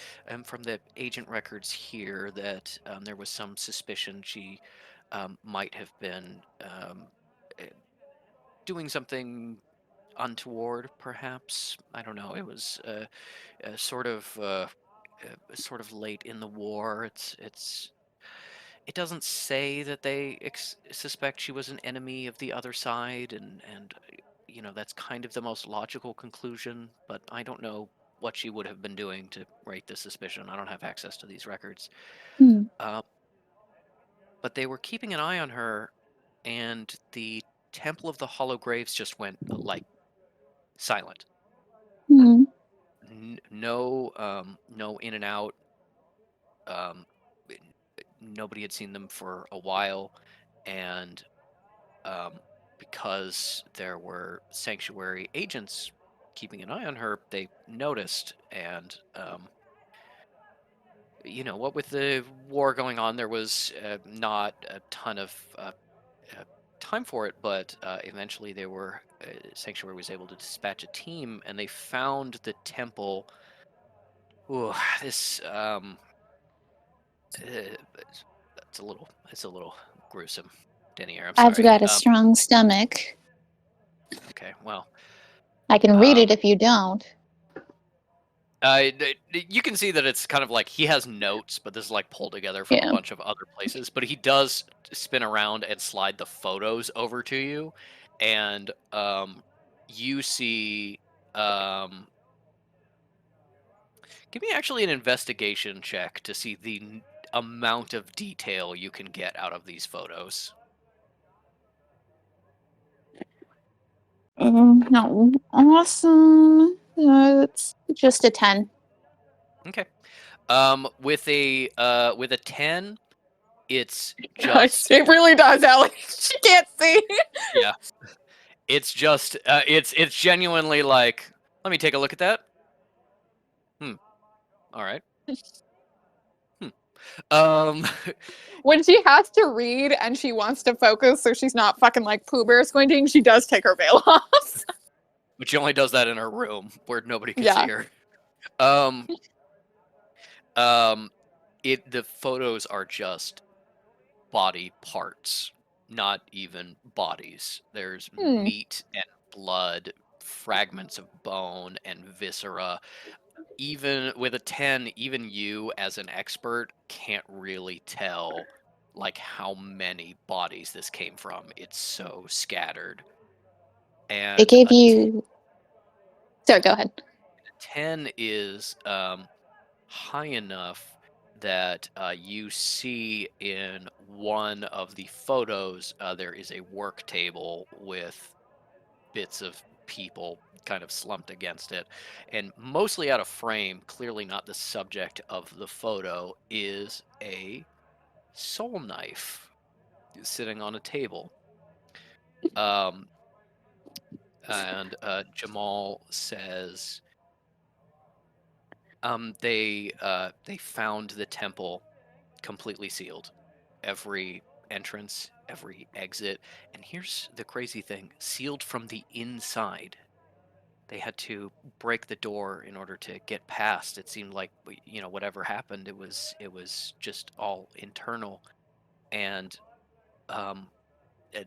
from the agent records here, that there was some suspicion she might have been eh, doing something untoward, perhaps. I don't know. It was sort of late in the war. It doesn't say that they suspect she was an enemy of the other side, and that's kind of the most logical conclusion. But I don't know what she would have been doing to rate this suspicion. I don't have access to these records. Hmm. But they were keeping an eye on her, and the Temple of the Hollow Graves just went like silent. Hmm. No in and out. Um, Nobody had seen them for a while, and because there were sanctuary agents keeping an eye on her, they noticed. And what with the war going on, there was not a ton of time for it, but eventually sanctuary was able to dispatch a team, and they found the temple. Ooh, this it's a little gruesome, Denier. I'm I've sorry. got a strong stomach. Okay, well, I can read it if you don't. you can see that it's kind of like he has notes, but this is like pulled together from a Yeah. bunch of other places. But he does spin around and slide the photos over to you, and you see. Give me actually an investigation check to see the amount of detail you can get out of these photos. No, awesome. It's just a 10. Okay. With a 10, it's Guys, just it really does, Ellie. She can't see. yeah. It's just it's genuinely like, let me take a look at that. All right. Um When she has to read and she wants to focus so she's not fucking like Pooh Bear squinting, she does take her veil off. but she only does that in her room where nobody can see Yeah. her. Um the photos are just body parts, not even bodies. There's meat and blood, fragments of bone and viscera. Even with a 10, even you as an expert can't really tell like how many bodies this came from. It's so scattered. They And gave a you. Sorry, go ahead. 10 is high enough that you see in one of the photos there is a work table with bits of people kind of slumped against it, and mostly out of frame, clearly not the subject of the photo, is a soul knife sitting on a table. And Jamal says they found the temple completely sealed, every entrance, every exit, and here's the crazy thing: sealed from the inside. They had to break the door in order to get past. It seemed like whatever happened, it was just all internal, and um,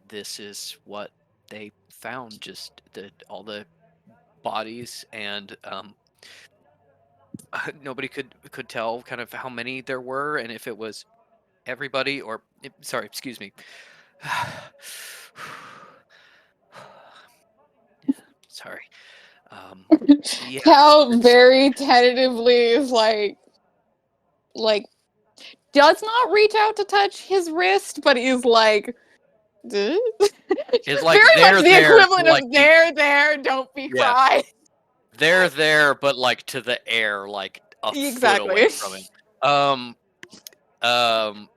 this is what they found: just all the bodies, and nobody could tell kind of how many there were, and if it was everybody or sorry, excuse me. Sorry. Yeah. Cal very tentatively is like does not reach out to touch his wrist, but he's like "Duh?" It's like very much they're the there, equivalent like of there, don't be yeah, cry. they're there, but like to the air, like a foot away Exactly. from him. Um, um,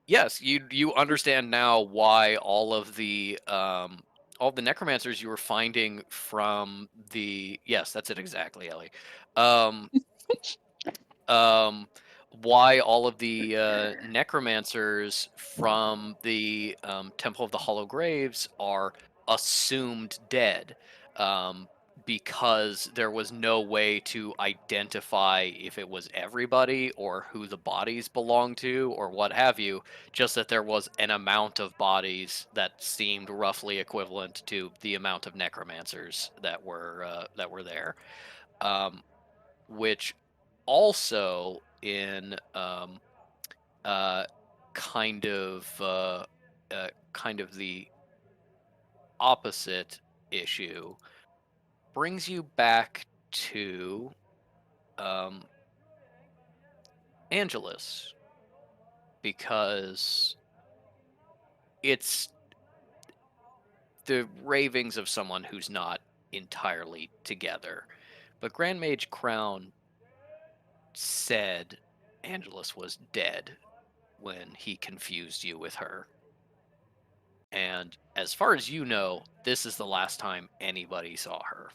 yes, you understand now why all the necromancers you were finding from the yes, that's it exactly, Ellie. Um, um, why all of the necromancers from the Temple of the Hollow Graves are assumed dead. Um, because there was no way to identify if it was everybody or who the bodies belonged to or what have you, just that there was an amount of bodies that seemed roughly equivalent to the amount of necromancers that were there, which also in kind of kind of the opposite issue brings you back to Angelus, because it's the ravings of someone who's not entirely together. But Grand Mage Crown said Angelus was dead when he confused you with her. And as far as you know, this is the last time anybody saw her.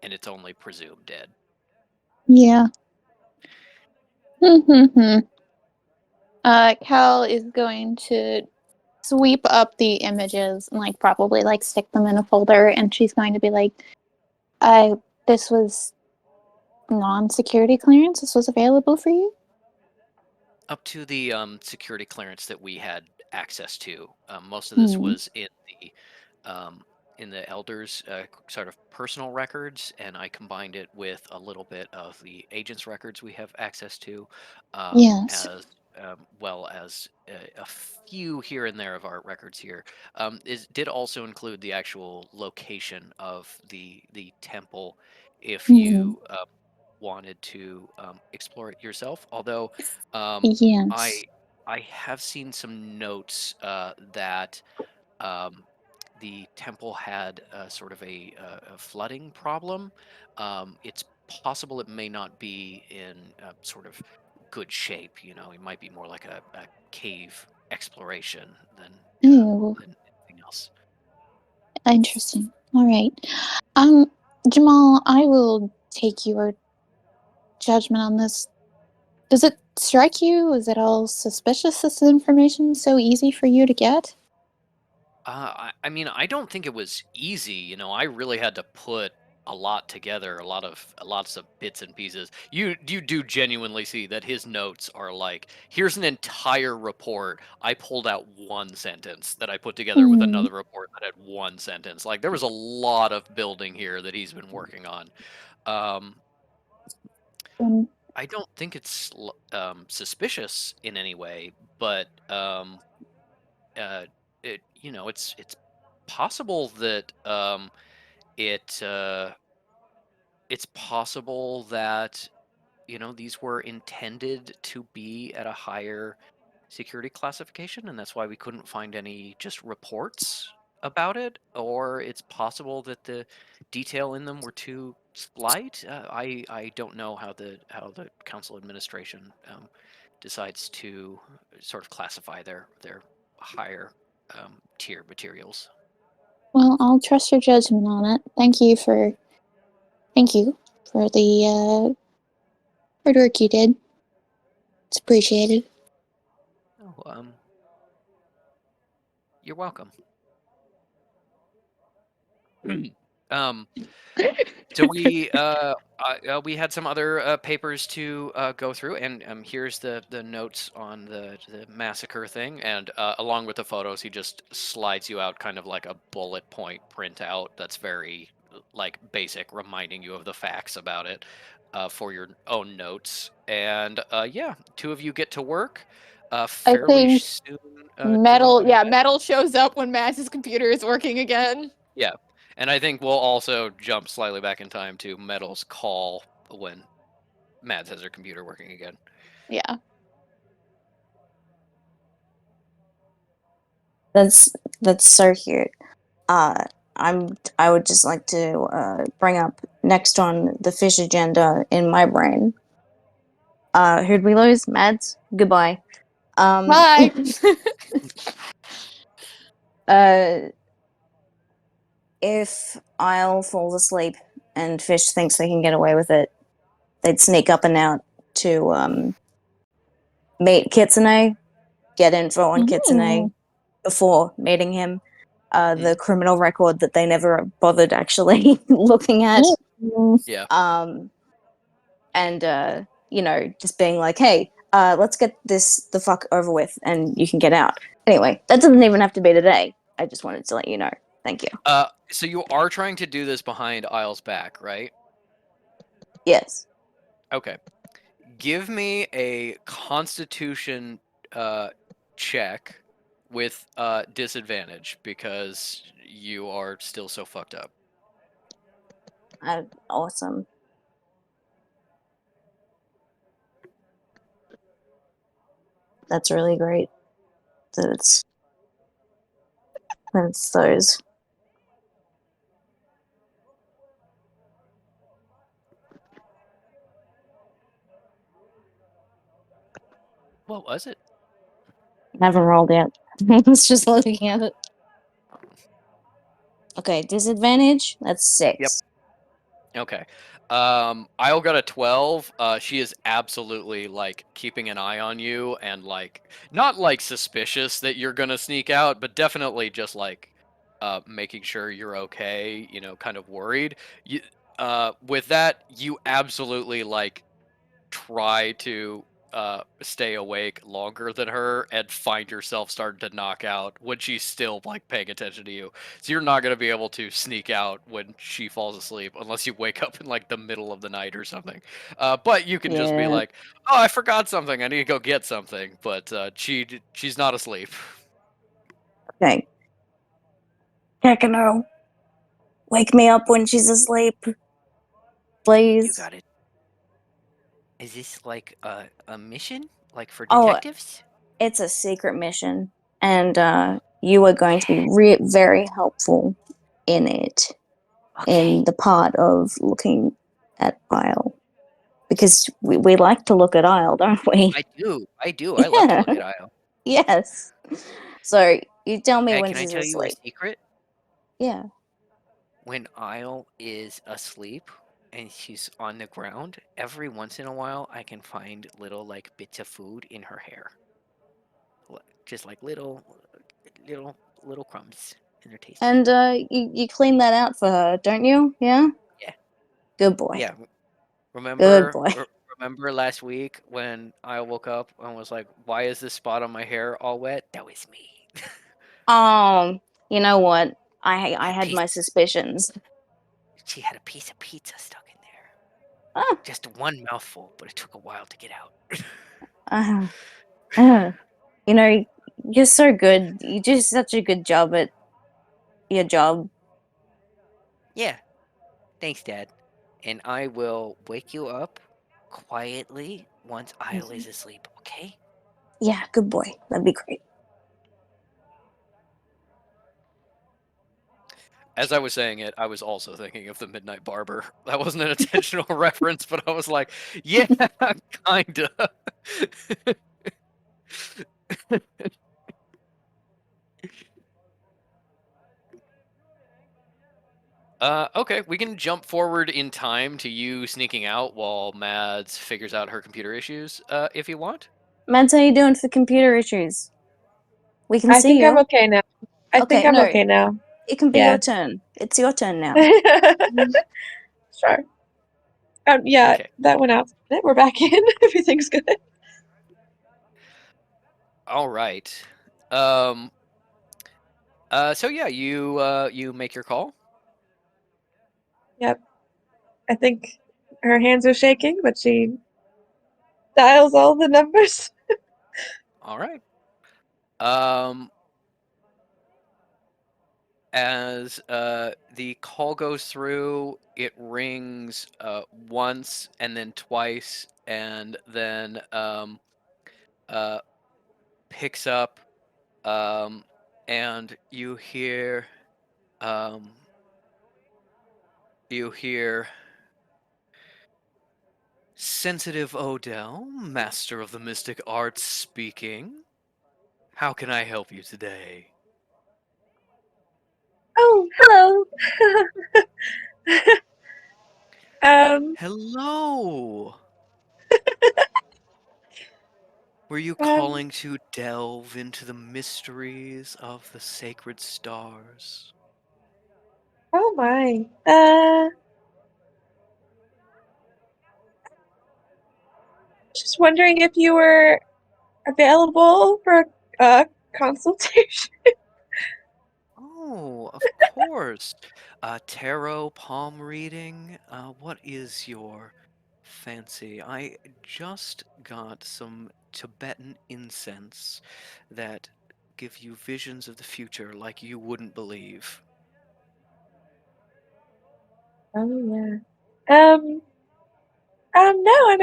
And it's only presumed dead. Yeah. Cal is going to sweep up the images and like probably like stick them in a folder, and she's going to be like, this was non-security clearance. This was available for you? Up to the security clearance that we had access to. Most of this was in the elders' sort of personal records, and I combined it with a little bit of the agents' records we have access to, Yes. as well as a few here and there of our records here. Did also include the actual location of the temple, if you wanted to explore it yourself. Although Yes. I have seen some notes that the temple had sort of a flooding problem. It's possible it may not be in sort of good shape. You know, it might be more like a cave exploration Ooh, than anything else. interesting. All right. Jamal, I will take your judgment on this. Does it strike you? Is it all suspicious? This information so easy for you to get? I mean, I don't think it was easy. You know, I really had to put a lot together, lots of bits and pieces. You do genuinely see that his notes are like, here's an entire report. I pulled out one sentence that I put together with another report that had one sentence. Like there was a lot of building here that he's been working on. I don't think it's suspicious in any way, but it's possible that it it's possible that these were intended to be at a higher security classification, and that's why we couldn't find any just reports about it. Or it's possible that the detail in them were too slight. I don't know how the council administration decides to sort of classify their higher tier materials. Well, I'll trust your judgment on it. Thank you for the hard work you did. It's appreciated. Oh, you're welcome. So we had some other papers to go through, and here's the notes on the massacre thing, and along with the photos, he just slides you out kind of like a bullet point printout that's very like basic, reminding you of the facts about it for your own notes. And yeah, two of you get to work fairly think soon. Metal shows up when Max's computer is working again. Yeah. And I think we'll also jump slightly back in time to Metal's call when Mads has her computer working again. Yeah. That's so cute. I would just like to bring up next on the fish agenda in my brain. Who'd we lose? Mads? Goodbye. Bye. If Isle falls asleep and Fish thinks they can get away with it, they'd sneak up and out to meet Kitsune, get info on Kitsune before meeting him, the criminal record that they never bothered actually looking at. Yeah. And just being like, hey, let's get this the fuck over with and you can get out. Anyway, that doesn't even have to be today. I just wanted to let you know. Thank you. So you are trying to do this behind Isle's back, right? Yes. Okay. Give me a Constitution check with disadvantage because you are still so fucked up. Awesome. That's really great. That's those. What was it? I haven't rolled yet. I was just looking at it. Okay, disadvantage. That's 6. Yep. Okay. Isle got a 12. She is absolutely like keeping an eye on you and like not like suspicious that you're gonna sneak out, but definitely just like making sure you're okay, kind of worried. With that, you absolutely like try to stay awake longer than her and find yourself starting to knock out when she's still like paying attention to you. So you're not going to be able to sneak out when she falls asleep unless you wake up in like the middle of the night or something. But you can just be like, "Oh, I forgot something. I need to go get something." But she's not asleep. Okay. Techno, wake me up when she's asleep, please. You got it. Is this like a mission, like for Oh, detectives? it's a secret mission, and you are going to be very helpful in it, in the part of looking at Isle. Because we like to look at Isle, don't we? I do. I love to look at Isle. Yes. So you tell me Hey, when can I she's tell you a asleep. secret? Yeah. When Isle is asleep and she's on the ground, every once in a while I can find little like bits of food in her hair. Just like little crumbs, and they're tasty. And you clean that out for her, don't you? Yeah? Yeah. Good boy. Yeah. Good Remember boy. remember last week when I woke up and was like, "Why is this spot on my hair all wet?" That was me. You know what? I A had piece- my suspicions. She had a piece of pizza stuck in there. Ah, Just one mouthful, but it took a while to get out. you know, you're so good. You do such a good job at your job. Yeah. Thanks, Dad. And I will wake you up quietly once Isle is asleep, okay? Yeah, good boy. That'd be great. As I was saying it, I was also thinking of the Midnight Barber. That wasn't an intentional reference, but I was like, yeah, kinda. Okay, we can jump forward in time to you sneaking out while Mads figures out her computer issues, if you want. Mads, how you doing for computer issues? We can I see think you. I'm okay now. I think I'm no, okay now. it can be Yeah. your turn. It's your turn now. Sure. Yeah, Okay. that went out. We're back in. Everything's good. All right. So yeah, you make your call. Yep. I think her hands are shaking, but she dials all the numbers. All right. As the call goes through, it rings once and then twice, and then picks up, and you hear sensitive Odell, master of the mystic arts, speaking. How can I help you today? Oh, hello. Hello. Were you calling to delve into the mysteries of the sacred stars? Oh my. Just wondering if you were available for a consultation. Oh, of course. Tarot, palm reading. What is your fancy? I just got some Tibetan incense that give you visions of the future like you wouldn't believe. Oh yeah. No,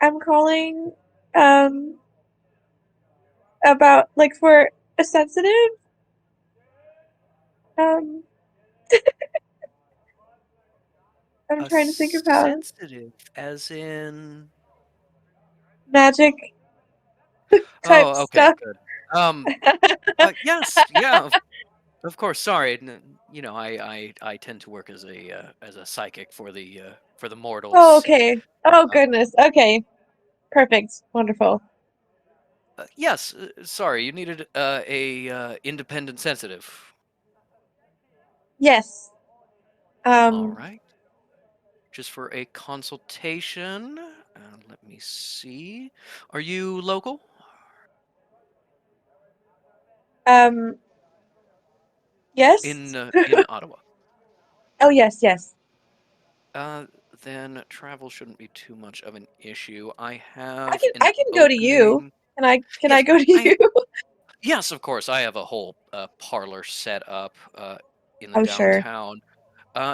I'm calling um about like for a sensitive um I'm A trying to think of how sensitive, as in. magic type Oh, okay, stuff. good. Um, yes, yeah, of course. Sorry, I tend to work as a psychic for the Oh, mortals. okay. Oh Um, goodness. Okay. Perfect. Wonderful. yes. Sorry, you needed a independent sensitive. Yes. All Um right. Just for a consultation. Let me see. Are you local? um yes. In Ottawa. Oh yes, yes. Uh, then travel shouldn't be too much of an issue. I have an I can go to you. opening. Can I Yes, go to I you? yes, of course. I have a whole parlor set up in the Oh sure. downtown.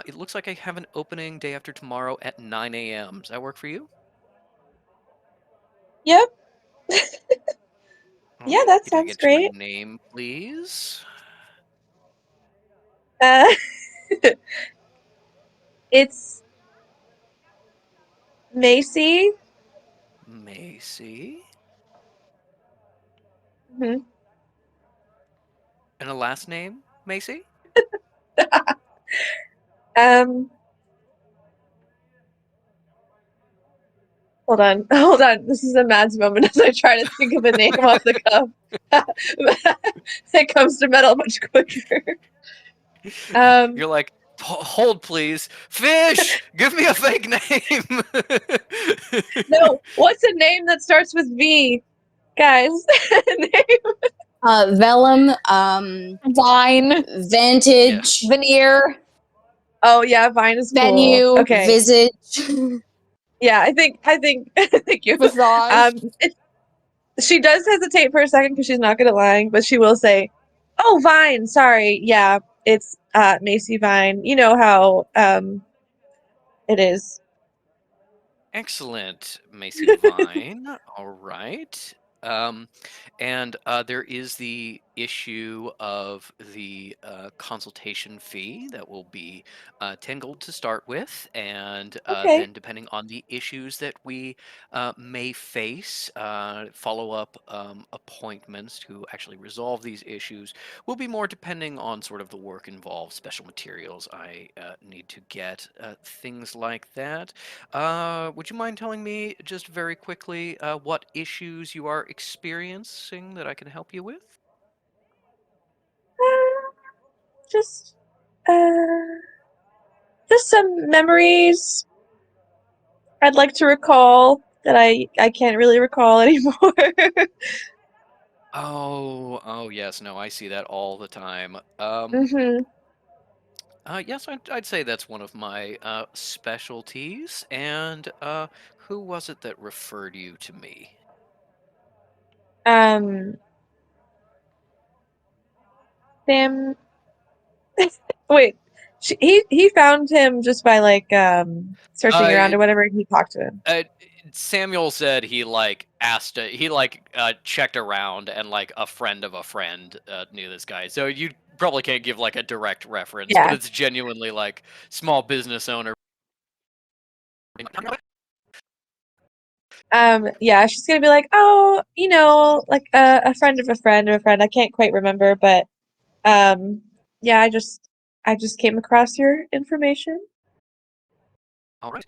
It looks like I have an opening day after tomorrow at 9 a.m. Does that work for you? Yep. All Yeah, right. that Could I sounds get your great. name, please? Uh it's Macy. Macy. Mhm. And a last name, Macy? Um hold on. Hold on. This is a Mads moment as I try to think of a name off the cuff. It comes to metal much quicker. Um You're like, hold please. Fish! Give me a fake name! no, what's a name that starts with V? Guys. Name. Vellum, Vine, Vantage, Yes. veneer, Oh yeah, Vine is cool. venue, Okay. Visage. Yeah, I think thank you. visage. It, she does hesitate for a second because she's not good at lying, but she will say, "Oh, Vine, sorry. Yeah, it's Macy Vine. You know how it is." Excellent, Macy Vine. All right. Um, and there is the issue of the consultation fee that will be 10 gold to start with. And Okay. then, depending on the issues that we may face, follow up appointments to actually resolve these issues will be more depending on sort of the work involved, special materials I need to get, things like that. Would you mind telling me just very quickly what issues you are experiencing that I can help you with? Uh, just uh just some memories I'd like to recall that I can't really recall anymore. Oh, yes, no, I see that all the time. Mhm. Yes, I'd say that's one of my specialties. And who was it that referred you to me? Um Sam wait. He found him just by like searching Uh, around or whatever and he talked to him. Uh, Samuel said he like asked he like checked around and like a friend of a friend knew this guy. So you probably can't give like a direct reference, but Yeah. it's genuinely like small business owner. Yeah, she's gonna be like, oh, like a friend of a friend of a friend. I can't quite remember, but um, yeah, I just came across your information. All right.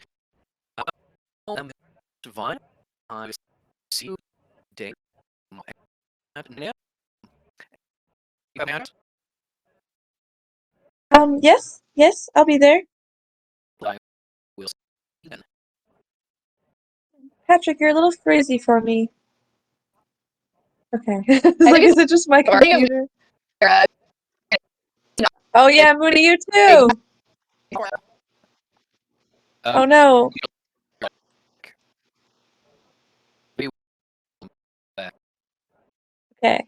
I'm Divine. I see you. day. Yeah. Amanda, Yes, I'll be there. I will see you then. Patrick, you're a little crazy for me. Okay. I think Is it just my I think computer? uh, Oh yeah, Moody, you big too. Oh Um, no. be back. Okay.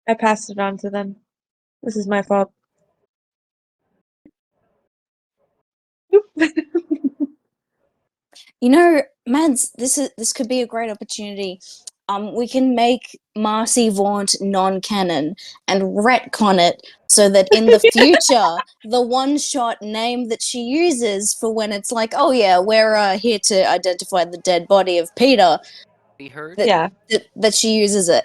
I passed it on to them. This is my fault. You know, Mads, this could be a great opportunity. We can make Marcy Vaunt non-canon and retcon it so that in the future, the one-shot name that she uses for when it's like, oh yeah, we're here to identify the dead body of Peter, Be heard. that Yeah. that she uses it.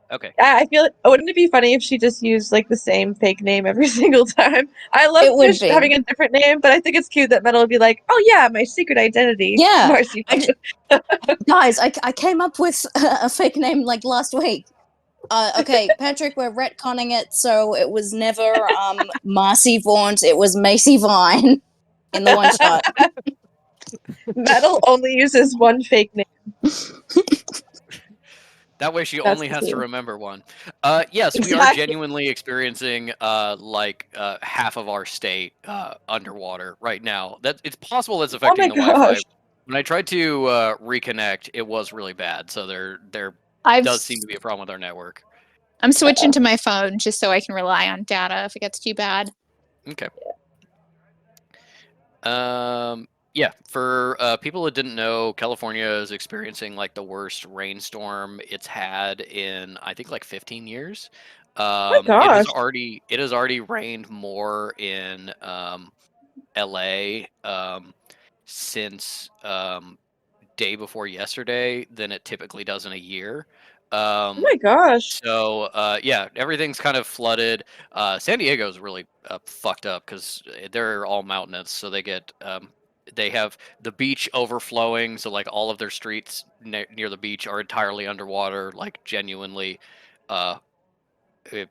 Okay. I feel like, wouldn't it be funny if she just used like the same fake name every single time? I love It would Fish be. having a different name, but I think it's cute that Metal would be like, "Oh yeah, my secret identity, Yeah, Marcy." guys, I came up with a fake name like last week. Okay, Patrick, we're retconning it, so it was never Marcy Vaunt, it was Macy Vine in the one shot. Metal only uses one fake name. That way she That's only has to cute. remember one. Yes, we are Exactly. genuinely experiencing half of our state underwater right now. That it's possible it's Oh affecting my the Wi-Fi. gosh. When I tried to reconnect, it was really bad. So there I've does seem to be a problem with our network. I'm switching Uh-oh. to my phone just so I can rely on data if it gets too bad. Okay. Yeah, for people that didn't know, California is experiencing like the worst rainstorm it's had in I think like 15 years. Oh my gosh. It has already rained more in LA since day before yesterday than it typically does in a year. Oh Um, my gosh. so yeah, everything's kind of flooded. San Diego's really fucked up because they're all mountainous, so they have the beach overflowing, so like all of their streets near the beach are entirely underwater, like genuinely uh, it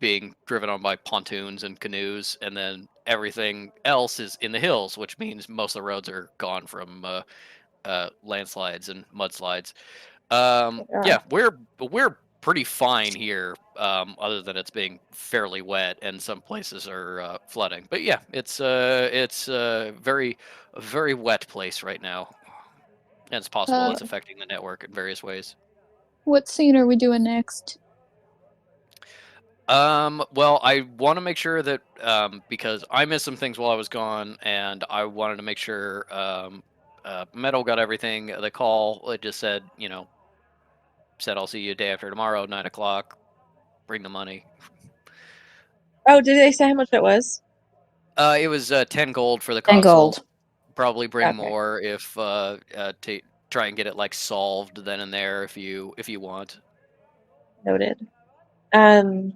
being driven on by pontoons and canoes, and then everything else is in the hills, which means most of the roads are gone from landslides and mudslides. Oh my Yeah, gosh. we're pretty fine here, other than it's being fairly wet and some places are flooding. But yeah, it's very a very wet place right now, and it's possible Uh, it's affecting the network in various ways. what scene are we doing next? Well, I want to make sure that because I missed some things while I was gone, and I wanted to make sure Metal got everything. The call it just said, said I'll see you day after tomorrow, 9 o'clock. Bring the money. Oh, did they say how much it was? It was 10 gold for the And consult. gold. Probably bring Okay, more if to try and get it like solved then and there if you want. noted. Um,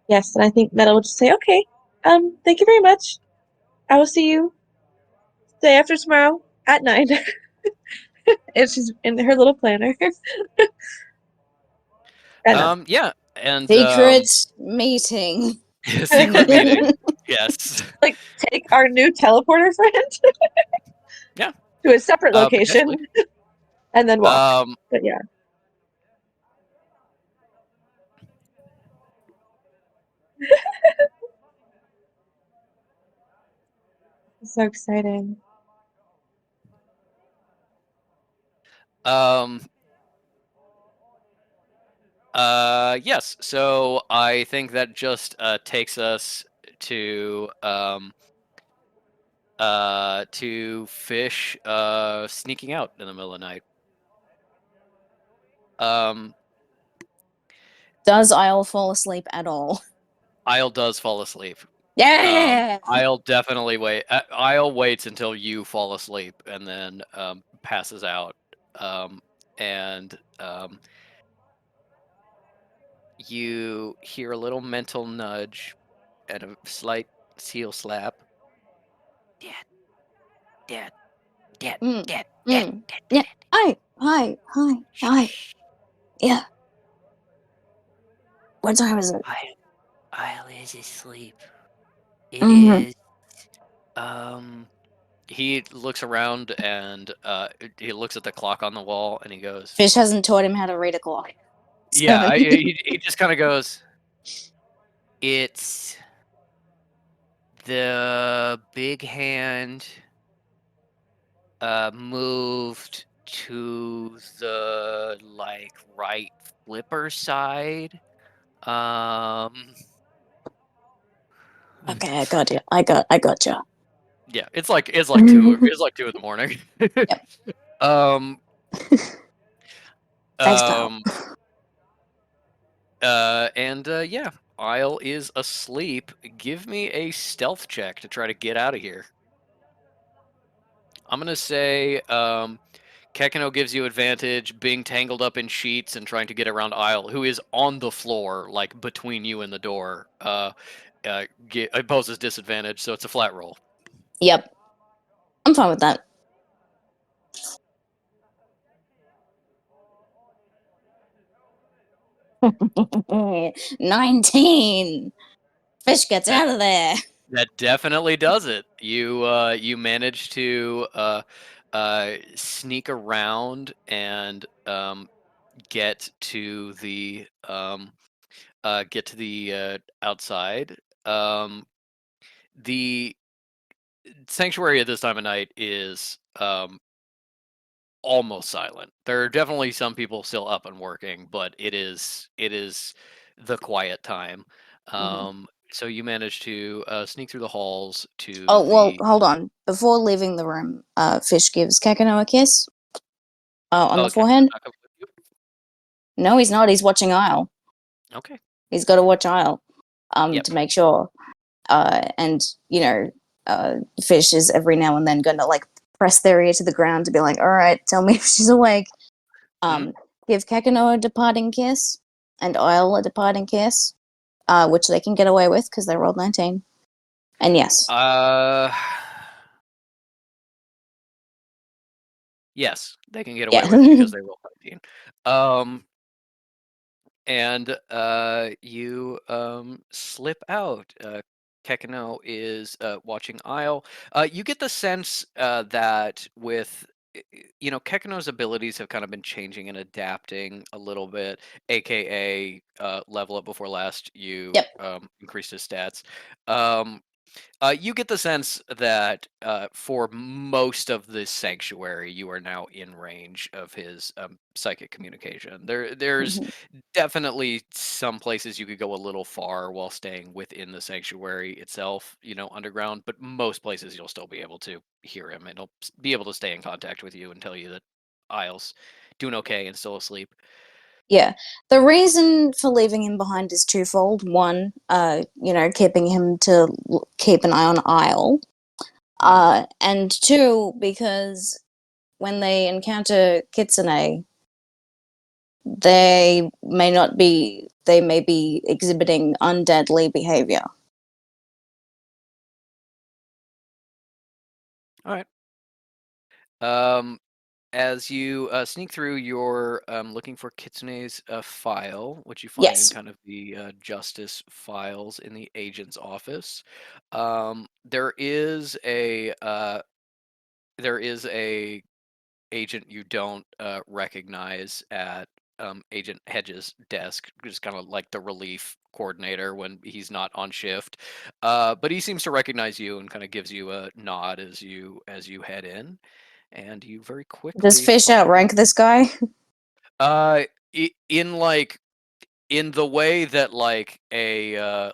yes, and I think Metal would just say, "Okay, thank you very much. I will see you day after tomorrow at 9." And she's in her little planner. I know. Yeah, and Secret meeting. secret meeting. Yes. Like, take our new teleporter friend Yeah. to a separate Potentially. location and then walk. Um, But yeah, it's so exciting. um, yes. So I think that just takes us to Fish sneaking out in the middle of the night. Um, Does Isle fall asleep at all? Isle does fall asleep. Yeah. I'll definitely wait. I'll wait until you fall asleep and then passes out. And you hear a little mental nudge and a slight seal slap. Dad, Dad, Dad, Mm, Dad, Dad, mm. Dad, Yeah. Dad. Hi. Shh. Yeah. What time is it? Isle is asleep. It Mm-hmm. is, um, He looks around and he looks at the clock on the wall and he goes, Fish hasn't taught him how to read a clock. "Yeah." So- He just kind of goes, it's the big hand moved to the like right flipper side. Um, okay, I got you. I got you. yeah, it's like 2 in the morning. Yep. um, Thanks, pal. um, and yeah, Isle is asleep. Give me a stealth check to try to get out of here. I'm gonna say Kekino gives you advantage, being tangled up in sheets and trying to get around Isle, who is on the floor, like between you and the door. It poses disadvantage, so it's a flat roll. Yep. I'm fine with that. $19. Fish gets That out of there. that definitely does it. You manage to sneak around and get to the outside. The sanctuary at this time of night is almost silent. There are definitely some people still up and working, but it is the quiet time. Mhm. So you manage to sneak through the halls to Oh, well, the. hold on. Before leaving the room, Fish gives Kakano a kiss on Oh, the okay. forehead. Not coming with No, he's not. He's watching Isle. you? Okay. He's got to watch Isle Yep. to make sure. And, you know, Fish is every now and then going to, like, press their ear to the ground to be like, all right, tell me if she's awake. Mhm. Give Kakano a departing kiss and Isle a departing kiss, which they can get away with because they rolled 19. And yes. Yes, they can get away Yeah. with because they roll 19. Um, and you slip out. Kekino is watching Isle. You get the sense that with Kekino's abilities have kind of been changing and adapting a little bit, aka level up before last. You Yep. increased his stats. Um, you get the sense that for most of this sanctuary, you are now in range of his psychic communication. There's Mhm. definitely some places you could go a little far while staying within the sanctuary itself, underground, but most places you'll still be able to hear him and he'll be able to stay in contact with you and tell you that Isles doing okay and still asleep. Yeah. The reason for leaving him behind is twofold. One, keeping him to keep an eye on Isle. Mhm. And two, because when they encounter Kitsune, they may be exhibiting undeadly behavior. All right. Um, as you sneak through, you're looking for Kitsune's file, which you find in Yes. kind of the justice files in the agent's office. There is a agent you don't recognize at Agent Hedges' desk, just kind of like the relief coordinator when he's not on shift. But he seems to recognize you and kind of gives you a nod as you head in, and you very Does quickly Fish find outrank this guy? uh in like in the way that like a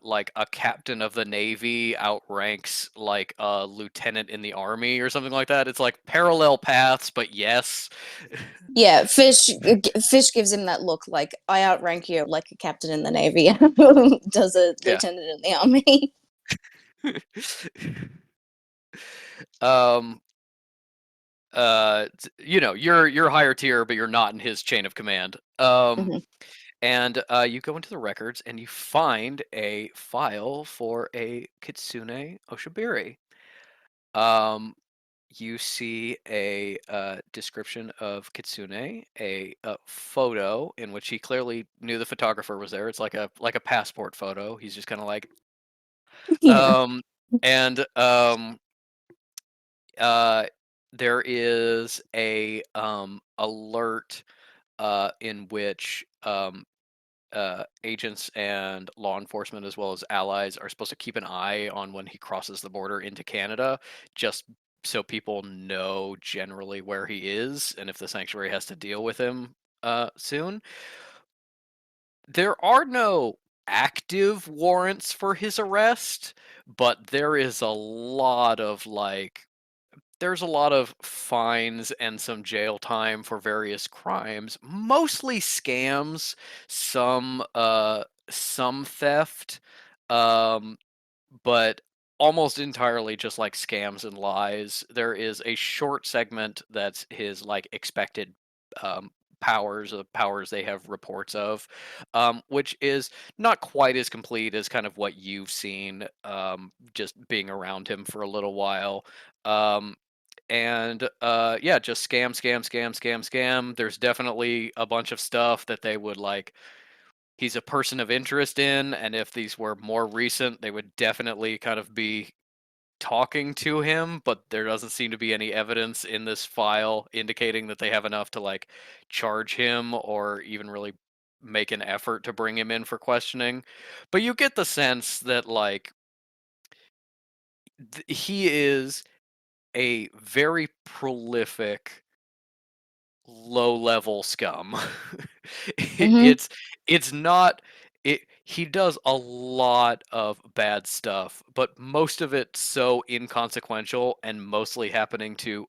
captain of the navy outranks like a lieutenant in the army or something like that. It's like parallel paths, but yes. Yeah, Fish gives him that look like I outrank you like a captain in the navy. Does a Yeah. lieutenant in the army? um you're higher tier, but you're not in his chain of command. Mhm. And you go into the records and you find a file for a Kitsune Oshibiri. Um you see a description of Kitsune, a photo in which he clearly knew the photographer was there. It's like a passport photo. He's just kind of like, Yeah. um, and uh, there is a alert in which agents and law enforcement, as well as allies, are supposed to keep an eye on when he crosses the border into Canada, just so people know generally where he is and if the sanctuary has to deal with him soon. There are no active warrants for his arrest, but there is a lot of there's a lot of fines and some jail time for various crimes, mostly scams, some theft, um, but almost entirely just like scams and lies. There is a short segment that's his like expected um, powers they have reports of, which is not quite as complete as kind of what you've seen just being around him for a little while. Um, and yeah, just scam, scam, scam, scam, scam. There's definitely a bunch of stuff that they would like. He's a person of interest in, and if these were more recent, they would definitely kind of be talking to him, but there doesn't seem to be any evidence in this file indicating that they have enough to like charge him or even really make an effort to bring him in for questioning. But you get the sense that like he is a very prolific low level scum. Mm-hmm. It's not he does a lot of bad stuff, but most of it so inconsequential and mostly happening to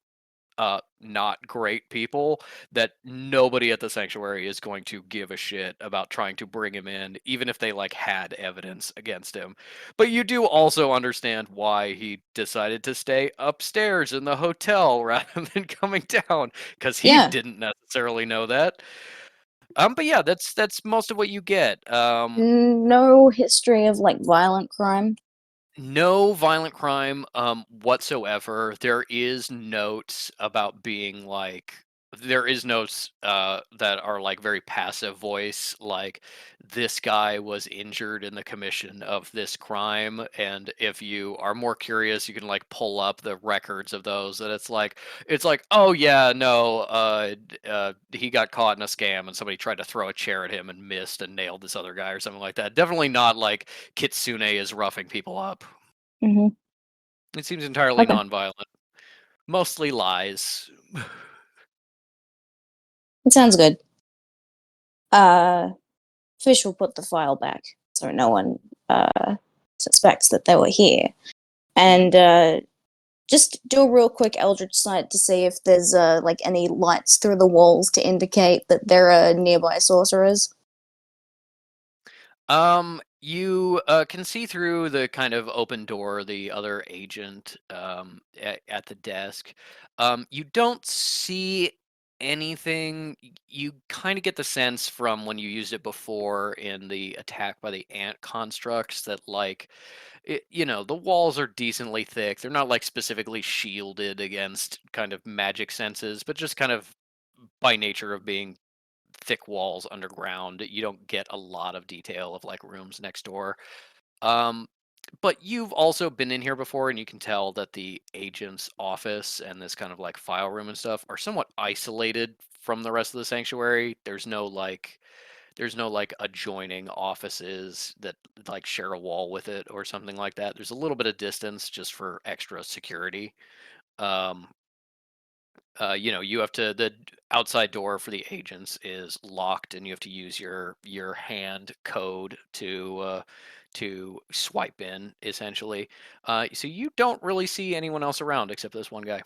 not great people that nobody at the sanctuary is going to give a shit about trying to bring him in, even if they like had evidence against him. But you do also understand why he decided to stay upstairs in the hotel rather than coming down, because he Yeah. didn't necessarily know that. But yeah, that's most of what you get. No history of like violent crime. No violent crime whatsoever. There is notes about being like there is notes that are like very passive voice, like this guy was injured in the commission of this crime, and if you are more curious you can like pull up the records of those, and it's like oh yeah, no, he got caught in a scam and somebody tried to throw a chair at him and missed and nailed this other guy or something like that. Definitely not like Kitsune is roughing people up. Mm-hmm. It seems entirely Okay. nonviolent. Mostly lies. It sounds good. Uh, Fish will put the file back so no one suspects that they were here. And just do a real quick Eldritch Sight to see if there's like any lights through the walls to indicate that there are nearby sorcerers. You can see through the kind of open door, the other agent at the desk. You don't see anything. You kind of get the sense from when you used it before in the attack by the ant constructs that the walls are decently thick. They're not like specifically shielded against kind of magic senses, but just kind of by nature of being thick walls underground, you don't get a lot of detail of like rooms next door. Um, but you've also been in here before, and you can tell that the agent's office and this kind of like file room and stuff are somewhat isolated from the rest of the sanctuary. There's no like adjoining offices that like share a wall with it or something like that. There's a little bit of distance just for extra security. Um, you have to the outside door for the agents is locked, and you have to use your hand code to swipe in essentially. So you don't really see anyone else around except this one guy.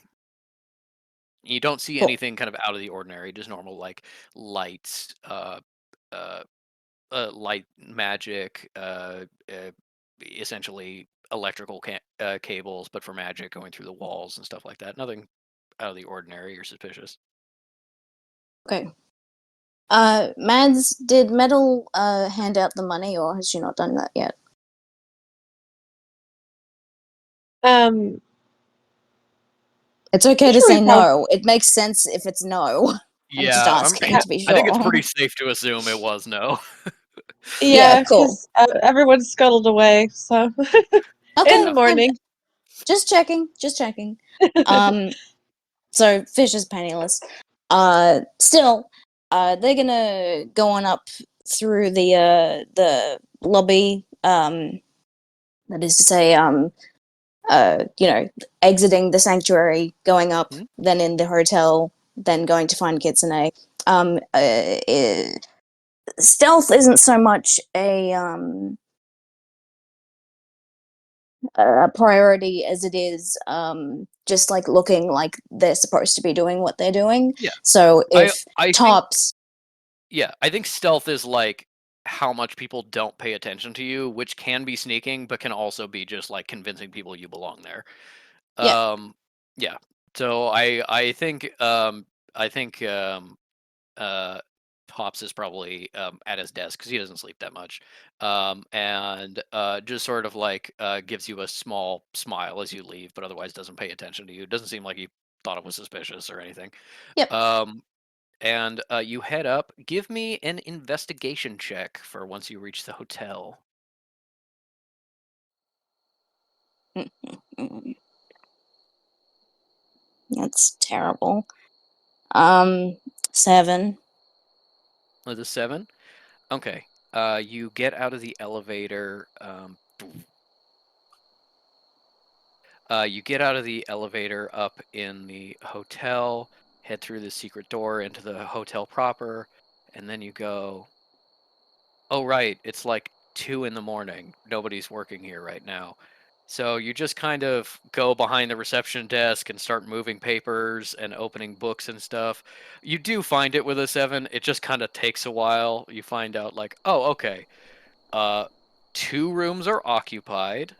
You don't see Cool. anything kind of out of the ordinary, just normal like lights, uh, light magic, essentially electrical cables, but for magic going through the walls and stuff like that. Nothing out of the ordinary or suspicious. Okay. Mads, did Metal hand out the money, or has she not done that yet? Um, It's okay to Usually say probably- no. It makes sense if it's no. I'm just Yeah, asking to be sure. I think it's pretty safe to assume it was no. Yeah, cool. 'cause, everyone's scuttled away, so Okay, in the fine. morning. Just checking. Just checking. So Fish is penniless. Still, they're gonna go on up through the lobby. That is to say, exiting the sanctuary, going up, Mhm. then in the hotel, then going to find Kitsune. Stealth isn't so much a priority as it is just like looking like they're supposed to be doing what they're doing. Yeah. So I if I think Tops, I think stealth is like how much people don't pay attention to you, which can be sneaking, but can also be just like convincing people you belong there. yeah, Yeah. So I think uh Pops is probably at his desk because he doesn't sleep that much, and just sort of like gives you a small smile as you leave, but otherwise doesn't pay attention to you. It doesn't seem like he thought it was suspicious or anything. yep. And you head up. Give me an investigation check for once you reach the hotel. Mm, that's terrible. 7. With a 7. Okay. You get out of the elevator. You get out of the elevator up in the hotel, head through the secret door into the hotel proper, and then you go, oh, right, it's like 2 in the morning. Nobody's working here right now. So you just kind of go behind the reception desk and start moving papers and opening books and stuff. You do find it with a 7. It just kind of takes a while. You find out, like, oh, okay. 2 rooms are occupied.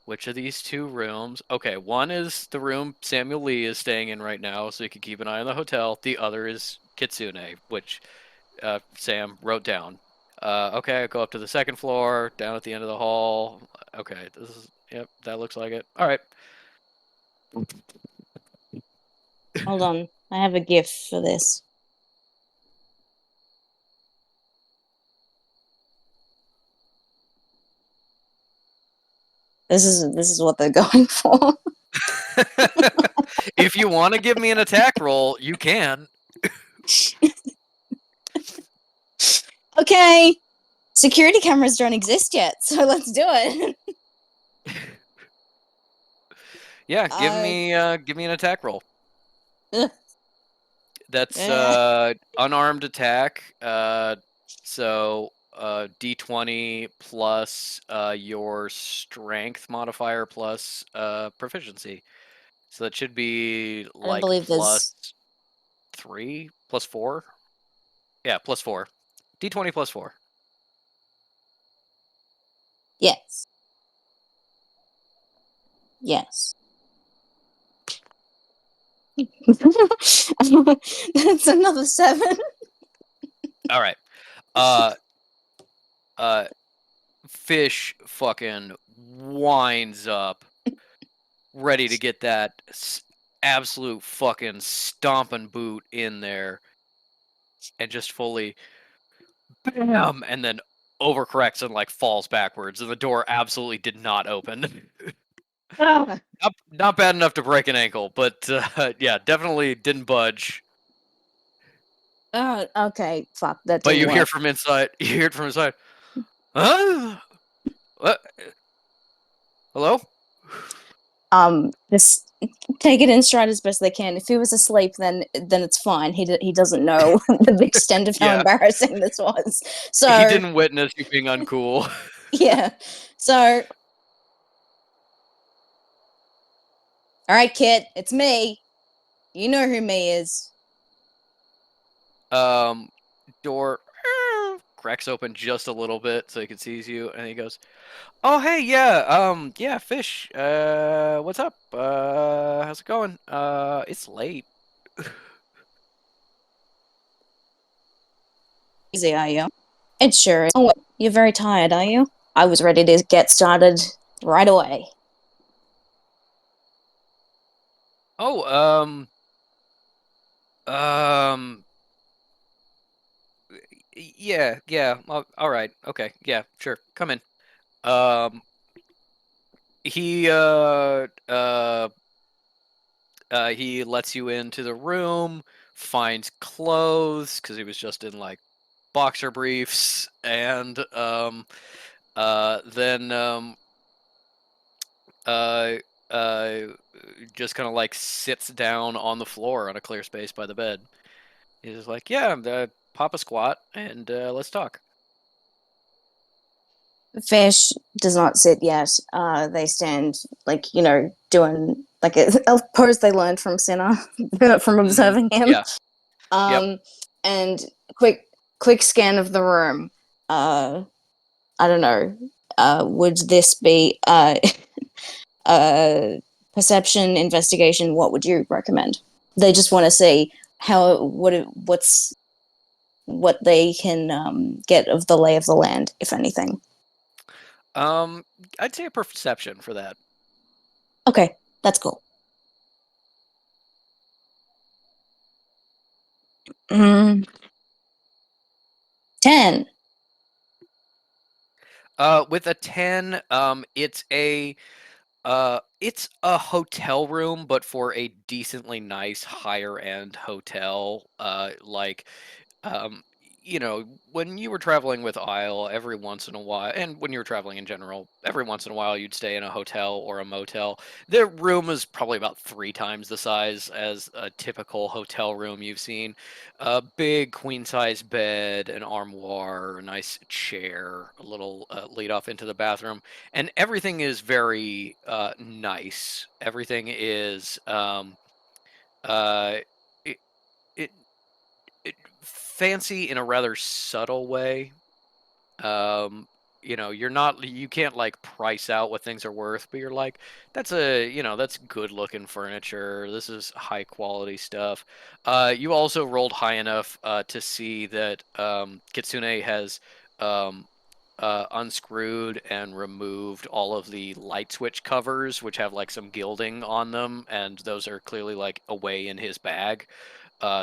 Which of these 2 rooms? Okay, one is the room Samuel Lee is staying in right now, so you can keep an eye on the hotel. The other is Kitsune, which Sam wrote down. Okay, I go up to the 2nd floor, down at the end of the hall. Okay, yep, that looks like it. All right. Hold on, I have a GIF for this. This is what they're going for. If you want to give me an attack roll, you can. Okay, security cameras don't exist yet, so let's do it. Yeah, give me an attack roll. Ugh. That's unarmed attack. So D20 plus your strength modifier plus proficiency. So that should be I don't like believe plus there's 3, plus 4. Yeah, plus 4. D20 plus 4. yes, yes. That's another 7. All right. Uh, uh, Fish fucking winds up, ready to get that absolute fucking stomping boot in there, and just fully bam, and then overcorrects and like falls backwards, and the door absolutely did not open. Not bad enough to break an ankle, but yeah, definitely didn't budge. Oh, okay, fuck, that But didn't you hear work. from inside. You hear it from inside. Huh? What? Hello? Just take it in stride as best they can. If he was asleep, then it's fine. He doesn't know the extent of how Yeah. embarrassing this was. So He didn't witness you being uncool. yeah. So all right, Kit, it's me. You know who me is. Door cracks open just a little bit so he can see you, and he goes, "Oh, hey, yeah, Fish. What's up? How's it going? It's late." Easy, are you? It sure is. Oh, wait, you're very tired, are you? I was ready to get started right away. Oh, um, yeah. All right. Okay. Yeah, sure. Come in. Um, he he lets you into the room, finds clothes because he was just in like boxer briefs, and then uh uh just kind of like sits down on the floor on a clear space by the bed. He's just like, yeah, pop a squat and let's talk. Fish does not sit yet. They stand, like, doing like a pose they learned from Sinner from observing him. Yeah. Yep. And quick scan of the room. I don't know. Would this be perception, investigation? What would you recommend? They just want to see what they can get of the lay of the land, if anything. I'd say a perception for that. Okay, that's cool. 10. With a 10, it's a hotel room, but for a decently nice higher end hotel. Um, when you were traveling with Isle, every once in a while, and when you were traveling in general, every once in a while you'd stay in a hotel or a motel. The room is probably about 3 times the size as a typical hotel room you've seen. A big queen size bed, an armoire, a nice chair, a little lead off into the bathroom, and everything is very nice. Everything is uh, it, it fancy in a rather subtle way. Um, you can't like price out what things are worth, but you're like, that's good looking furniture. This is high quality stuff. You also rolled high enough to see that Kitsune has um, unscrewed and removed all of the light switch covers, which have like some gilding on them, and those are clearly like away in his bag.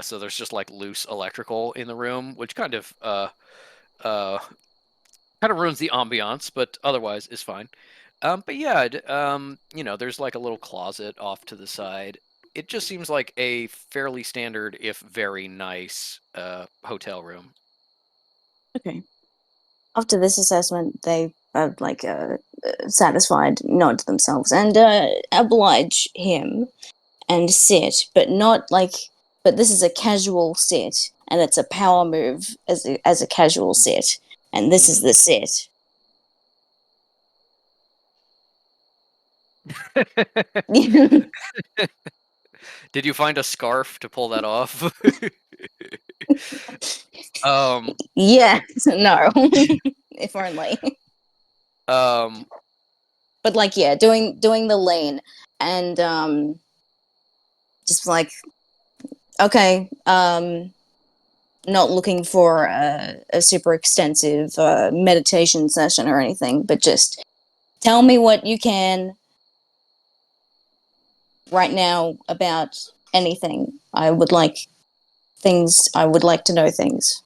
So there's just like loose electrical in the room, which uh, kind of ruins the ambiance, but otherwise is fine. But yeah, there's like a little closet off to the side. It just seems like a fairly standard, if very nice, hotel room. Okay. After this assessment, they are satisfied, nod to themselves, and oblige him and sit, but not like. But this is a casual sit, and it's a power move as a casual sit, and this is the sit. Did you find a scarf to pull that off? Yeah, no, if only. Um, But like, yeah, doing the lean and just like, okay, not looking for a super extensive meditation session or anything, but just tell me what you can right now about anything. I would like to know things.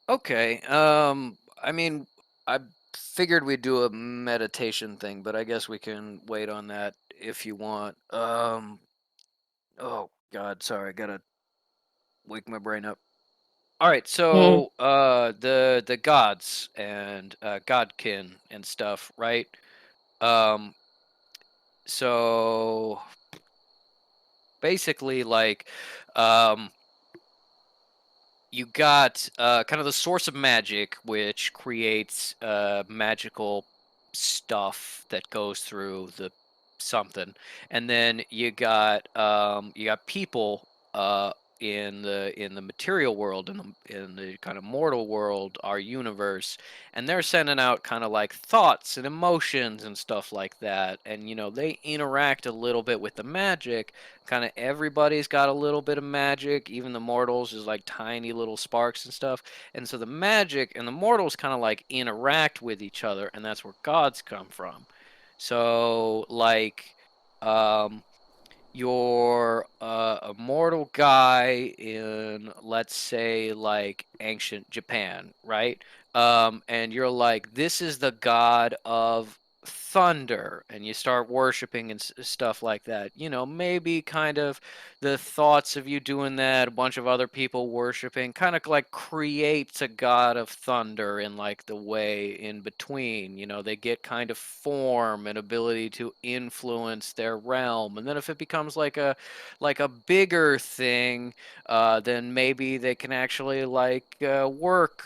okay. I mean, I figured we'd do a meditation thing, but I guess we can wait on that if you want. Oh God, sorry, I gotta wake my brain up. All right, Mm. so the gods and godkin and stuff, right? Um, so basically, like, um, you got kind of the source of magic, which creates magical stuff that goes through the something, and then you got people in the material world, in the kind of mortal world, our universe, and they're sending out kind of like thoughts and emotions and stuff like that, and they interact a little bit with the magic. Kind of everybody's got a little bit of magic, even the mortals is like tiny little sparks and stuff. And so the magic and the mortals kind of like interact with each other, and that's where gods come from. So like um, you're a mortal guy in, let's say, like ancient Japan, right? And you're like, this is the god of thunder, and you start worshiping and stuff like that. You know, maybe kind of the thoughts of you doing that, a bunch of other people worshiping, kind of like creates a god of thunder in like the way in between. You know, they get kind of form and ability to influence their realm, and then if it becomes like a bigger thing, then maybe they can actually like work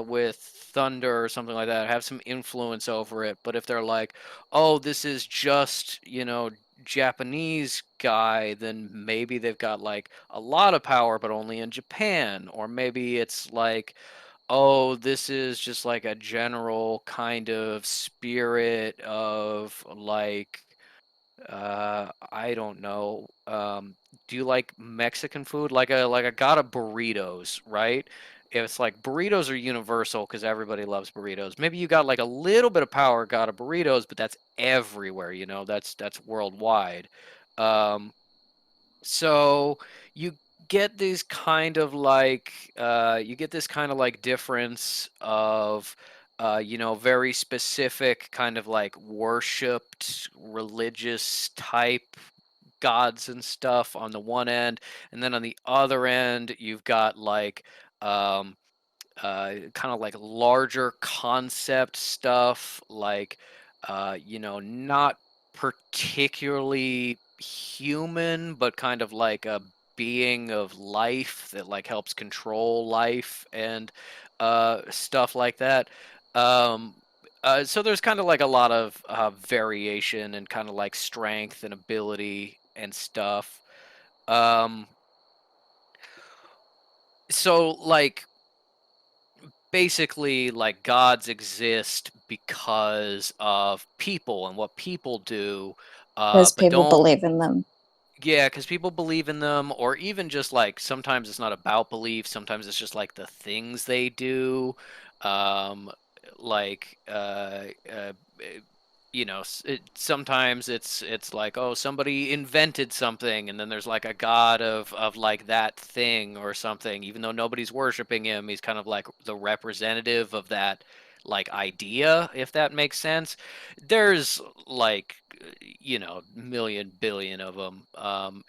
with thunder or something like that, have some influence over it. But if they're like, oh, this is just, you know, Japanese guy, then maybe they've got like a lot of power, but only in Japan. Or maybe it's like, oh, this is just like a general kind of spirit of like, I don't know. Do you like Mexican food? Like a god of burritos, right? It's like burritos are universal because everybody loves burritos. Maybe you got like a little bit of power, god of burritos, but that's everywhere, you know, that's worldwide. Um, so you get these kind of like you get this kind of like difference of you know, very specific kind of like worshipped religious type gods and stuff on the one end, and then on the other end you've got like um kind of like larger concept stuff, like you know, not particularly human, but kind of like a being of life that like helps control life and stuff like that. Um, so there's kind of like a lot of variation and kind of like strength and ability and stuff. Um, so like basically like gods exist because of people and what people do, Because but people don't. believe in them. Yeah, because people believe in them, or even just like sometimes it's not about belief. Sometimes it's just like the things they do, um, like eh, you know, sometimes it's like, oh, somebody invented something, and then there's like a god of like that thing or something. Even though nobody's worshiping him, he's kind of like the representative of that like idea, if that makes sense. There's like, you know, million billion of them,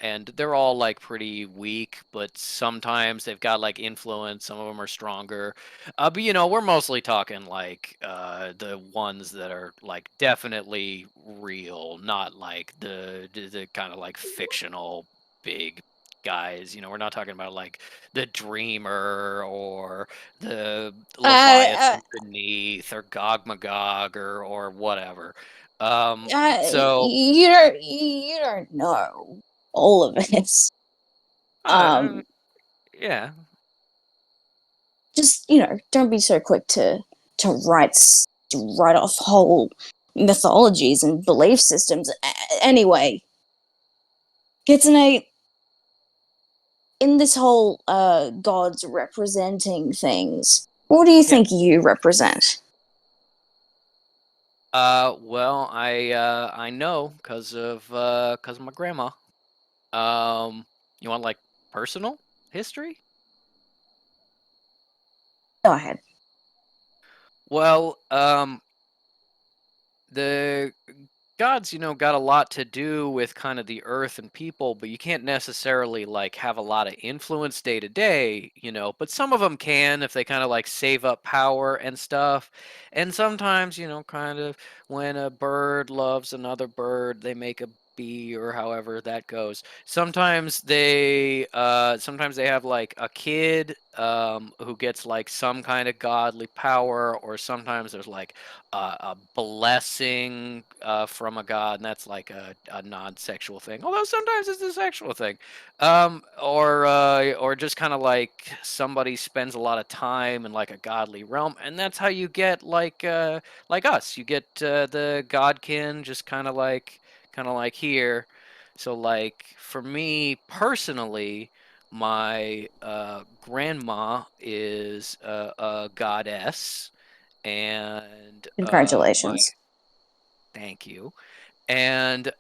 and they're all like pretty weak, but sometimes they've got like influence. Some of them are stronger, but you know, we're mostly talking like the ones that are like definitely real, not like the kind of like fictional big guys. You know, we're not talking about like the Dreamer or the Uh, Leviathan beneath or Gog Magog or whatever. So you don't know all of this. uh, Um, yeah, just don't be so quick to write off whole mythologies and belief systems. Anyway, Kitsune, in this whole gods representing things, what do you yeah. think you represent? Well, I know because of my grandma. You want like personal history? Go ahead. Well, the gods, you know, got a lot to do with kind of the earth and people, but you can't necessarily like have a lot of influence day to day, you know, but some of them can if they kind of like save up power and stuff. And sometimes, you know, kind of when a bird loves another bird, they make a bee or however that goes. Sometimes they have like a kid who gets like some kind of godly power, or sometimes there's like a blessing from a god, and that's like a non-sexual thing. Although sometimes it's a sexual thing, or just kind of like somebody spends a lot of time in like a godly realm, and that's how you get like us. You get the godkin, just kind of like here. So like for me personally, my grandma is a goddess, and my Congratulations. thank you. And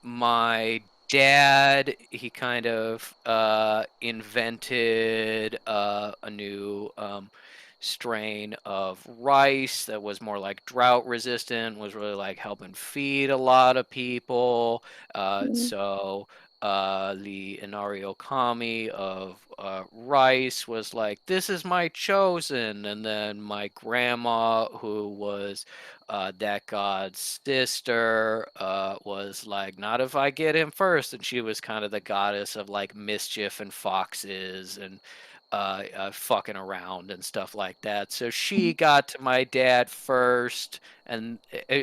my dad, he kind of invented a new strain of rice that was more like drought resistant, was really like helping feed a lot of people. So the Inario Kami of rice was like, this is my chosen. And then my grandma, who was that god's sister, was like, not if I get him first. And she was kind of the goddess of like mischief and foxes and fucking around and stuff like that. So she got to my dad first, and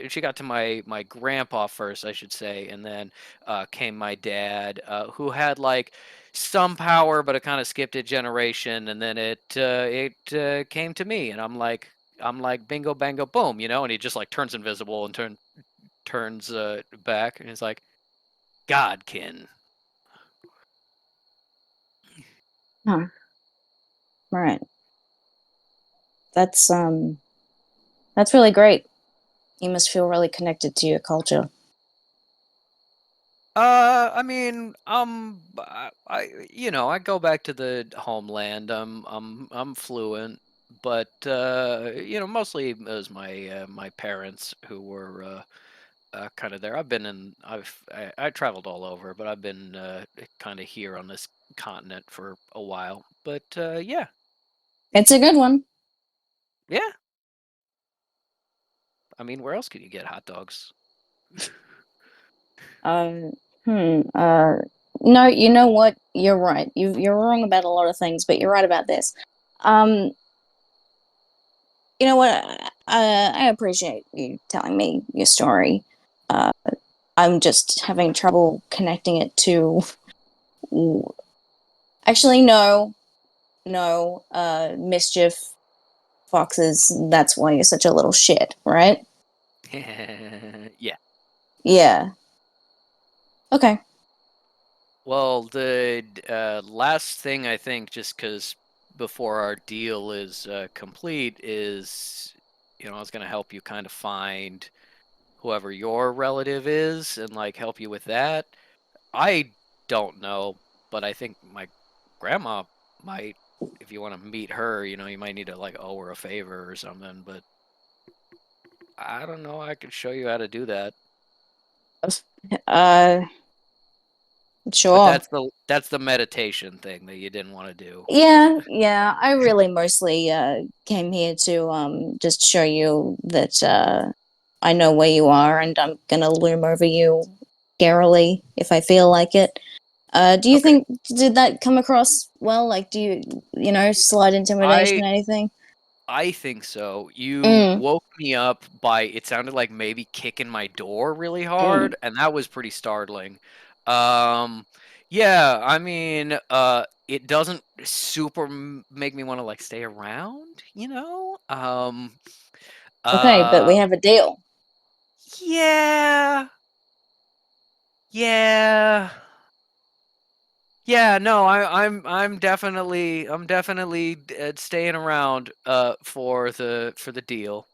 she got to my grandpa first, I should say, and then came my dad, who had like some power, but it kind of skipped a generation, and then it came to me, and I'm like bingo bango boom, and he just like turns invisible and turns back, and he's like, Godkin. Huh. Right. That's really great. You must feel really connected to your culture. I mean, I go back to the homeland. I'm fluent, but mostly it was my parents who were kind of there. I traveled all over, but I've been kind of here on this continent for a while. But yeah, It's a good one. yeah. I mean, where else can you get hot dogs? Um, uh, no, you know what? You're right. You're wrong about a lot of things, but you're right about this. Um, you know what? I appreciate you telling me your story. Uh, I'm just having trouble connecting it to. Actually, no, no. Mischief, foxes. That's why you're such a little shit, right? Yeah. Yeah. Okay. Well, the last thing I think, just because before our deal is complete, is I was going to help you kind of find whoever your relative is and like help you with that. I don't know, but I think my grandma might. If you want to meet her, you might need to like owe her a favor or something. But I don't know. I could show you how to do that. Uh, But sure. that's the meditation thing that you didn't want to do. Yeah. I really mostly came here to just show you that I know where you are, and I'm gonna loom over you scarily if I feel like it. Do you Okay. think did that come across well? Like, do you slight intimidation I or anything? I think so. You Mm, woke me up by, it sounded like maybe kicking my door really mm. hard, and that was pretty startling. Um, yeah, I mean, it doesn't super make me want to like stay around, you know? Okay, but we Uh, have a deal. yeah, yeah. Yeah, no, I'm definitely staying around for the deal.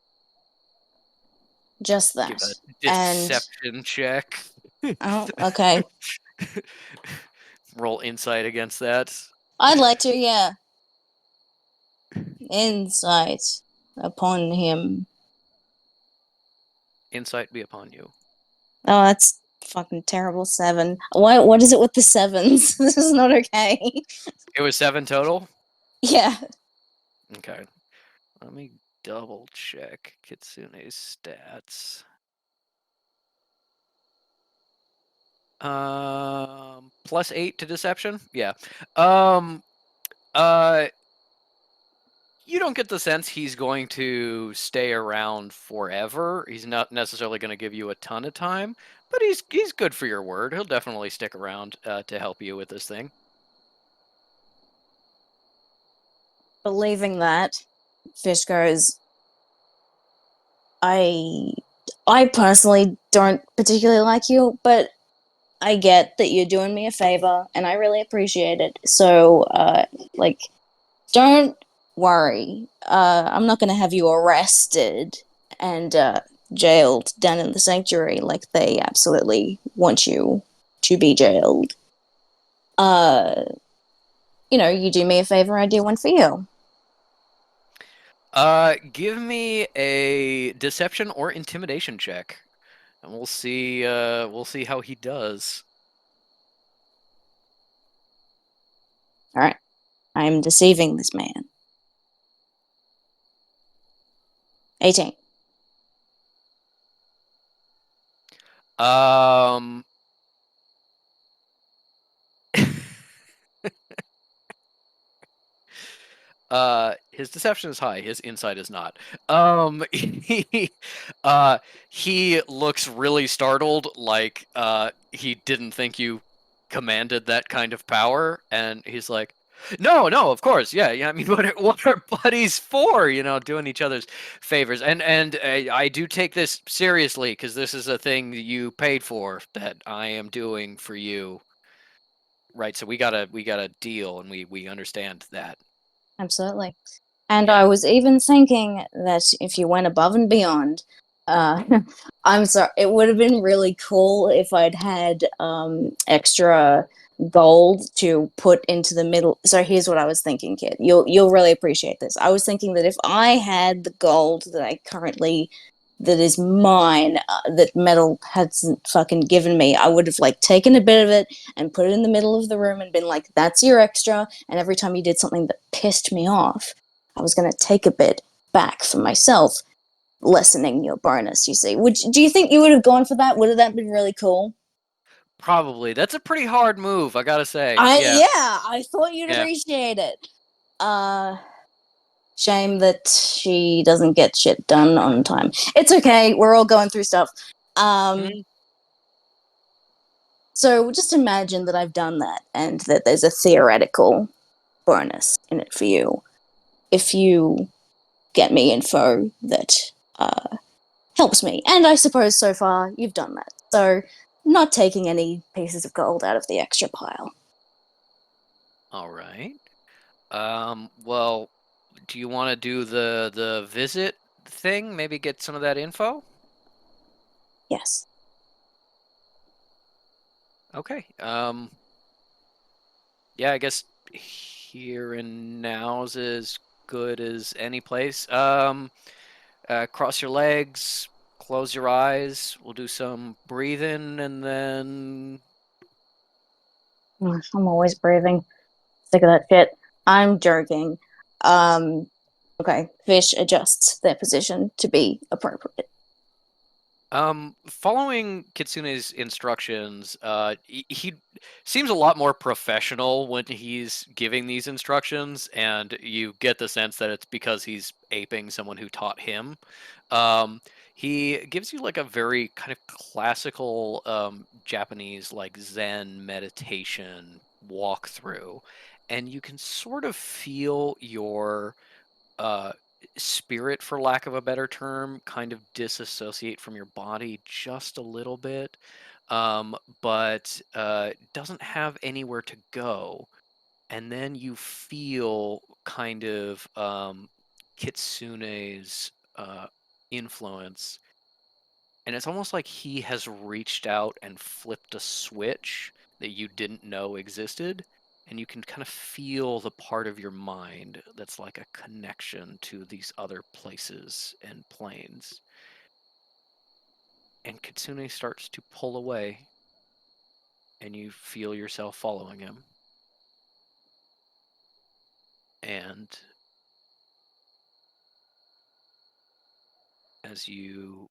Just Give a that. And deception check. oh, okay. Roll insight against that. I'd like to, yeah. Insight upon him. Insight be upon you. Oh, that's fucking terrible. 7. What is it with the sevens? This is not okay. It was 7 total? Yeah. Okay. Let me double check Kitsune's stats. +8 to deception? Yeah. Um uh you don't get the sense he's going to stay around forever. He's not necessarily going to give you a ton of time, but he's good for your word. He'll definitely stick around to help you with this thing. Believing that, Fish goes, I I personally don't particularly like you, but I get that you're doing me a favor and I really appreciate it. So like don't worry. I'm not gonna have you arrested and jailed down in the sanctuary like they absolutely want you to be jailed, you do me a favor, I do one for you. Give me a deception or intimidation check, and we'll see. We'll see how he does. All right. I'm deceiving this man. 18. Um. His deception is high. His insight is not. He looks really startled, like he didn't think you commanded that kind of power, and he's like, "No, no, of course, yeah, yeah. I mean, what are buddies for? Doing each other's favors." And I do take this seriously because this is a thing that you paid for that I am doing for you, right? So we got a deal, and we understand that. Absolutely. And Yeah. I was even thinking that if you went above and beyond, uh, I'm sorry, it would have been really cool if I'd had extra gold to put into the middle. So here's what I was thinking, kid. You'll really appreciate this. I was thinking that if I had the gold that is mine, that metal hasn't fucking given me, I would have like taken a bit of it and put it in the middle of the room and been like, "That's your extra." And every time you did something that pissed me off, I was going to take a bit back for myself, lessening your bonus, you see. Do you think you would have gone for that? Would have that been really cool? Probably. That's a pretty hard move, I gotta say. Yeah. I thought you'd Yeah. appreciate it. Shame that she doesn't get shit done on time. It's okay, we're all going through stuff. Mhm. So just imagine that I've done that and that there's a theoretical bonus in it for you. If you get me info that helps me. And I suppose so far you've done that. So not taking any pieces of gold out of the extra pile. All right. Well, do you want to do the visit thing? Maybe get some of that info? Yes. Okay. Yeah, I guess here and now's as good as any place. Cross your legs, close your eyes. We'll do some breathing, and then I'm always breathing. Sick of that shit. I'm joking. Okay. Fish adjusts their position to be appropriate. Following Kitsune's instructions, he seems a lot more professional when he's giving these instructions, and you get the sense that it's because he's aping someone who taught him. Um, he gives you like a very kind of classical Japanese like Zen meditation walkthrough, and you can sort of feel your uh, spirit, for lack of a better term, kind of disassociate from your body just a little bit, but doesn't have anywhere to go. And then you feel kind of Kitsune's influence, and it's almost like he has reached out and flipped a switch that you didn't know existed, and you can kind of feel the part of your mind that's like a connection to these other places and planes. And Kitsune starts to pull away, and you feel yourself following him. And as you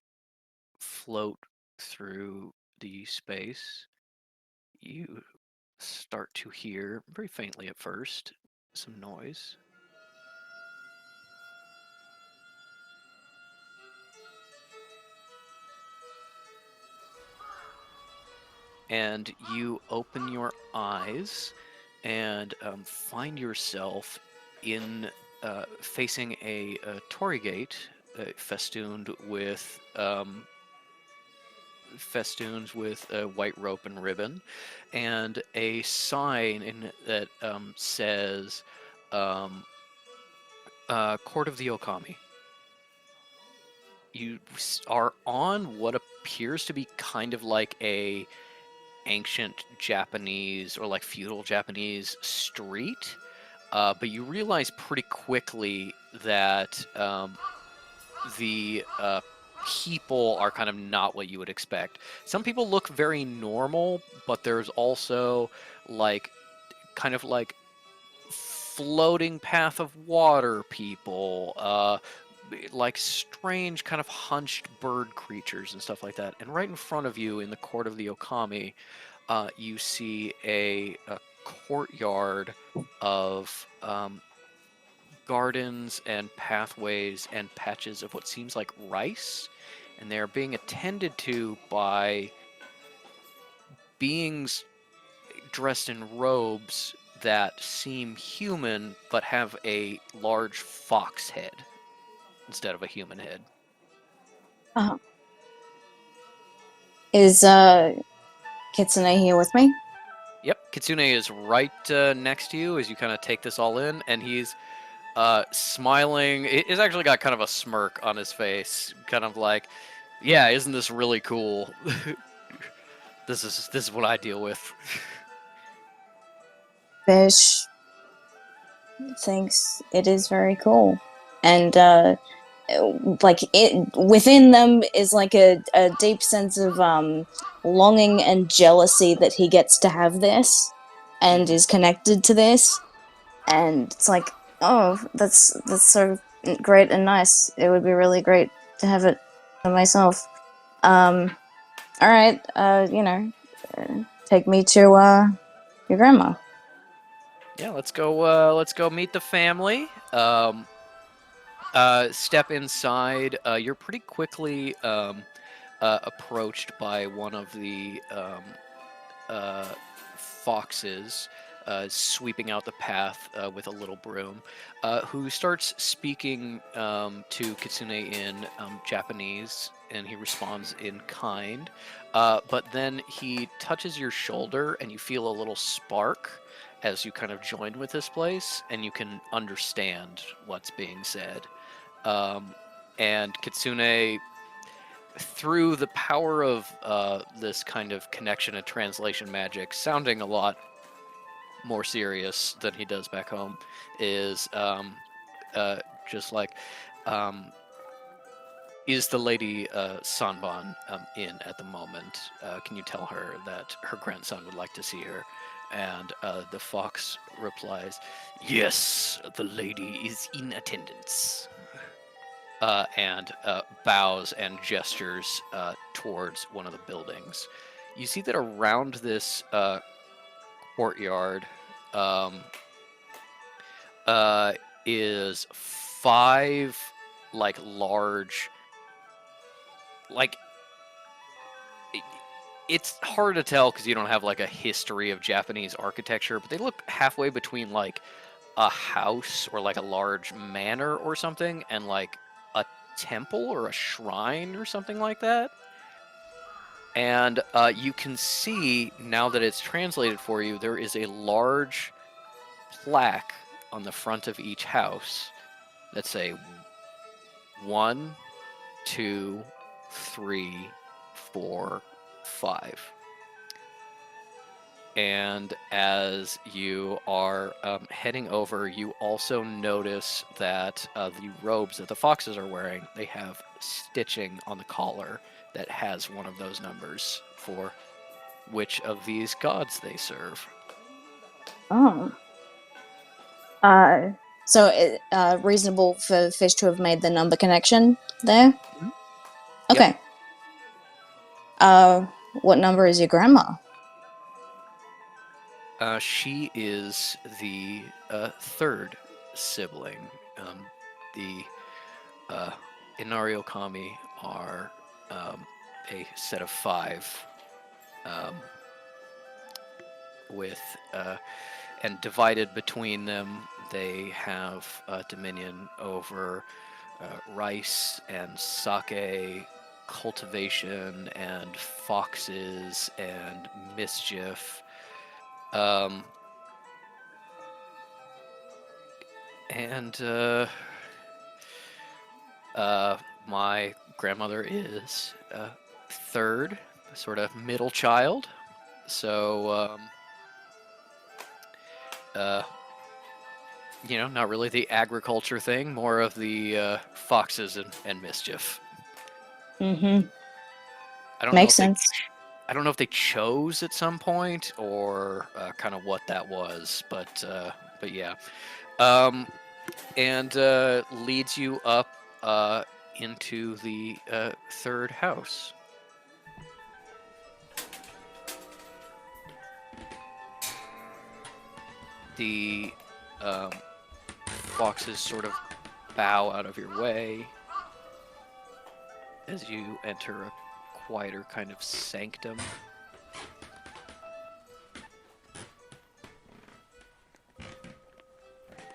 float through the space, you start to hear, very faintly at first, some noise. And you open your eyes and find yourself in facing a torii gate festooned with festoons with a white rope and ribbon, and a sign that says um, "Court of the Okami." you are on what appears to be kind of like a ancient Japanese or like feudal Japanese street, but you realize pretty quickly that the people are kind of not what you would expect. Some people look very normal, but there's also like kind of like floating path of water people, like strange kind of hunched bird creatures and stuff like that. And right in front of you in the court of the Okami, you see a courtyard of gardens and pathways and patches of what seems like rice, and they are being attended to by beings dressed in robes that seem human but have a large fox head instead of a human head. Uh, is Kitsune here with me? Yep, Kitsune is right next to you as you kind of take this all in, and he's smiling. He's actually got kind of a smirk on his face, kind of like, "Yeah, isn't this really cool? This is what I deal with." Fish thinks it is very cool, and like it within them is like a deep sense of longing and jealousy that he gets to have this and is connected to this, and it's like, oh, that's so great and nice. It would be really great to have it for myself. All right, take me to your grandma. Yeah, let's go. Let's go meet the family. Step inside. You're pretty quickly approached by one of the foxes, sweeping out the path with a little broom, who starts speaking to Kitsune in Japanese, and he responds in kind. But then he touches your shoulder, and you feel a little spark as you kind of join with this place, and you can understand what's being said. And Kitsune, through the power of this kind of connection and translation magic, sounding a lot more serious than he does back home, is just like, um, is the lady Sanban in at the moment? Can you tell her that her grandson would like to see her? And the fox replies, "Yes, the lady is in attendance." And bows and gestures towards one of the buildings. You see that around this courtyard um, is 5 like large, like it's hard to tell because you don't have like a history of Japanese architecture, but they look halfway between like a house or like a large manor or something and like a temple or a shrine or something like that. And you can see, now that it's translated for you, there is a large plaque on the front of each house that say 1, 2, 3, 4, 5. And as you are heading over, you also notice that the robes that the foxes are wearing, they have stitching on the collar that has one of those numbers for which of these gods they serve. Oh. So reasonable for Fish to have made the number connection there? Mhm. Okay. What number is your grandma? She is the 3rd sibling. The Inari Okami are a set of 5, um, with and divided between them, they have dominion over rice and sake, cultivation and foxes and mischief. Um, and my grandmother is third, sort of middle child. So, not really the agriculture thing, more of the foxes and mischief. Mm-hmm. I don't know Makes if they sense. I don't know if they chose at some point or kind of what that was, but yeah, and leads you up into the third house. The foxes sort of bow out of your way as you enter a quieter kind of sanctum.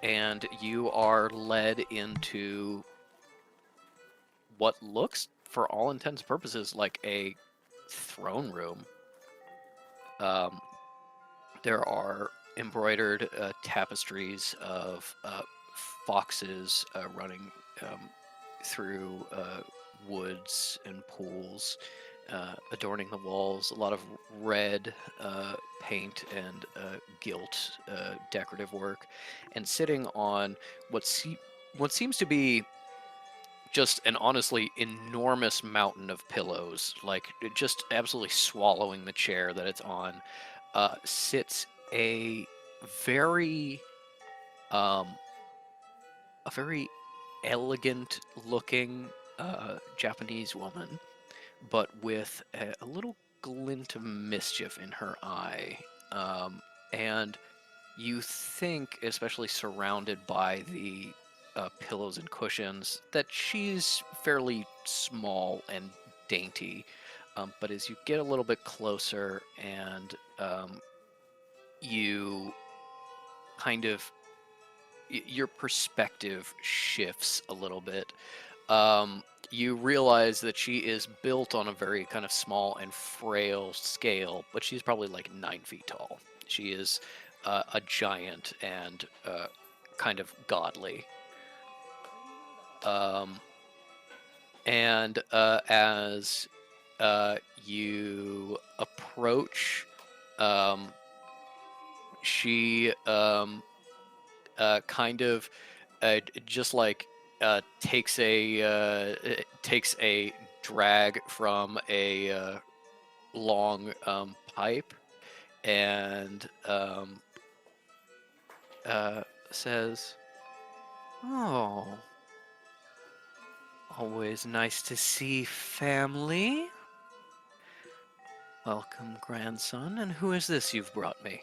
And you are led into what looks, for all intents and purposes, like a throne room. There are embroidered tapestries of foxes running through woods and pools, adorning the walls. A lot of red paint and gilt decorative work, and sitting on what seems to be just an honestly enormous mountain of pillows, like just absolutely swallowing the chair that it's on, sits a very um, a very elegant looking Japanese woman, but with a little glint of mischief in her eye. And you think, especially surrounded by the pillows and cushions, that she's fairly small and dainty. But as you get a little bit closer and you kind of your perspective shifts a little bit, you realize that she is built on a very kind of small and frail scale, but she's probably like 9 feet tall. She is a giant and kind of godly. Um, and as you approach, um, she kind of just like takes a drag from a long pipe and says, "Oh, always nice to see family. Welcome, grandson. And who is this you've brought me?"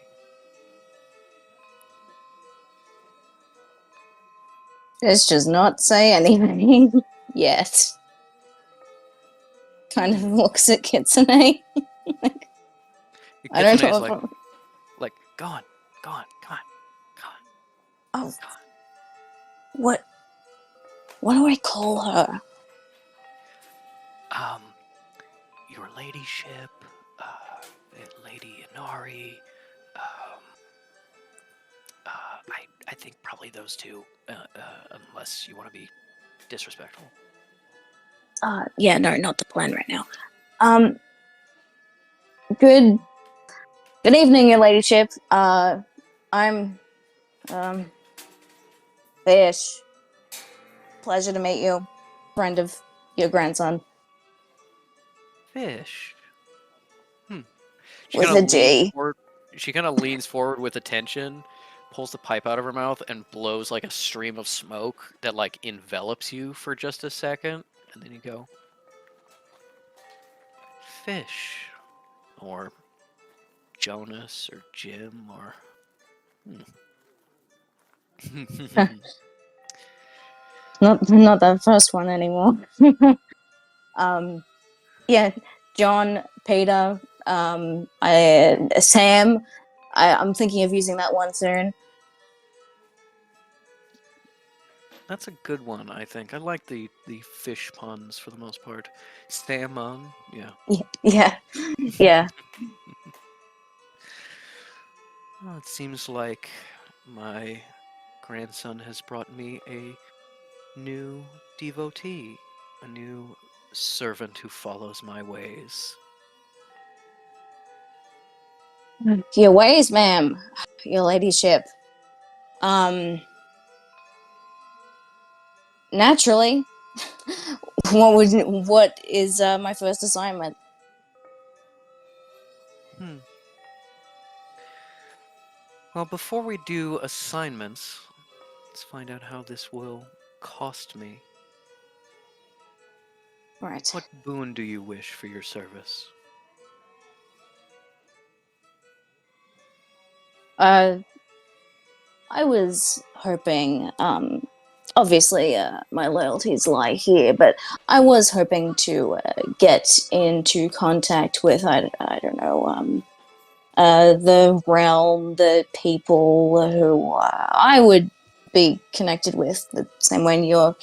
Fish does not say anything yet. Kind of looks at Kitsune. I don't Kitsune know is if I'm... like, go on, come on, Oh, come on. what do I call her? Your ladyship, Lady Inari, um, I think probably those two, unless you want to be disrespectful. Yeah, no, not the plan right now. Um, good evening, your ladyship. I'm, Fish. Pleasure to meet you. Friend of your grandson. Fish. She With kind a of leans G. forward. She kind of leans forward with attention, pulls the pipe out of her mouth, and blows like a stream of smoke that like envelops you for just a second, and then you go, Fish, or Jonas, or Jim, or. Not that first one anymore. Yeah, John, Peter, Sam. I'm thinking of using that one soon. That's a good one, I think. I like the fish puns for the most part. Salmon, yeah. Yeah, yeah. Well, it seems like my grandson has brought me a new devotee. a new servant who follows my ways. Your ways, ma'am, your ladyship. Um, naturally, what is my first assignment? Hmm. Well, before we do assignments, let's find out how this will cost me. Right. What boon do you wish for your service? I was hoping, obviously, my loyalties lie here, but I was hoping to get into contact with, I don't know, the realm, the people who I would be connected with, the same way your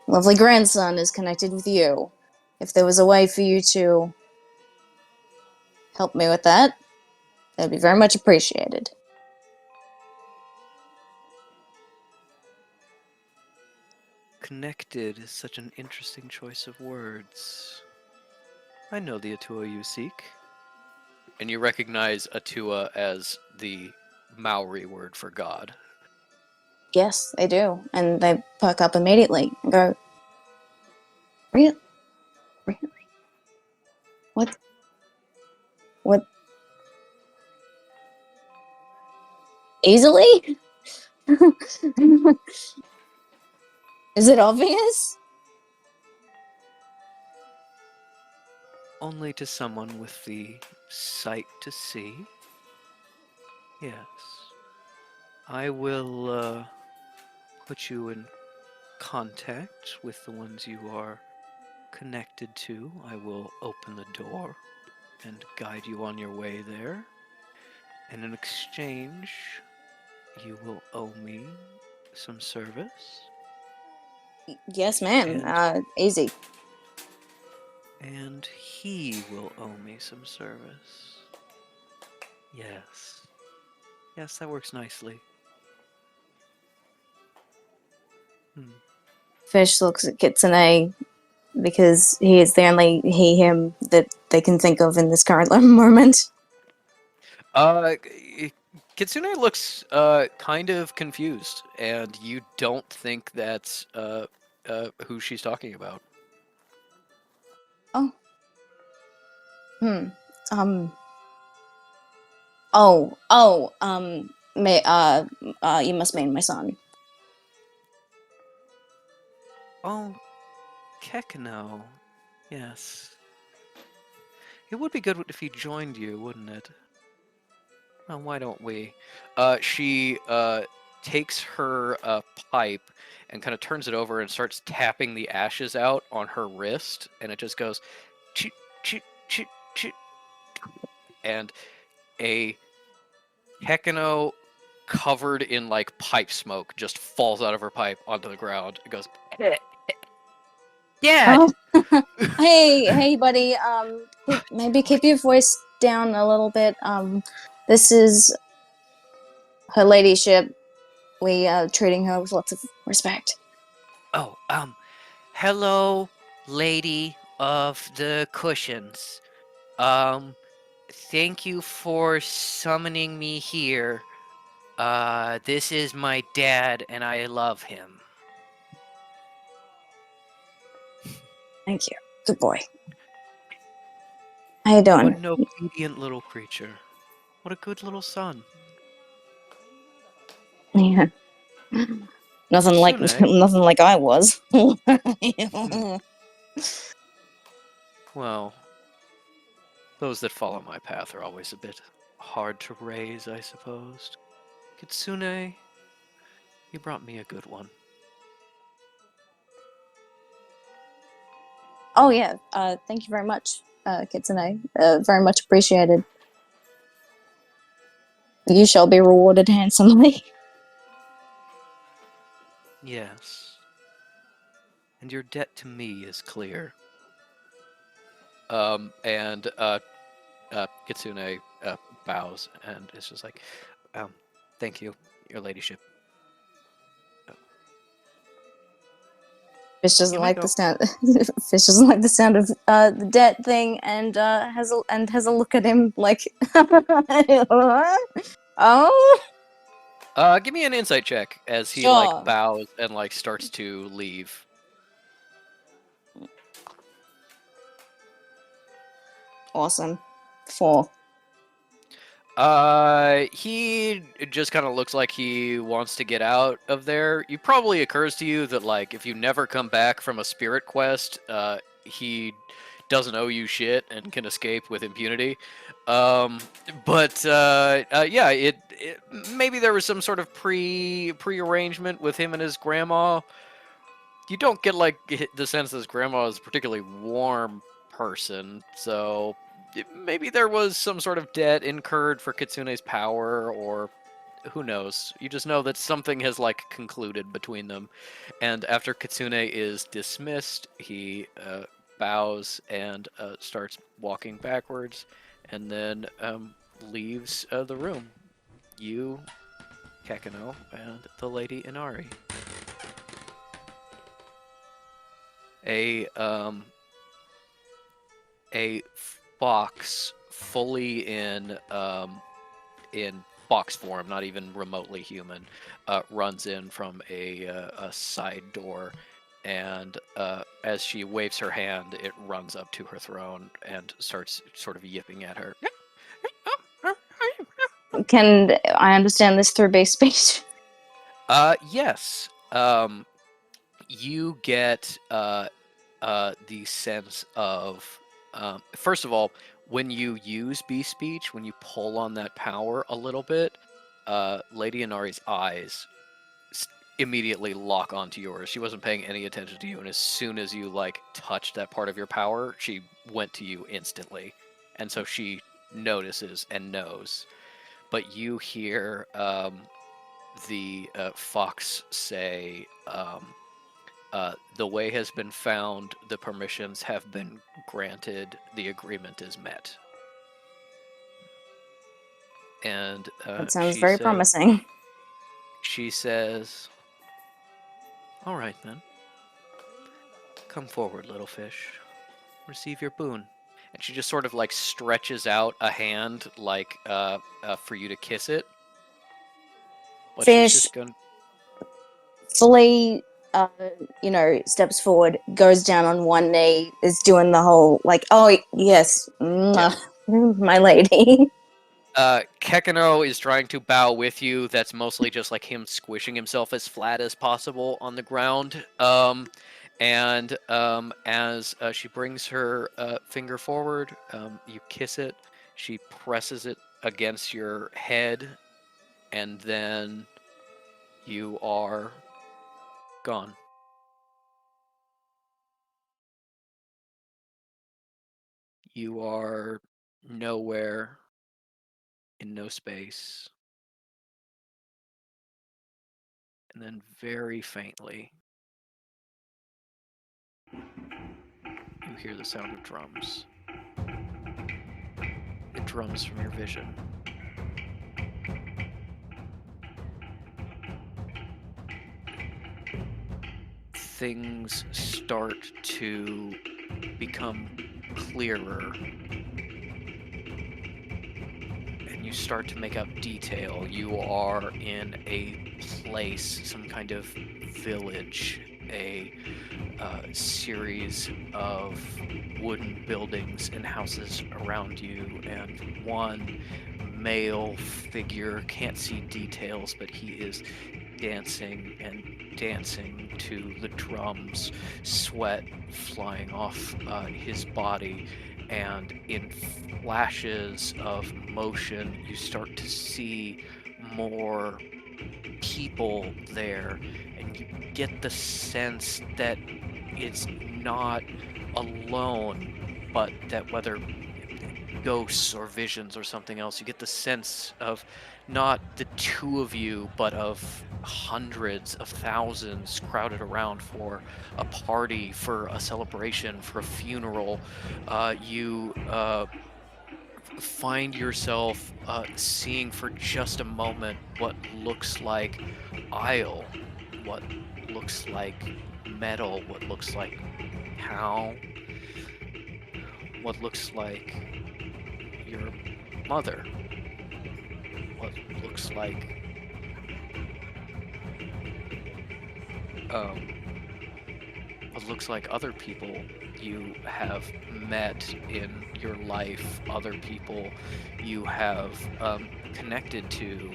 lovely grandson is connected with you. If there was a way for you to help me with that, that'd be very much appreciated. Connected is such an interesting choice of words. I know the Atua you seek. And you recognize Atua as the Maori word for God. Yes, they do. And they perk up immediately and go, Really? Really? What? What? Easily? Is it obvious? Only to someone with the sight to see. Yes. I will put you in contact with the ones you are connected to. I will open the door and guide you on your way there. And in exchange, you will owe me some service. Yes, ma'am. Easy. And he will owe me some service. Yes. Yes, that works nicely. Fish looks at Kitsune because he is the only him that they can think of in this current moment. Kitsune looks kind of confused, and you don't think that's who she's talking about. Oh. Um. Oh. May. You must mean my son. Oh, Kekino. Yes. It would be good if he joined you, wouldn't it? Well, why don't we? She takes her pipe and kind of turns it over and starts tapping the ashes out on her wrist, and it just goes, chit, chit, chit, chit. And a Hekino covered in like pipe smoke just falls out of her pipe onto the ground. It goes, Dad! Oh. Hey, buddy. Maybe keep your voice down a little bit. This is her ladyship. We are treating her with lots of respect. Oh, hello, lady of the cushions. Thank you for summoning me here. This is my dad, and I love him. Thank you. Good boy. How you doing? What an obedient little creature. What a good little son. Yeah. Nothing like Kitsune. nothing like I was. Well, those that follow my path are always a bit hard to raise, I suppose. Kitsune, you brought me a good one. Oh yeah. Thank you very much, Kitsune. Very much appreciated. You shall be rewarded handsomely. Yes. And your debt to me is clear. And Kitsune bows and is just like, thank you, your ladyship. Fish doesn't You may like go. the sound. Fish doesn't like the sound of the debt thing, and has a look at him like, oh, Give me an insight check as he sure. bows and starts to leave. Awesome. 4. He just kind of looks like he wants to get out of there. It probably occurs to you that if you never come back from a spirit quest, he doesn't owe you shit and can escape with impunity. But yeah, it maybe there was some sort of prearrangement with him and his grandma. You don't get the sense that his grandma is a particularly warm person, so maybe there was some sort of debt incurred for Kitsune's power, or who knows. You just know that something has concluded between them, and after Kitsune is dismissed, he bows and starts walking backwards, and then leaves the room. You, Kekino, and the Lady Inari. A fox fully in fox form, not even remotely human, runs in from a side door, and as she waves her hand, it runs up to her throne and starts sort of yipping at her. Can I understand this through base speech? Yes. You get the sense of, first of all, when you use beast speech, when you pull on that power a little bit, Lady Inari's eyes immediately lock onto yours. She wasn't paying any attention to you, and as soon as you touched that part of your power, she went to you instantly, and so she notices and knows. But you hear the fox say, the way has been found, the permissions have been granted, the agreement is met. And That sounds very promising. She says, all right then. Come forward, little fish. Receive your boon. And she just sort of stretches out a hand for you to kiss it. But Fish she's just going fully, steps forward, goes down on one knee, is doing the whole oh yes, my lady. Kekino is trying to bow with you. That's mostly just him squishing himself as flat as possible on the ground. And as she brings her finger forward, you kiss it. She presses it against your head, and then you are gone. You are nowhere, in no space. And then very faintly, you hear the sound of drums. It drums from your vision. Things start to become clearer, and you start to make out detail. You are in a place, some kind of village, a series of wooden buildings and houses around you, and one male figure, can't see details, but he is dancing and dancing to the drums, sweat flying off his body, and in flashes of motion you start to see more people there, and you get the sense that it's not alone, but that whether ghosts or visions or something else, you get the sense of not the two of you, but of hundreds of thousands crowded around for a party, for a celebration, for a funeral. You find yourself seeing for just a moment what looks like Isle, what looks like metal what looks like cow, what looks like your mother, what looks like what looks like other people you have met in your life, other people you have connected to.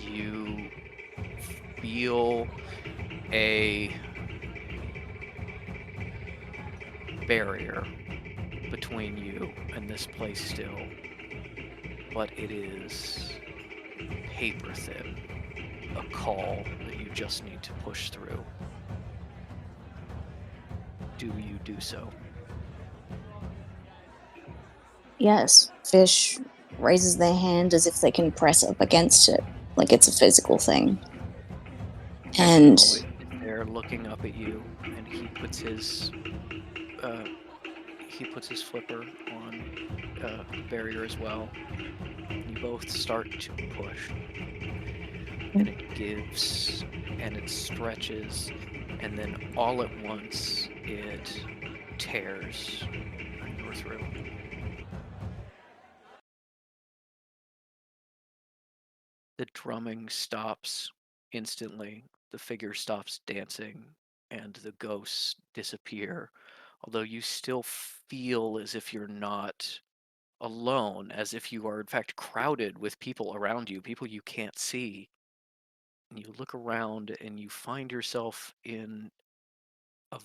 You feel a barrier between you and this place still, but it is paper thin, a call that you just need to push through. Do you do so? Yes. Fish raises their hand as if they can press up against it, like it's a physical thing. And Echo is there looking up at you, and he puts his flipper on the barrier as well. You both start to push, and it gives and it stretches, and then all at once it tears, and you're through. The drumming stops instantly, the figure stops dancing, and the ghosts disappear, although you still feel as if you're not alone, as if you are in fact crowded with people around you, people you can't see. And you look around and you find yourself in a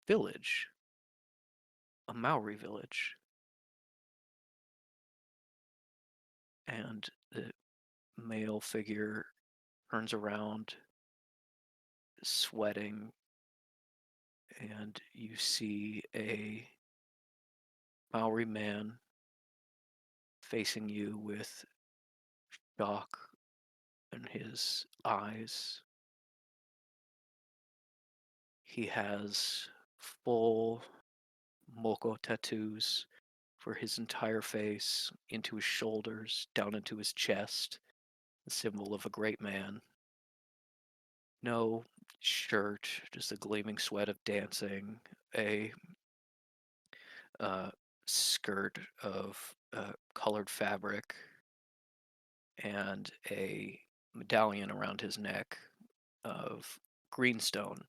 village, a Maori village. And the male figure turns around, sweating, and you see a Maori man facing you with shock in his eyes. He has full moko tattoos for his entire face, into his shoulders, down into his chest, the symbol of a great man. No shirt, just a gleaming sweat of dancing, a skirt of colored fabric, and a medallion around his neck of greenstone,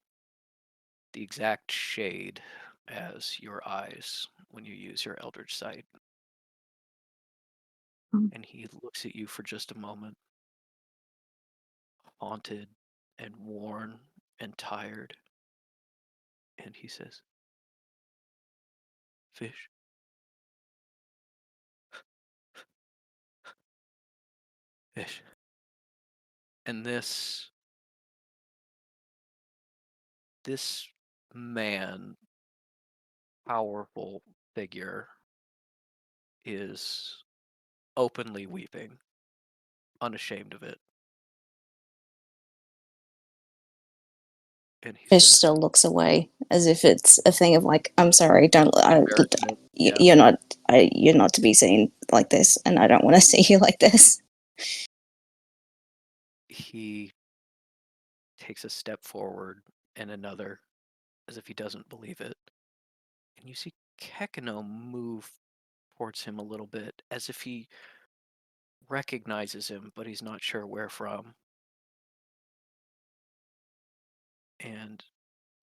the exact shade as your eyes when you use your eldritch sight. And he looks at you for just a moment, haunted and worn and tired, and he says, "Fish." Fish. And this man, powerful figure, is openly weeping, unashamed of it. And he Fish says, still looks away as if it's a thing of like, I'm sorry, don't. embarrassment. Yeah. You're not. You're not to be seen like this, and I don't want to see you like this. He takes a step forward and another, as if he doesn't believe it. And you see Kekino move towards him a little bit, as if he recognizes him, but he's not sure where from. And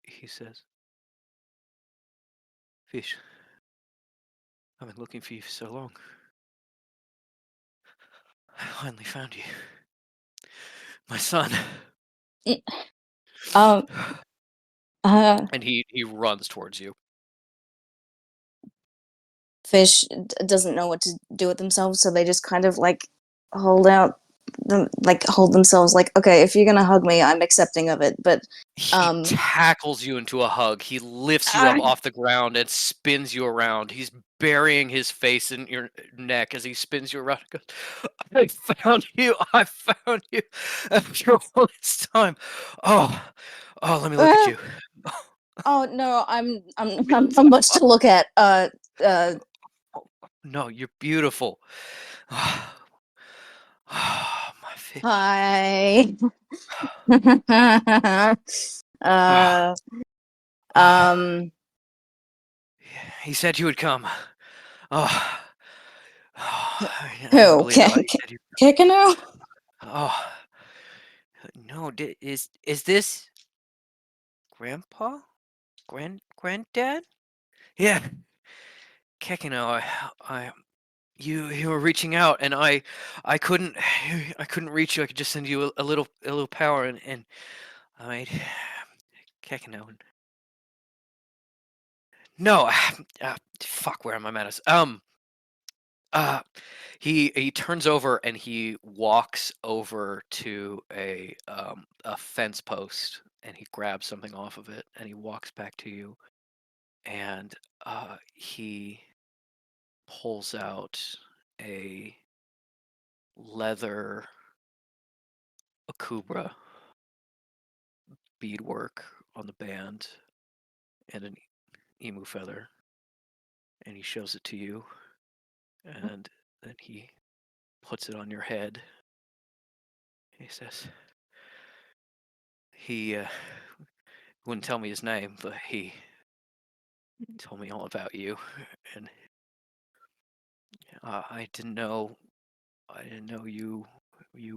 he says, "Fish, I've been looking for you for so long. I finally found you. My son." Um. And he runs towards you. Fish doesn't know what to do with themselves, so they just kind of like hold out hold themselves like, okay, if you're gonna hug me, I'm accepting of it, but He tackles you into a hug. He lifts you up off the ground and spins you around. He's burying his face in your neck as he spins you around and goes, "I found you. I found you after all this time. Oh, let me look at you." Oh no, I'm not much to look at. No, you're beautiful. Oh, my Hi. uh, um, He said you would come. Oh, I didn't who? believe it. He said you. Kikino? Oh, no. Is this Grandpa? Granddad? Yeah, Kekino. You were reaching out, and I couldn't reach you. I could just send you a little power, and I Kekino. No, fuck. Where am I, Mattis? Uh, he turns over and he walks over to a fence post, and he grabs something off of it, and he walks back to you, and he pulls out a leather akubra beadwork on the band and an emu feather, and he shows it to you, and then he puts it on your head. He says he wouldn't tell me his name, but he told me all about you, and I didn't know you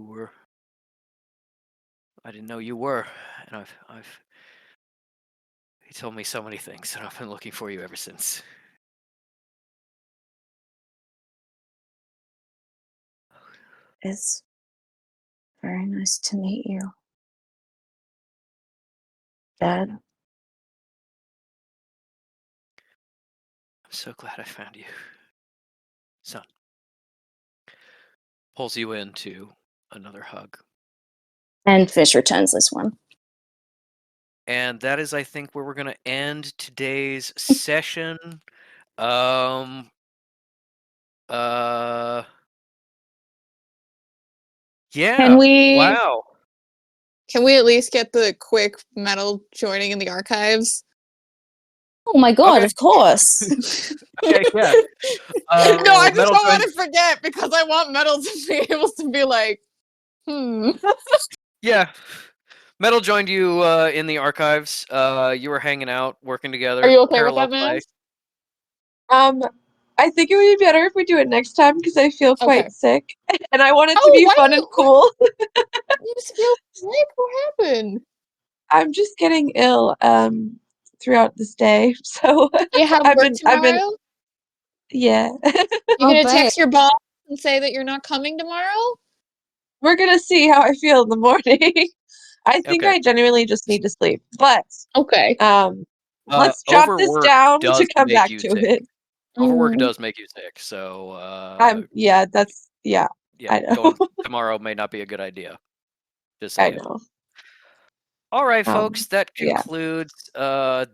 were. I didn't know you were, and I've. He told me so many things, and I've been looking for you ever since. It's very nice to meet you, Dad. I'm so glad I found you, son. Pulls you into another hug. And Fish returns this one. And that is, I think, where we're going to end today's session. Yeah. Can we Wow. can we at least get the quick metal joining in the archives? Oh my god, Okay. of course. Okay, yeah. No, I just Metal don't want joined- to forget because I want Metal to be able to be like, Yeah. Metal joined you in the archives. You were hanging out, working together. Are you okay with parallel that, play. man? I think it would be better if we do it next time because I feel quite Okay. sick and I want it to Oh, be why fun do and you- cool. You just feel sick? What happened? I'm just getting ill throughout this day, so You have I've work been tomorrow? yeah. You Oh, gonna but- text your boss and say that you're not coming tomorrow? We're gonna see how I feel in the morning. I think Okay. I genuinely just need to sleep, but Okay. let's jot this Overwork down does to come make back you to sick. it. Overwork Mm. does make you sick, so Yeah, yeah, I know. going tomorrow may not be a good idea. Just I saying. know. All right, folks, that yeah. concludes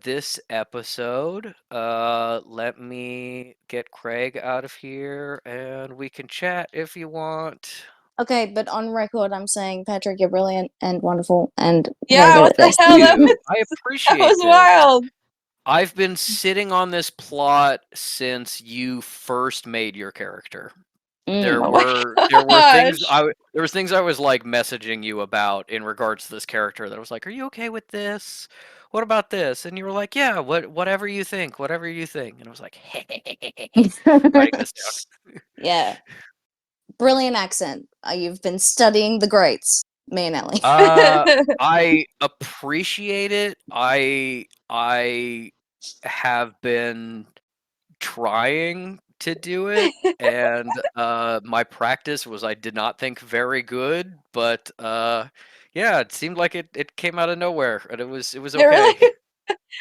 this episode. Let me get Craig out of here, and we can chat if you want. Okay, but on record, I'm saying, Patrick, you're brilliant and wonderful and very Yeah, good what at the this. hell? That You, was, I that appreciate was this. wild. I've been sitting on this plot since you first made your character. There Oh were things there was things I was like messaging you about in regards to this character that I was like, "Are you okay with this? What about this?" And you were like, "Yeah, whatever you think, whatever you think." And I was like, writing this down. Yeah. Brilliant accent. You've been studying the greats, me and Ellie. I appreciate it. I have been trying to do it, and my practice was I did not think very good, but yeah, it seemed like it came out of nowhere, and it was It okay. really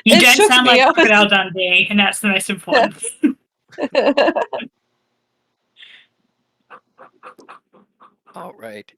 You It don't shook sound me. like I was- Crocodile Dundee, and that's the most important. All right.